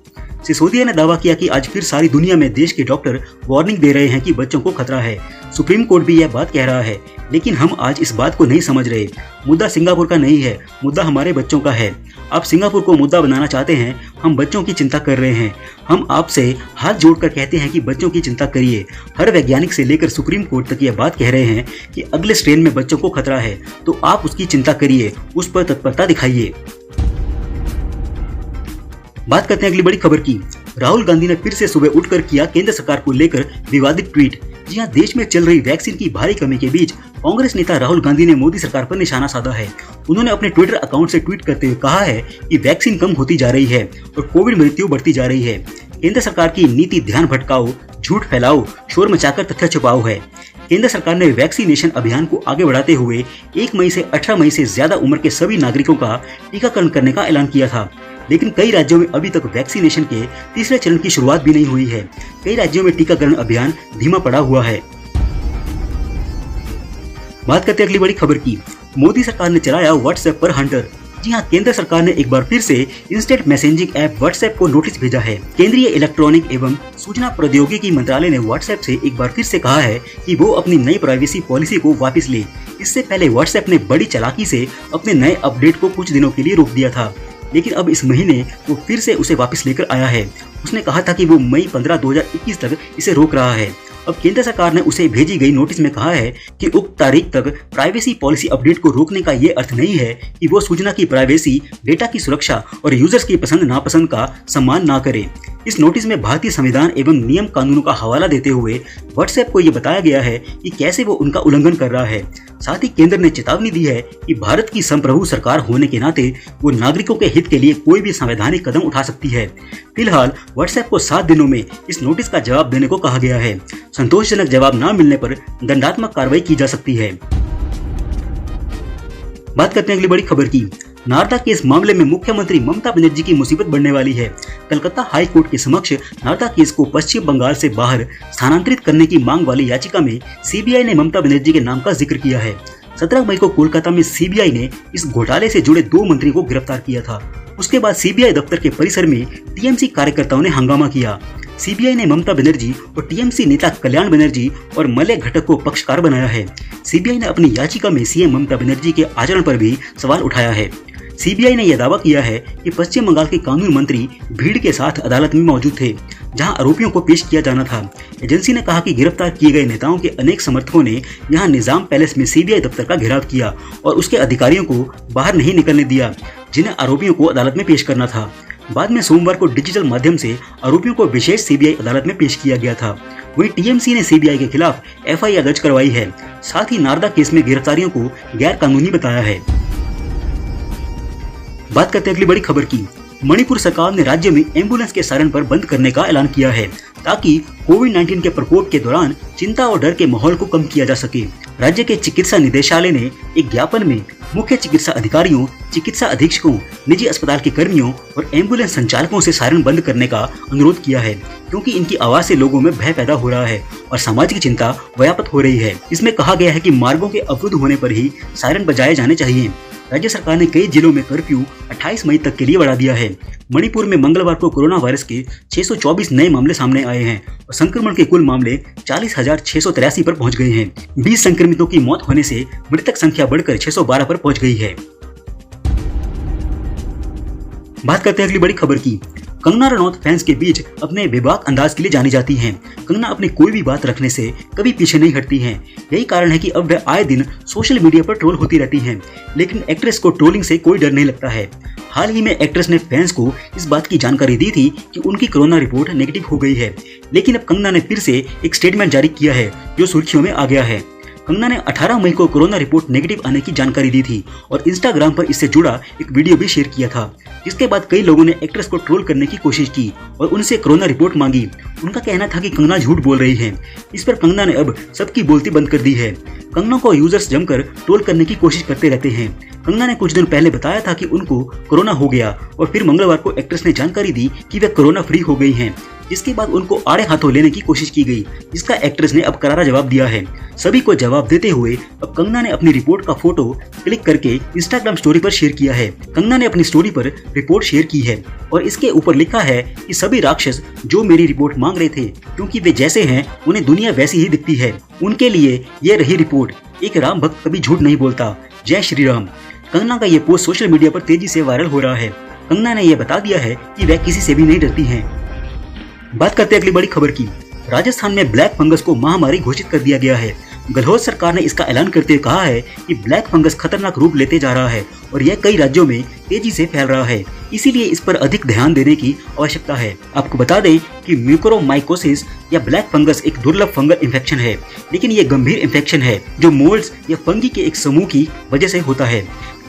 सिसोदिया ने दावा किया कि आज फिर सारी दुनिया में देश के डॉक्टर वार्निंग दे रहे हैं कि बच्चों को खतरा है। सुप्रीम कोर्ट भी यह बात कह रहा है, लेकिन हम आज इस बात को नहीं समझ रहे। मुद्दा सिंगापुर का नहीं है, मुद्दा हमारे बच्चों का है। आप सिंगापुर को मुद्दा बनाना चाहते हैं, हम बच्चों की चिंता कर रहे हैं। हम आपसे हाथ जोड़कर कहते हैं कि बच्चों की चिंता करिए। हर वैज्ञानिक से लेकर सुप्रीम कोर्ट तक यह बात कह रहे हैं कि अगले स्ट्रेन में बच्चों को खतरा है, तो आप उसकी चिंता करिए, उस पर तत्परता दिखाइए। बात करते हैं अगली बड़ी खबर की। राहुल गांधी ने फिर से सुबह उठकर किया केंद्र सरकार को लेकर विवादित ट्वीट। जी हां, देश में चल रही वैक्सीन की भारी कमी के बीच कांग्रेस नेता राहुल गांधी ने मोदी सरकार पर निशाना साधा है। उन्होंने अपने ट्विटर अकाउंट से ट्वीट करते हुए कहा है कि वैक्सीन कम होती जा रही है और कोविड मृत्यु बढ़ती जा रही है। केंद्र सरकार की नीति ध्यान भटकाओ, झूठ फैलाओ, शोर मचाकर तथ्य छुपाओ है। केंद्र सरकार ने वैक्सीनेशन अभियान को आगे बढ़ाते हुए 1 मई से 18 मई से ज्यादा उम्र के सभी नागरिकों का टीकाकरण करने का ऐलान किया था, लेकिन कई राज्यों में अभी तक वैक्सीनेशन के तीसरे चरण की शुरुआत भी नहीं हुई है। कई राज्यों में टीकाकरण अभियान धीमा पड़ा हुआ है। बात करते हैं अगली बड़ी खबर की। मोदी सरकार ने चलाया व्हाट्सएप पर हंटर। जी हां, केंद्र सरकार ने एक बार फिर से इंस्टेंट मैसेजिंग ऐप व्हाट्सएप को नोटिस भेजा है। केंद्रीय इलेक्ट्रॉनिक एवं सूचना प्रौद्योगिकी मंत्रालय ने व्हाट्सएप से एक बार फिर से कहा है कि वो अपनी नई प्राइवेसी पॉलिसी को वापस ले। इससे पहले व्हाट्सएप ने बड़ी चालाकी से अपने नए अपडेट को कुछ दिनों के लिए रोक दिया था, लेकिन अब इस महीने वो फिर से उसे वापस लेकर आया है। उसने कहा था कि वो मई 15, 2021 तक इसे रोक रहा है। अब केंद्र सरकार ने उसे भेजी गई नोटिस में कहा है कि उक्त तारीख तक प्राइवेसी पॉलिसी अपडेट को रोकने का ये अर्थ नहीं है कि वो सूचना की प्राइवेसी, डेटा की सुरक्षा और यूजर्स की पसंद नापसंद का सम्मान ना करे। इस नोटिस में भारतीय संविधान एवं नियम कानूनों का हवाला देते हुए व्हाट्सएप को ये बताया गया है कि कैसे वो उनका उल्लंघन कर रहा है। साथ ही केंद्र ने चेतावनी दी है कि भारत की संप्रभु सरकार होने के नाते वो नागरिकों के हित के लिए कोई भी संवैधानिक कदम उठा सकती है। फिलहाल व्हाट्सएप को 7 दिनों में इस नोटिस का जवाब देने को कहा गया है। संतोषजनक जवाब न मिलने पर दंडात्मक कार्रवाई की जा सकती है। बात करते हैं अगली बड़ी खबर की। नारदा केस मामले में मुख्यमंत्री ममता बनर्जी की मुसीबत बढ़ने वाली है। कलकत्ता हाई कोर्ट के समक्ष नारदा केस को पश्चिम बंगाल से बाहर स्थानांतरित करने की मांग वाली याचिका में सीबीआई ने ममता बनर्जी के नाम का जिक्र किया है। 17 मई को कोलकाता में सीबीआई ने इस घोटाले से जुड़े 2 मंत्रियों को गिरफ्तार किया था। उसके बाद सीबीआई दफ्तर के परिसर में टीएमसी कार्यकर्ताओं ने हंगामा किया। सीबीआई ने ममता बनर्जी और टीएमसी नेता कल्याण बनर्जी और मलय घटक को पक्षकार बनाया है। सीबीआई ने अपनी याचिका में सीएम ममता बनर्जी के आचरण पर भी सवाल उठाया है। सीबीआई ने यह दावा किया है कि पश्चिम बंगाल के कानून मंत्री भीड़ के साथ अदालत में मौजूद थे, जहां आरोपियों को पेश किया जाना था। एजेंसी ने कहा कि गिरफ्तार किए गए नेताओं के अनेक समर्थकों ने यहां निजाम पैलेस में सीबीआई दफ्तर का घेराव किया और उसके अधिकारियों को बाहर नहीं निकलने दिया, जिन्हें आरोपियों को अदालत में पेश करना था। बाद में सोमवार को डिजिटल माध्यम से आरोपियों को विशेष सीबीआई अदालत में पेश किया गया था। वहीं टीएमसी ने सीबीआई के खिलाफ एफआईआर दर्ज करवाई है। साथ ही नारदा केस में गिरफ्तारियों को गैर कानूनी बताया है। बात करते हैं अगली बड़ी खबर की। मणिपुर सरकार ने राज्य में एम्बुलेंस के सायरन पर बंद करने का ऐलान किया है ताकि कोविड-19 के प्रकोप के दौरान चिंता और डर के माहौल को कम किया जा सके। राज्य के चिकित्सा निदेशालय ने एक ज्ञापन में मुख्य चिकित्सा अधिकारियों, चिकित्सा अधीक्षकों, निजी अस्पताल के कर्मियों और एम्बुलेंस संचालकों से सायरन बंद करने का अनुरोध किया है, क्योंकि इनकी आवाज से लोगों में भय पैदा हो रहा है और सामाजिक चिंता व्याप्त हो रही है। इसमें कहा गया है कि मार्गों के अवरुद्ध होने पर ही सायरन बजाए जाने चाहिए। राज्य सरकार ने कई जिलों में कर्फ्यू 28 मई तक के लिए बढ़ा दिया है। मणिपुर में मंगलवार को कोरोना वायरस के 624 नए मामले सामने आए हैं और संक्रमण के कुल मामले 40,683 पर पहुंच गए हैं। 20 संक्रमितों की मौत होने से मृतक संख्या बढ़कर 612 पर पहुंच गई है। बात करते हैं अगली बड़ी खबर की। कंगना रनौत फैंस के बीच अपने बेबाक अंदाज के लिए जानी जाती हैं। कंगना अपनी कोई भी बात रखने से कभी पीछे नहीं हटती हैं। यही कारण है कि अब वह आए दिन सोशल मीडिया पर ट्रोल होती रहती हैं। लेकिन एक्ट्रेस को ट्रोलिंग से कोई डर नहीं लगता है। हाल ही में एक्ट्रेस ने फैंस को इस बात की जानकारी दी थी कि उनकी कोरोना रिपोर्ट नेगेटिव हो गई है। लेकिन अब कंगना ने फिर से एक स्टेटमेंट जारी किया है जो सुर्खियों में आ गया है। कंगना ने 18 मई को कोरोना रिपोर्ट नेगेटिव आने की जानकारी दी थी और इंस्टाग्राम पर इससे जुड़ा एक वीडियो भी शेयर किया था, जिसके बाद कई लोगों ने एक्ट्रेस को ट्रोल करने की कोशिश की और उनसे कोरोना रिपोर्ट मांगी। उनका कहना था कि कंगना झूठ बोल रही है। इस पर कंगना ने अब सबकी बोलती बंद कर दी है। कंगना को यूजर्स जमकर ट्रोल करने की कोशिश करते रहते हैं। कंगना ने कुछ दिन पहले बताया था कि उनको कोरोना हो गया और फिर मंगलवार को एक्ट्रेस ने जानकारी दी कि वे कोरोना फ्री हो गई हैं, जिसके बाद उनको आड़े हाथों लेने की कोशिश की गई, जिसका एक्ट्रेस ने अब करारा जवाब दिया है। सभी को जवाब देते हुए अब कंगना ने अपनी रिपोर्ट का फोटो क्लिक करके इंस्टाग्राम स्टोरी पर शेयर किया है। कंगना ने अपनी स्टोरी पर रिपोर्ट शेयर की है और इसके ऊपर लिखा है कि सभी राक्षस जो मेरी रिपोर्ट मांग रहे थे, क्योंकि वे जैसे हैं उन्हें दुनिया वैसी ही दिखती है, उनके लिए ये रही रिपोर्ट। एक राम भक्त कभी झूठ नहीं बोलता। जय श्री राम। कंगना का ये पोस्ट सोशल मीडिया पर तेजी से वायरल हो रहा है। कंगना ने यह बता दिया है कि वह किसी से भी नहीं डरती हैं। बात करते हैं अगली बड़ी खबर की। राजस्थान में ब्लैक फंगस को महामारी घोषित कर दिया गया है। गहलोत सरकार ने इसका ऐलान करते हुए कहा है कि ब्लैक फंगस खतरनाक रूप लेते जा रहा है और यह कई राज्यों में तेजी से फैल रहा है, इसीलिए इस पर अधिक ध्यान देने की आवश्यकता है। आपको बता दें कि म्यूकोरमाइकोसिस या ब्लैक फंगस एक दुर्लभ फंगल इन्फेक्शन है, लेकिन यह गंभीर इन्फेक्शन है जो मोल्ड्स या फंगी के एक समूह की वजह से होता है।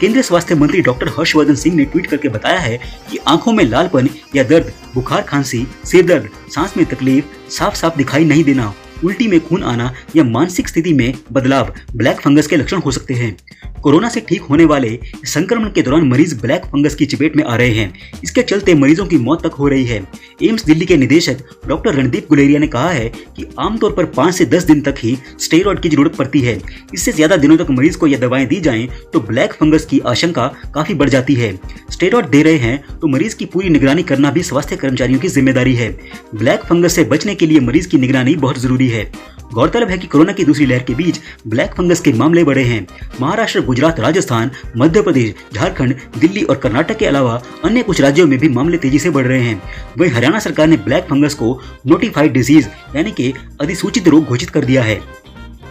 केंद्रीय स्वास्थ्य मंत्री डॉक्टर हर्षवर्धन सिंह ने ट्वीट करके बताया है कि आंखों में लालपन या दर्द, बुखार, खांसी, सिर दर्द, सांस में तकलीफ, साफ साफ दिखाई नहीं देना, उल्टी में खून आना या मानसिक स्थिति में बदलाव ब्लैक फंगस के लक्षण हो सकते हैं। कोरोना से ठीक होने वाले संक्रमण के दौरान मरीज ब्लैक फंगस की चपेट में आ रहे हैं। इसके चलते मरीजों की मौत तक हो रही है। एम्स दिल्ली के निदेशक डॉक्टर रणदीप गुलेरिया ने कहा है कि आमतौर पर 5 से 10 दिन तक ही स्टेरॉइड की जरूरत पड़ती है। इससे ज्यादा दिनों तक मरीज को यह दवाएं दी जाएं तो ब्लैक फंगस की आशंका काफी बढ़ जाती है। स्टेरॉइड दे रहे हैं तो मरीज की पूरी निगरानी करना भी स्वास्थ्य कर्मचारियों की जिम्मेदारी है। ब्लैक फंगस से बचने के लिए मरीज की निगरानी बहुत जरूरी है। गौरतलब है कि कोरोना की दूसरी लहर के बीच ब्लैक फंगस के मामले बढ़े हैं। महाराष्ट्र, गुजरात, राजस्थान, मध्य प्रदेश, झारखंड, दिल्ली और कर्नाटक के अलावा अन्य कुछ राज्यों में भी मामले तेजी से बढ़ रहे हैं। वहीं हरियाणा सरकार ने ब्लैक फंगस को नोटिफाइड डिजीज यानी कि अधिसूचित रोग घोषित कर दिया है।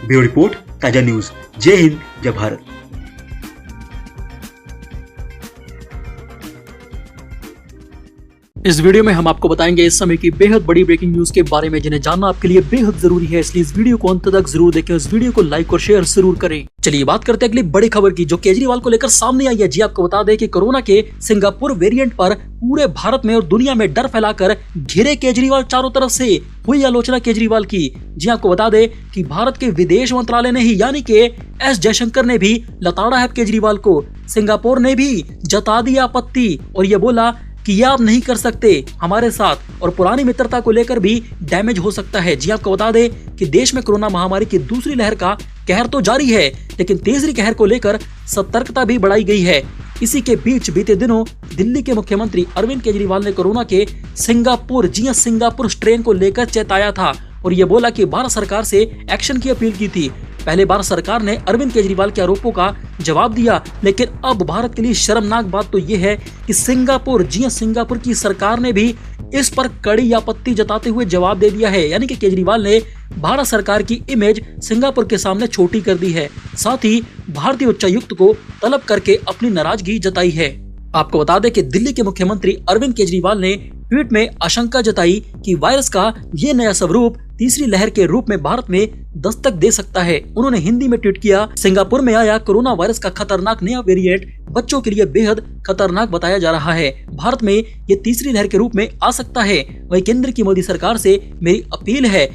ब्यूरो रिपोर्ट, ताजा न्यूज। जय हिंद, जय भारत। इस वीडियो में हम आपको बताएंगे इस समय की बेहद बड़ी ब्रेकिंग न्यूज के बारे में, जिन्हें जानना आपके लिए बेहद जरूरी है। इसलिए इस वीडियो को अंत तक जरूर देखें, इस वीडियो को लाइक और शेयर जरूर करें। चलिए बात करते हैं अगली बड़ी खबर की, जो केजरीवाल को लेकर सामने आई है। जी आपको बता दें कि कोरोना के सिंगापुर वेरिएंट पर पूरे भारत में और दुनिया में डर फैलाकर घिरे केजरीवाल चारों तरफ से हुई आलोचना केजरीवाल की। जी आपको बता दें कि भारत के विदेश मंत्रालय ने ही यानी कि एस जयशंकर ने भी लताड़ा है केजरीवाल को। सिंगापुर ने भी जता दी आपत्ति और ये बोला कि ये आप नहीं कर सकते हमारे साथ, और पुरानी मित्रता को लेकर भी डैमेज हो सकता है। जी आपको बता दें कि देश में कोरोना महामारी की दूसरी लहर का कहर तो जारी है, लेकिन तीसरी कहर को लेकर सतर्कता भी बढ़ाई गई है। इसी के बीच बीते दिनों दिल्ली के मुख्यमंत्री अरविंद केजरीवाल ने कोरोना के सिंगापुर स्ट्रेन को लेकर चेताया था और ये बोला कि भारत सरकार से एक्शन की अपील की थी। पहले भारत सरकार ने अरविंद केजरीवाल के आरोपों का जवाब दिया, लेकिन अब भारत के लिए शर्मनाक बात तो ये है कि सिंगापुर की सरकार ने भी इस पर कड़ी आपत्ति जताते हुए जवाब दे दिया है। यानी कि केजरीवाल ने भारत सरकार की इमेज सिंगापुर के सामने छोटी कर दी है। साथ ही भारतीय उच्चायुक्त को तलब करके अपनी नाराजगी जताई है। आपको बता दें कि दिल्ली के मुख्यमंत्री अरविंद केजरीवाल ने ट्वीट में आशंका जताई कि वायरस का ये नया स्वरूप तीसरी लहर के रूप में भारत में दस्तक दे सकता है। उन्होंने हिंदी में ट्वीट किया, सिंगापुर में आया कोरोना वायरस का खतरनाक नया वेरिएंट बच्चों के लिए बेहद खतरनाक बताया जा रहा है। भारत में ये तीसरी लहर के रूप में आ सकता है। वहीं केंद्र की मोदी सरकार से मेरी अपील है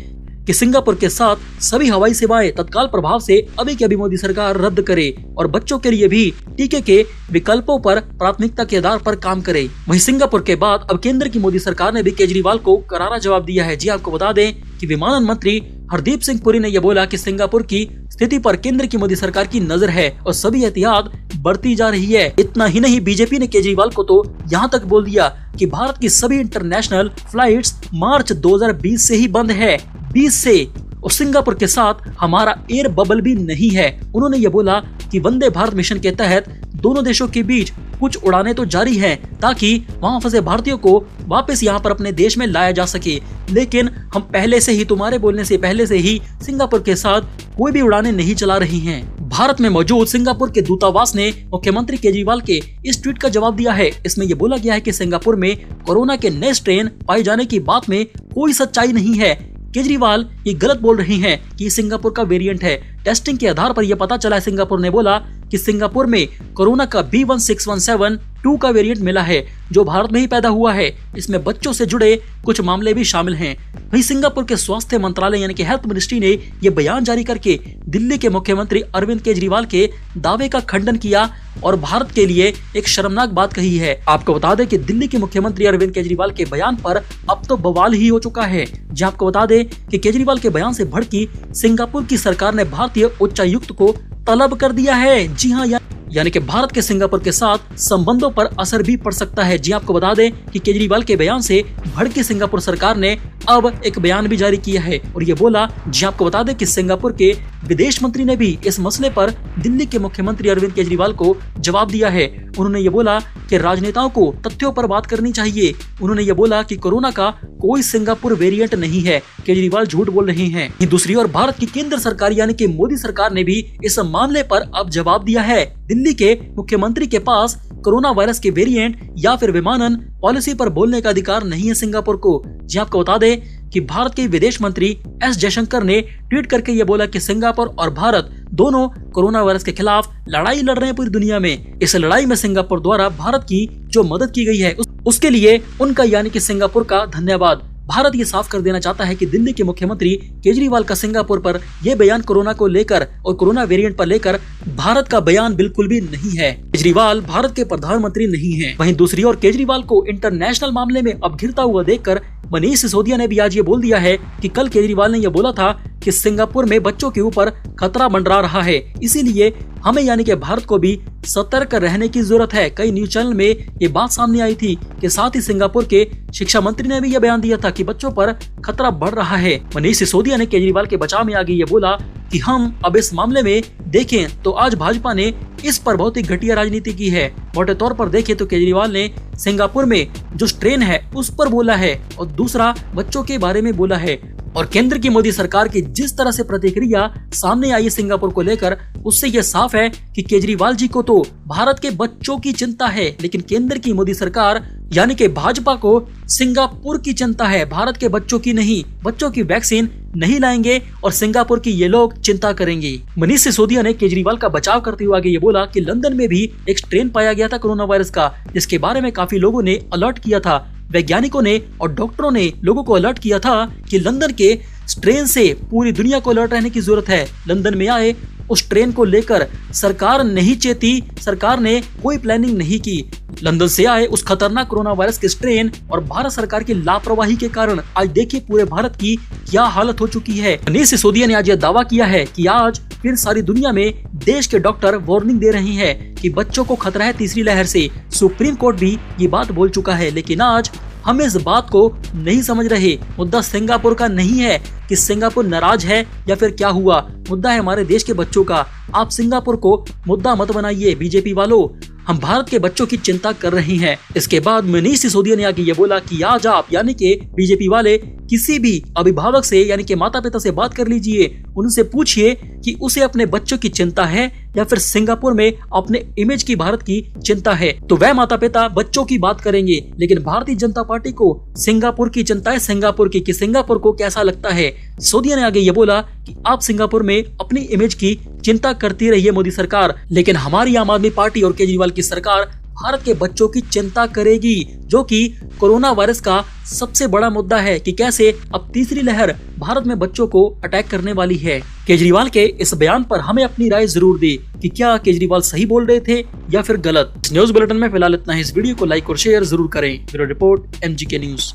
कि सिंगापुर के साथ सभी हवाई सेवाएं तत्काल प्रभाव से अभी के अभी मोदी सरकार रद्द करे और बच्चों के लिए भी टीके के विकल्पों पर प्राथमिकता के आधार पर काम करे। वहीं सिंगापुर के बाद अब केंद्र की मोदी सरकार ने भी केजरीवाल को करारा जवाब दिया है। जी आपको बता दें कि विमानन मंत्री हरदीप सिंह पुरी ने यह बोला कि सिंगापुर की स्थिति पर केंद्र की मोदी सरकार की नजर है और सभी एहतियात बढ़ती जा रही है। इतना ही नहीं, बीजेपी ने केजरीवाल को तो यहाँ तक बोल दिया कि भारत की सभी इंटरनेशनल फ्लाइट्स मार्च 2020 से ही बंद है, 20 से, और सिंगापुर के साथ हमारा एयर बबल भी नहीं है। उन्होंने ये बोला कि वंदे भारत मिशन के तहत दोनों देशों के बीच कुछ उड़ानें तो जारी हैं ताकि वहां फंसे भारतीयों को वापस यहां पर अपने देश में लाया जा सके, लेकिन हम पहले से ही, तुम्हारे बोलने से पहले से ही सिंगापुर के साथ कोई भी उड़ानें नहीं चला रही हैं। भारत में मौजूद सिंगापुर के दूतावास ने मुख्यमंत्री केजरीवाल के इस ट्वीट का जवाब दिया है। इसमें यह बोला गया है कि सिंगापुर में कोरोना के नए स्ट्रेन पाए जाने की बात में कोई सच्चाई नहीं है। केजरीवाल ये गलत बोल रही हैं कि सिंगापुर का वेरिएंट है। टेस्टिंग के आधार पर यह पता चला है, सिंगापुर ने बोला कि सिंगापुर में कोरोना का B16172 का वेरिएंट मिला है जो भारत में ही पैदा हुआ है। इसमें बच्चों से जुड़े कुछ मामले भी शामिल हैं। वहीं सिंगापुर के स्वास्थ्य मंत्रालय यानी कि हेल्थ मिनिस्ट्री ने यह बयान जारी करके दिल्ली के मुख्यमंत्री अरविंद केजरीवाल के दावे का खंडन किया और भारत के लिए एक शर्मनाक बात कही है। आपको बता दें कि दिल्ली के मुख्यमंत्री अरविंद केजरीवाल के बयान पर अब तो बवाल ही हो चुका है। जी आपको बता दें कि केजरीवाल के बयान से भड़की सिंगापुर की सरकार ने भारतीय उच्चायुक्त को तलब कर दिया है। जी हाँ, यानी कि भारत के सिंगापुर के साथ संबंधों पर असर भी पड़ सकता है। जी आपको बता दें कि केजरीवाल के बयान से भड़की सिंगापुर सरकार ने अब एक बयान भी जारी किया है और ये बोला, जी आपको बता दें कि सिंगापुर के विदेश मंत्री ने भी इस मसले पर दिल्ली के मुख्यमंत्री अरविंद केजरीवाल को जवाब दिया है। उन्होंने ये बोला कि राजनेताओं को तथ्यों पर बात करनी चाहिए। उन्होंने ये बोला कि कोरोना का कोई सिंगापुर वेरिएंट नहीं है, केजरीवाल झूठ बोल रहे हैं। दूसरी ओर भारत की केंद्र सरकार यानी कि मोदी सरकार ने भी इस मामले पर अब जवाब दिया है। दिल्ली के मुख्यमंत्री के पास कोरोना वायरस के वेरिएंट या फिर विमानन पॉलिसी पर बोलने का अधिकार नहीं है सिंगापुर को। जी आपको बता दें कि भारत के विदेश मंत्री एस जयशंकर ने ट्वीट करके ये बोला कि सिंगापुर और भारत दोनों कोरोना वायरस के खिलाफ लड़ाई लड़ रहे हैं पूरी दुनिया में। इस लड़ाई में सिंगापुर द्वारा भारत की जो मदद की गई है उसके लिए उनका यानी कि सिंगापुर का धन्यवाद। भारत ये साफ कर देना चाहता है कि दिल्ली के मुख्यमंत्री केजरीवाल का सिंगापुर पर यह बयान कोरोना को लेकर और कोरोना वेरिएंट पर लेकर भारत का बयान बिल्कुल भी नहीं है। केजरीवाल भारत के प्रधानमंत्री नहीं हैं। वहीं दूसरी ओर केजरीवाल को इंटरनेशनल मामले में अब घिरता हुआ देखकर मनीष सिसोदिया ने भी आज ये बोल दिया है कि कल केजरीवाल ने यह बोला था कि सिंगापुर में बच्चों के ऊपर खतरा मंडरा रहा है, इसीलिए हमें यानी कि भारत को भी सतर्क रहने की जरूरत है। कई न्यूज चैनल में ये बात सामने आई थी कि साथ ही सिंगापुर के शिक्षा मंत्री ने भी यह बयान दिया था कि बच्चों पर खतरा बढ़ रहा है। मनीष सिसोदिया ने केजरीवाल के बचाव में आगे ये बोला कि हम अब इस मामले में देखें तो आज भाजपा ने इस पर बहुत ही घटिया राजनीति की है। मोटे तौर पर देखें तो केजरीवाल ने सिंगापुर में जो स्ट्रेन है उस पर बोला है और दूसरा बच्चों के बारे में बोला है। और केंद्र की मोदी सरकार की जिस तरह से प्रतिक्रिया सामने आई है सिंगापुर को लेकर, उससे यह साफ है कि केजरीवाल जी को तो भारत के बच्चों की चिंता है, लेकिन केंद्र की मोदी सरकार यानी कि भाजपा को सिंगापुर की चिंता है, भारत के बच्चों की नहीं। बच्चों की वैक्सीन नहीं लाएंगे और सिंगापुर की ये लोग चिंता करेंगे। मनीष सिसोदिया ने केजरीवाल का बचाव करते हुए आगे ये बोला कि लंदन में भी एक स्ट्रेन पाया गया था कोरोना वायरस का, जिसके बारे में काफी लोगों ने अलर्ट किया था। वैज्ञानिकों ने और डॉक्टरों ने लोगों को अलर्ट किया था कि लंदन के स्ट्रेन से पूरी दुनिया को अलर्ट रहने की जरूरत है। लंदन में आए उस ट्रेन को लेकर सरकार नहीं चेती, सरकार ने कोई प्लानिंग नहीं की। लंदन से आए उस खतरनाक कोरोना वायरस के स्ट्रेन और भारत सरकार की लापरवाही के कारण आज देखिए पूरे भारत की क्या हालत हो चुकी है। मनीष सिसोदिया ने आज यह दावा किया है कि आज फिर सारी दुनिया में देश के डॉक्टर वार्निंग दे रहे हैं कि बच्चों को खतरा है तीसरी लहर से। सुप्रीम कोर्ट भी ये बात बोल चुका है, लेकिन आज हम इस बात को नहीं समझ रहे। मुद्दा सिंगापुर का नहीं है कि सिंगापुर नाराज है या फिर क्या हुआ, मुद्दा है हमारे देश के बच्चों का। आप सिंगापुर को मुद्दा मत बनाइए बीजेपी वालों। हम भारत के बच्चों की चिंता कर रही हैं। इसके बाद मनीष सिसोदिया ने आगे ये बोला कि आज आप यानी कि बीजेपी वाले किसी भी अभिभावक से यानी कि माता पिता से बात कर लीजिए, उनसे पूछिए कि उसे अपने बच्चों की चिंता है या फिर सिंगापुर में अपने इमेज की भारत की चिंता है, तो वह माता पिता बच्चों की बात करेंगे। लेकिन भारतीय जनता पार्टी को सिंगापुर की चिंता है, सिंगापुर की कि सिंगापुर को कैसा लगता है। सिसोदिया ने आगे ये बोला कि आप सिंगापुर में अपनी इमेज की चिंता करती रही है मोदी सरकार, लेकिन हमारी आम आदमी पार्टी और केजरीवाल की सरकार भारत के बच्चों की चिंता करेगी, जो कि कोरोना वायरस का सबसे बड़ा मुद्दा है कि कैसे अब तीसरी लहर भारत में बच्चों को अटैक करने वाली है। केजरीवाल के इस बयान पर हमें अपनी राय जरूर दे कि क्या केजरीवाल सही बोल रहे थे या फिर गलत। इस न्यूज बुलेटिन में फिलहाल इतना ही। इस वीडियो को लाइक और शेयर जरूर करें। Bureau report MGK news.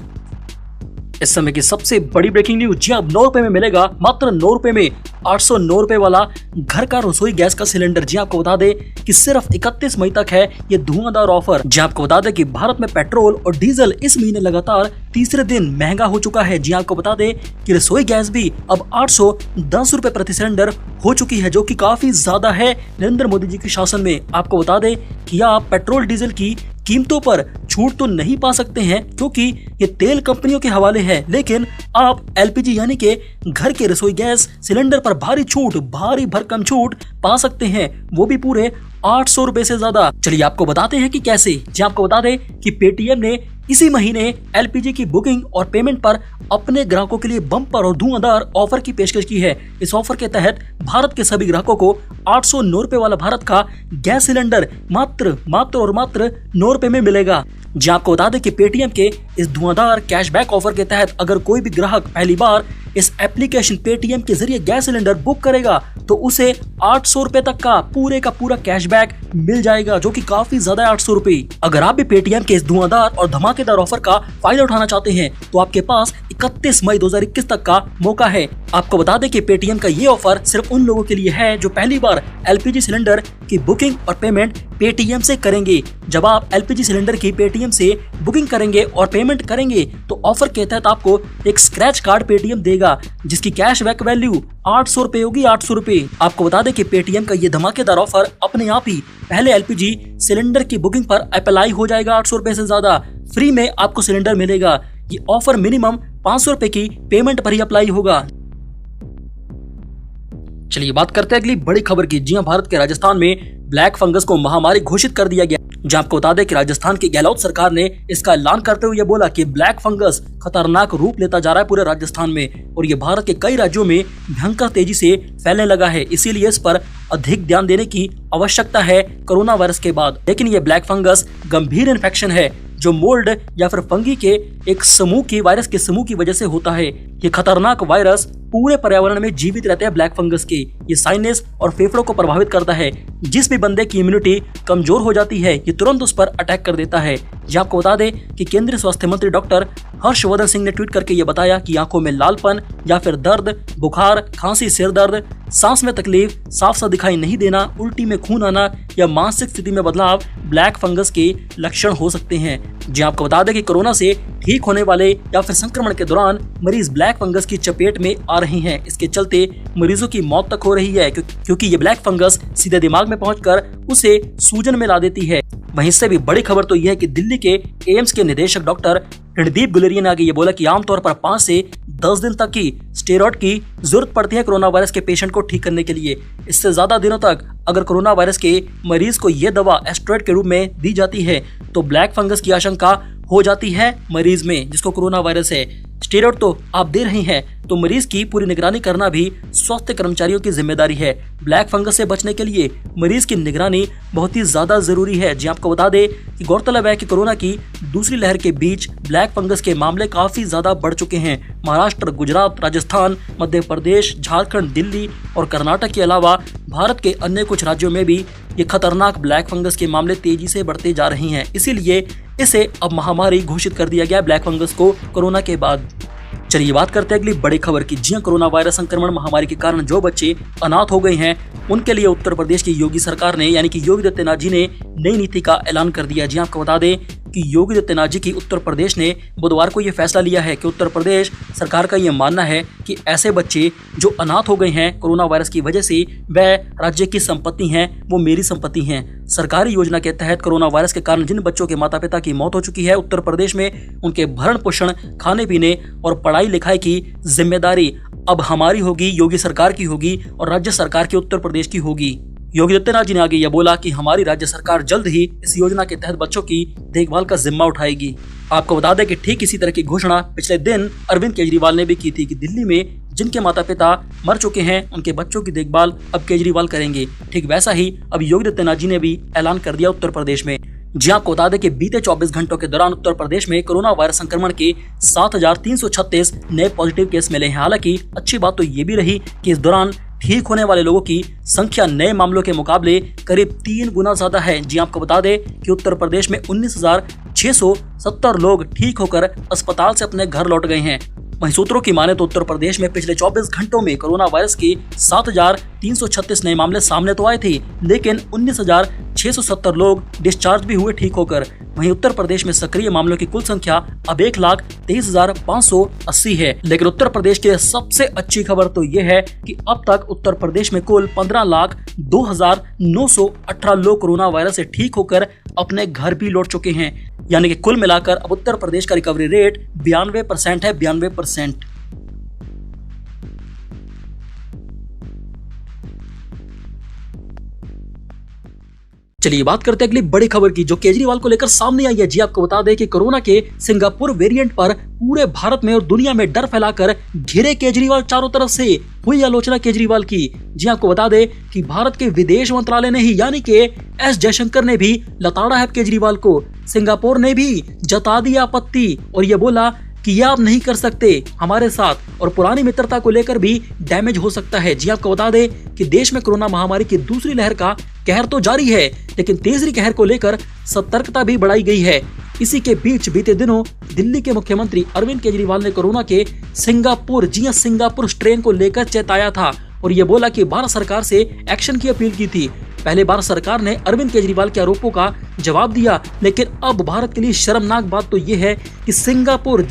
इस समय की सबसे बड़ी ब्रेकिंग न्यूज। जी अब 9 रुपए में मिलेगा, मात्र 9 रुपए में 809 रुपए वाला घर का रसोई गैस का सिलेंडर। जी आपको बता दें कि सिर्फ 31 मई तक है ये धुआंधार ऑफर। जी आपको बता दें कि भारत में पेट्रोल और डीजल इस महीने लगातार तीसरे दिन महंगा हो चुका है। जी आपको बता दें कि रसोई गैस भी अब 810 रुपए प्रति सिलेंडर हो चुकी है, जो कि काफी ज्यादा है नरेंद्र मोदी जी के शासन में। आपको बता दें कि आप पेट्रोल डीजल की कीमतों पर छूट तो नहीं पा सकते हैं क्योंकि ये तेल कंपनियों के हवाले है, लेकिन आप LPG यानी कि घर के रसोई गैस सिलेंडर पर भारी छूट, भारी भरकम छूट पा सकते हैं, वो भी पूरे 800 रुपए से ज्यादा। चलिए आपको बताते हैं कि कैसे। जी आपको बता दें कि पेटीएम ने इसी महीने LPG की बुकिंग और पेमेंट पर अपने ग्राहकों के लिए बम्पर और धुआंधार ऑफर की पेशकश की है। इस ऑफर के तहत भारत के सभी ग्राहकों को 809 रुपए वाला भारत का गैस सिलेंडर मात्र 9 रुपए में मिलेगा। जी आपको बता दें कि पेटीएम के इस धुआंधार कैशबैक ऑफर के तहत अगर कोई भी ग्राहक पहली बार इस एप्लीकेशन पेटीएम के जरिए गैस सिलेंडर बुक करेगा तो उसे 800 रुपए तक का पूरा कैशबैक मिल जाएगा, जो कि काफी ज्यादा है 800 रुपए। अगर आप भी पेटीएम के इस धुआंधार और धमाकेदार ऑफर का फायदा उठाना चाहते हैं तो आपके पास 31 मई 2021 तक का मौका है। आपको बता दें कि पेटीएम का ये ऑफर सिर्फ उन लोगों के लिए है जो पहली बार LPG सिलेंडर की बुकिंग और पेमेंट पेटीएम से करेंगे। जब आप LPG सिलेंडर की पेटीएम से बुकिंग करेंगे और पेमेंट करेंगे तो ऑफर के तहत आपको एक स्क्रैच कार्ड पेटीएम देगा, जिसकी कैशबैक वैल्यू 800 रुपए होगी, 800 रुपए। आपको बता दें कि पेटीएम का ये धमाकेदार ऑफर अपने आप ही पहले LPG सिलेंडर की बुकिंग पर अप्लाई हो जाएगा। 800 रुपए से ज्यादा फ्री में आपको सिलेंडर मिलेगा। ये ऑफर मिनिमम 500 रुपए की पेमेंट पर ही अप्लाई होगा। चलिए बात करते हैं अगली बड़ी खबर की। जी भारत के राजस्थान में ब्लैक फंगस को महामारी घोषित कर दिया गया। जहां आपको बता दें कि राजस्थान की गहलोत सरकार ने इसका ऐलान करते हुए बोला कि ब्लैक फंगस खतरनाक रूप लेता जा रहा है पूरे राजस्थान में, और ये भारत के कई राज्यों में भयंकर तेजी से फैलने लगा है। इसीलिए इस पर अधिक ध्यान देने की आवश्यकता है कोरोना वायरस के बाद। लेकिन ये ब्लैक फंगस गंभीर इन्फेक्शन है जो मोल्ड या फिर फंगी के एक समूह की वायरस के समूह की वजह से होता है। ये खतरनाक वायरस पूरे पर्यावरण में जीवित रहते हैं ब्लैक फंगस के। ये साइनस और फेफड़ों को प्रभावित करता है। जिस भी बंदे की इम्यूनिटी कमजोर हो जाती है ये तुरंत उस पर अटैक कर देता है। जी आपको बता दें कि केंद्रीय स्वास्थ्य मंत्री डॉक्टर हर्षवर्धन सिंह ने ट्वीट करके ये बताया कि आंखों में लालपन या फिर दर्द, बुखार, खांसी, सिर दर्द, सांस में तकलीफ, साफ सा दिखाई नहीं देना, उल्टी में खून आना या मानसिक स्थिति में बदलाव ब्लैक फंगस के लक्षण हो सकते हैं। जी आपको बता दें कि कोरोना से ठीक होने वाले या फिर संक्रमण के दौरान मरीज ब्लैक फंगस की चपेट में आ रहे हैं। इसके चलते मरीजों की मौत तक हो रही है क्योंकि ये ब्लैक फंगस सीधे दिमाग में पहुंचकर उसे सूजन में ला देती है। वहीं इससे भी बड़ी खबर तो यह है कि दिल्ली के एम्स के निदेशक डॉक्टर रणदीप गुलेरिया ने आगे ये बोला कि आमतौर पर 5 से 10 दिन तक की स्टेरॉइड की जरूरत पड़ती है कोरोना वायरस के पेशेंट को ठीक करने के लिए। इससे ज्यादा दिनों तक अगर कोरोना वायरस के मरीज को यह दवा एस्टेरॉइड के रूप में दी जाती है तो ब्लैक फंगस की आशंका हो जाती है मरीज में जिसको कोरोना वायरस है। स्टेरॉइड तो आप दे रहे हैं तो मरीज की पूरी निगरानी करना भी स्वास्थ्य कर्मचारियों की जिम्मेदारी है। ब्लैक फंगस से बचने के लिए मरीज की निगरानी बहुत ही ज्यादा जरूरी है। जी आपको बता दें कि गौरतलब है कि कोरोना की दूसरी लहर के बीच ब्लैक फंगस के मामले काफी ज्यादा बढ़ चुके हैं। महाराष्ट्र, गुजरात, राजस्थान, मध्य प्रदेश, झारखंड, दिल्ली और कर्नाटक के अलावा भारत के अन्य कुछ राज्यों में भी ये खतरनाक ब्लैक फंगस के मामले तेजी से बढ़ते जा रहे हैं। इसीलिए इसे अब महामारी घोषित कर दिया गया ब्लैक फंगस को कोरोना के बाद। चलिए बात करते हैं अगली बड़ी खबर की। जी कोरोना वायरस संक्रमण महामारी के कारण जो बच्चे अनाथ हो गए हैं उनके लिए उत्तर प्रदेश की योगी सरकार ने यानी कि योगी आदित्यनाथ जी ने नई नीति का ऐलान कर दिया। जी आपको बता दें क्योंकि योगी आदित्यनाथ जी की उत्तर प्रदेश ने बुधवार को ये फैसला लिया है कि उत्तर प्रदेश सरकार का ये मानना है कि ऐसे बच्चे जो अनाथ हो गए हैं कोरोना वायरस की वजह से, वह राज्य की संपत्ति हैं, वो मेरी संपत्ति हैं। सरकारी योजना के तहत कोरोना वायरस के कारण जिन बच्चों के माता पिता की मौत हो चुकी है, उत्तर प्रदेश में उनके भरण पोषण, खाने पीने और पढ़ाई लिखाई की जिम्मेदारी अब हमारी होगी, योगी सरकार की होगी और राज्य सरकार की उत्तर प्रदेश की होगी। योगी आदित्यनाथ जी ने आगे यह बोला कि हमारी राज्य सरकार जल्द ही इस योजना के तहत बच्चों की देखभाल का जिम्मा उठाएगी। आपको बता दें कि ठीक इसी तरह की घोषणा पिछले दिन अरविंद केजरीवाल ने भी की थी कि दिल्ली में जिनके माता पिता मर चुके हैं उनके बच्चों की देखभाल अब केजरीवाल करेंगे। ठीक वैसा ही अब योगी आदित्यनाथ जी ने भी ऐलान कर दिया उत्तर प्रदेश में। जी आपको बता दें कि बीते 24 घंटों के दौरान उत्तर प्रदेश में कोरोना वायरस संक्रमण के 7,336 नए पॉजिटिव केस मिले हैं। हालांकि अच्छी बात तो ये भी रही कि इस दौरान ठीक होने वाले लोगों की संख्या नए मामलों के मुकाबले करीब 3 गुना ज्यादा है। जी आपको बता दें कि उत्तर प्रदेश में 19,670 लोग ठीक होकर अस्पताल से अपने घर लौट गए हैं। वहीं सूत्रों की माने तो उत्तर प्रदेश में पिछले 24 घंटों में कोरोना वायरस के 7,336 नए मामले सामने तो आए थे, लेकिन 19,670 लोग डिस्चार्ज भी हुए ठीक होकर। वहीं उत्तर प्रदेश में सक्रिय मामलों की कुल संख्या अब 1,23,580 है। लेकिन उत्तर प्रदेश की सबसे अच्छी खबर तो ये है कि अब तक उत्तर प्रदेश में कुल 15,02,918 लोग कोरोना वायरस से ठीक होकर अपने घर भी लौट चुके हैं। यानी कि कुल मिलाकर अब उत्तर प्रदेश का रिकवरी रेट 92% है, 92%। चलिए बात करते हैं अगली बड़ी खबर की जो केजरीवाल को लेकर सामने आई है। जी आपको बता दें कि कोरोना के सिंगापुर वेरिएंट पर पूरे भारत में और दुनिया में डर फैलाकर घिरे केजरीवाल, चारों तरफ से हुई आलोचना केजरीवाल की। जी आपको बता दें कि भारत के विदेश मंत्रालय ने ही यानी कि एस जयशंकर ने भी लताड़ा है केजरीवाल को। सिंगापुर ने भी जता दी आपत्ति और ये बोला कि ये आप नहीं कर सकते हमारे साथ, और पुरानी मित्रता को लेकर भी डैमेज हो सकता है। जी आपको बता दें कि देश में कोरोना महामारी की दूसरी लहर का कहर तो जारी है, लेकिन तीसरी कहर को लेकर सतर्कता भी बढ़ाई गई है। इसी के बीच बीते दिनों दिल्ली के मुख्यमंत्री अरविंद केजरीवाल ने कोरोना के सिंगापुर स्ट्रेन को लेकर चेताया था और ये बोला कि भारत सरकार से एक्शन की अपील की थी। पहले भारत सरकार ने अरविंद केजरीवाल के आरोपों का जवाब दिया, लेकिन अब भारत के लिए शर्मनाक बात तो ये है कि सिंगापुर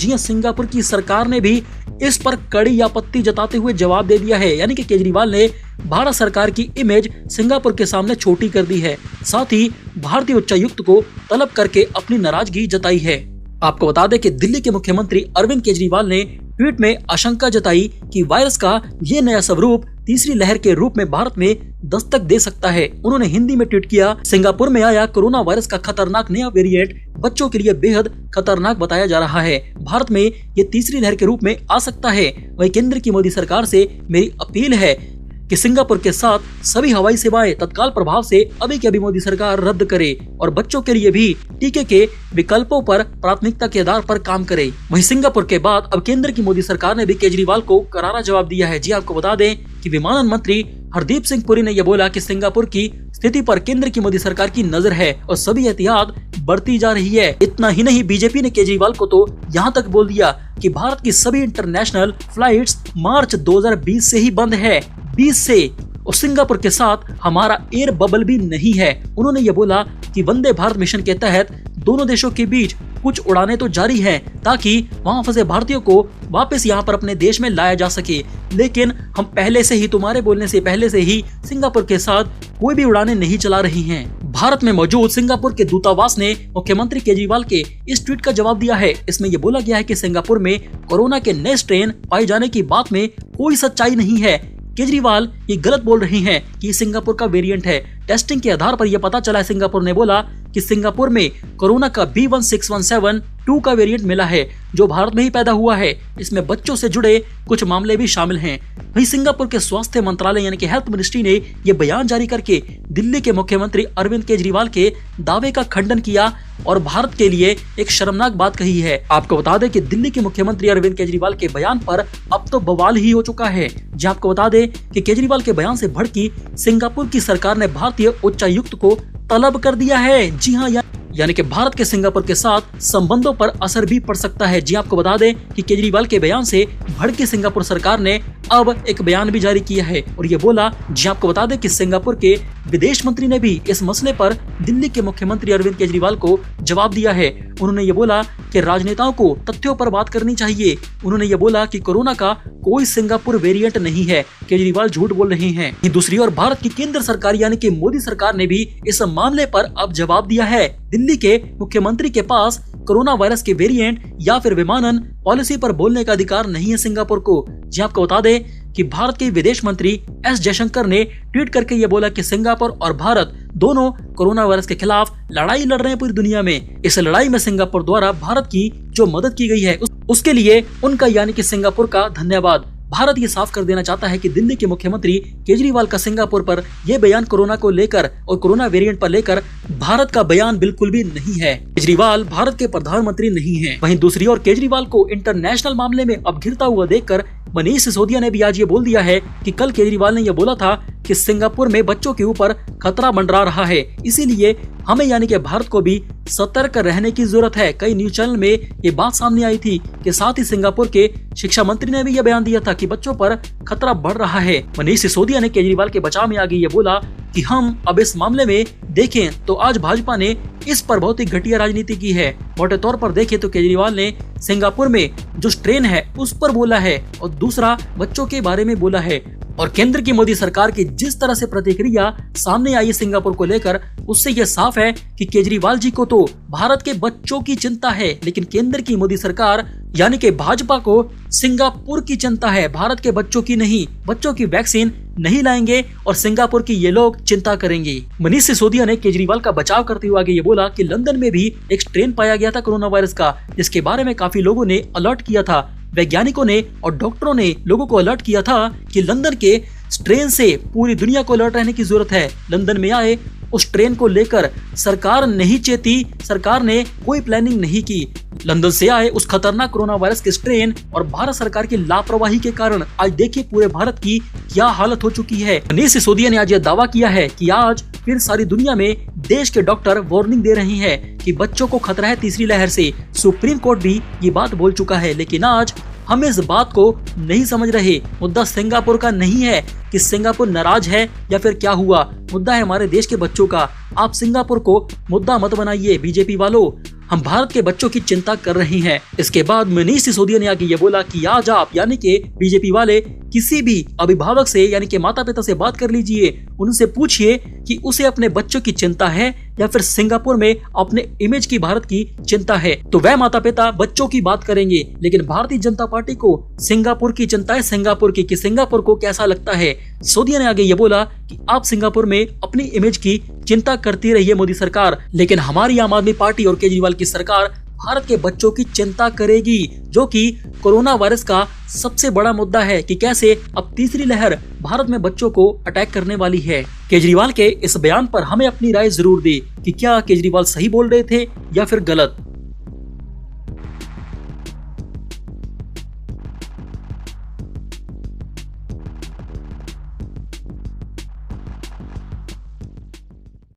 की सरकार ने भी इस पर कड़ी आपत्ति जताते हुए जवाब दे दिया है। यानी कि केजरीवाल ने भारत सरकार की इमेज सिंगापुर के सामने छोटी कर दी है। साथ ही भारतीय उच्चायुक्त को तलब करके अपनी नाराजगी जताई है। आपको बता दें कि दिल्ली के मुख्यमंत्री अरविंद केजरीवाल ने ट्वीट में आशंका जताई कि वायरस का ये नया स्वरूप तीसरी लहर के रूप में भारत में दस्तक दे सकता है। उन्होंने हिंदी में ट्वीट किया, सिंगापुर में आया कोरोना वायरस का खतरनाक नया वेरिएंट बच्चों के लिए बेहद खतरनाक बताया जा रहा है। भारत में ये तीसरी लहर के रूप में आ सकता है। वहीं केंद्र की मोदी सरकार से मेरी अपील है कि सिंगापुर के साथ सभी हवाई सेवाएं तत्काल प्रभाव से अभी की अभी मोदी सरकार रद्द करे और बच्चों के लिए भी टीके के विकल्पों पर प्राथमिकता के आधार पर काम करे। वहीं सिंगापुर के बाद अब केंद्र की मोदी सरकार ने भी केजरीवाल को करारा जवाब दिया है। जी आपको बता दें कि विमानन मंत्री हरदीप सिंह पुरी ने यह बोला कि सिंगापुर की स्थिति पर केंद्र की मोदी सरकार की नजर है और सभी एहतियात बढ़ती जा रही है। इतना ही नहीं, बीजेपी ने केजरीवाल को तो यहाँ तक बोल दिया कि भारत की सभी इंटरनेशनल फ्लाइट्स मार्च 2020 से ही बंद है, 20 से, और सिंगापुर के साथ हमारा एयर बबल भी नहीं है। उन्होंने ये बोला कि वंदे भारत मिशन के तहत दोनों देशों के बीच कुछ उड़ानें तो जारी हैं ताकि वहां फंसे भारतीयों को वापस यहां पर अपने देश में लाया जा सके, लेकिन हम पहले से ही, तुम्हारे बोलने से पहले से ही सिंगापुर के साथ कोई भी उड़ानें नहीं चला रही हैं। भारत में मौजूद सिंगापुर के दूतावास ने मुख्यमंत्री केजरीवाल के इस ट्वीट का जवाब दिया है। इसमें यह बोला गया है कि सिंगापुर में कोरोना के नए स्ट्रेन पाए जाने की बात में कोई सच्चाई नहीं है। केजरीवाल ये गलत बोल रहे हैं कि सिंगापुर का वेरिएंट है। टेस्टिंग के आधार पर यह पता चला है, सिंगापुर ने बोला कि सिंगापुर में कोरोना का B16172 का वेरिएंट मिला है जो भारत में ही पैदा हुआ है। इसमें बच्चों से जुड़े कुछ मामले भी शामिल हैं। वहीं सिंगापुर के स्वास्थ्य मंत्रालय यानी कि हेल्थ मिनिस्ट्री ने यह बयान जारी करके दिल्ली के मुख्यमंत्री अरविंद केजरीवाल के दावे का खंडन किया और भारत के लिए एक शर्मनाक बात कही है। आपको बता दें कि दिल्ली के मुख्यमंत्री अरविंद केजरीवाल के बयान पर अब तो बवाल ही हो चुका है। जी आपको बता दें कि केजरीवाल के बयान से भड़की सिंगापुर की सरकार ने भारतीय उच्चायुक्त को तलब कर दिया है। जी हाँ, यानी कि भारत के सिंगापुर के साथ संबंधों पर असर भी पड़ सकता है। जी आपको बता दें कि केजरीवाल के बयान से भड़की सिंगापुर सरकार ने अब एक बयान भी जारी किया है और ये बोला, जी आपको बता दें कि सिंगापुर के विदेश मंत्री ने भी इस मसले पर दिल्ली के मुख्यमंत्री अरविंद केजरीवाल को जवाब दिया है। उन्होंने ये बोला कि राजनेताओं को तथ्यों पर बात करनी चाहिए। उन्होंने ये बोला कि कोरोना का कोई सिंगापुर वेरिएंट नहीं है, केजरीवाल झूठ बोल रहे हैं। दूसरी ओर भारत की केंद्र सरकार यानी कि मोदी सरकार ने भी इस मामले पर अब जवाब दिया है। दिल्ली के मुख्यमंत्री के पास कोरोना वायरस के वेरिएंट या फिर विमानन पॉलिसी पर बोलने का अधिकार नहीं है सिंगापुर को। जी आपको बता दें कि भारत के विदेश मंत्री एस जयशंकर ने ट्वीट करके ये बोला कि सिंगापुर और भारत दोनों कोरोना वायरस के खिलाफ लड़ाई लड़ रहे हैं पूरी दुनिया में। इस लड़ाई में सिंगापुर द्वारा भारत की जो मदद की गई है उसके लिए उनका यानी कि सिंगापुर का धन्यवाद। भारत ये साफ कर देना चाहता है कि दिल्ली के मुख्यमंत्री केजरीवाल का सिंगापुर पर यह बयान कोरोना को लेकर और कोरोना वेरिएंट पर लेकर भारत का बयान बिल्कुल भी नहीं है। केजरीवाल भारत के प्रधानमंत्री नहीं हैं। वहीं दूसरी ओर केजरीवाल को इंटरनेशनल मामले में अब घिरता हुआ देखकर मनीष सिसोदिया ने भी आज ये बोल दिया है कि कल केजरीवाल ने यह बोला था कि सिंगापुर में बच्चों के ऊपर खतरा मंडरा रहा है, इसीलिए हमें यानी कि भारत को भी सतर्क रहने की जरूरत है। कई न्यूज चैनल में ये बात सामने आई थी कि साथ ही सिंगापुर के शिक्षा मंत्री ने भी यह बयान दिया था कि बच्चों पर खतरा बढ़ रहा है। मनीष सिसोदिया ने केजरीवाल के बचाव में आगे ये बोला कि हम अब इस मामले में देखें तो आज भाजपा ने इस पर बहुत ही घटिया राजनीति की है। मोटे तौर पर देखें तो केजरीवाल ने सिंगापुर में जो स्ट्रेन है उस पर बोला है और दूसरा बच्चों के बारे में बोला है। और केंद्र की मोदी सरकार की जिस तरह से प्रतिक्रिया सामने आई है सिंगापुर को लेकर, उससे यह साफ है कि केजरीवाल जी को तो भारत के बच्चों की चिंता है, लेकिन केंद्र की मोदी सरकार यानी कि भाजपा को सिंगापुर की चिंता है, भारत के बच्चों की नहीं। बच्चों की वैक्सीन नहीं लाएंगे और सिंगापुर की ये लोग चिंता करेंगे। मनीष सिसोदिया ने केजरीवाल का बचाव करते हुए आगे ये बोला कि लंदन में भी एक स्ट्रेन पाया गया था कोरोना वायरस का, जिसके बारे में काफी लोगों ने अलर्ट किया था। वैज्ञानिकों ने और डॉक्टरों ने लोगों को अलर्ट किया था कि लंदन के स्ट्रेन से पूरी दुनिया को अलर्ट रहने की जरूरत है। लंदन में आए उस ट्रेन को लेकर सरकार नहीं चेती, सरकार ने कोई प्लानिंग नहीं की। लंदन से आए उस खतरनाक कोरोना वायरस के स्ट्रेन और भारत सरकार की लापरवाही के कारण आज देखिए पूरे भारत की क्या हालत हो चुकी है। मनीष सिसोदिया ने आज यह दावा किया है कि आज फिर सारी दुनिया में देश के डॉक्टर वार्निंग दे रहे हैं कि बच्चों को खतरा है तीसरी लहर से। सुप्रीम कोर्ट भी ये बात बोल चुका है, लेकिन आज हम इस बात को नहीं समझ रहे। मुद्दा सिंगापुर का नहीं है कि सिंगापुर नाराज है या फिर क्या हुआ, मुद्दा है हमारे देश के बच्चों का। आप सिंगापुर को मुद्दा मत बनाइए बीजेपी वालों, हम भारत के बच्चों की चिंता कर रहे हैं। इसके बाद मनीष सिसोदिया ने आगे ये बोला कि आज आप यानी कि बीजेपी वाले किसी भी अभिभावक से यानी कि माता पिता से बात कर लीजिए, उनसे पूछिए कि उसे अपने बच्चों की चिंता है या फिर सिंगापुर में अपने इमेज की भारत की चिंता है, तो वह माता पिता बच्चों की बात करेंगे। लेकिन भारतीय जनता पार्टी को सिंगापुर की चिंता है, सिंगापुर की कि सिंगापुर को कैसा लगता है। सिसोदिया ने आगे ये बोला कि आप सिंगापुर में अपनी इमेज की चिंता करती रही है मोदी सरकार, लेकिन हमारी आम आदमी पार्टी और केजरीवाल की सरकार भारत के बच्चों की चिंता करेगी, जो कि कोरोना वायरस का सबसे बड़ा मुद्दा है कि कैसे अब तीसरी लहर भारत में बच्चों को अटैक करने वाली है। केजरीवाल के इस बयान पर हमें अपनी राय जरूर दी कि क्या केजरीवाल सही बोल रहे थे या फिर गलत।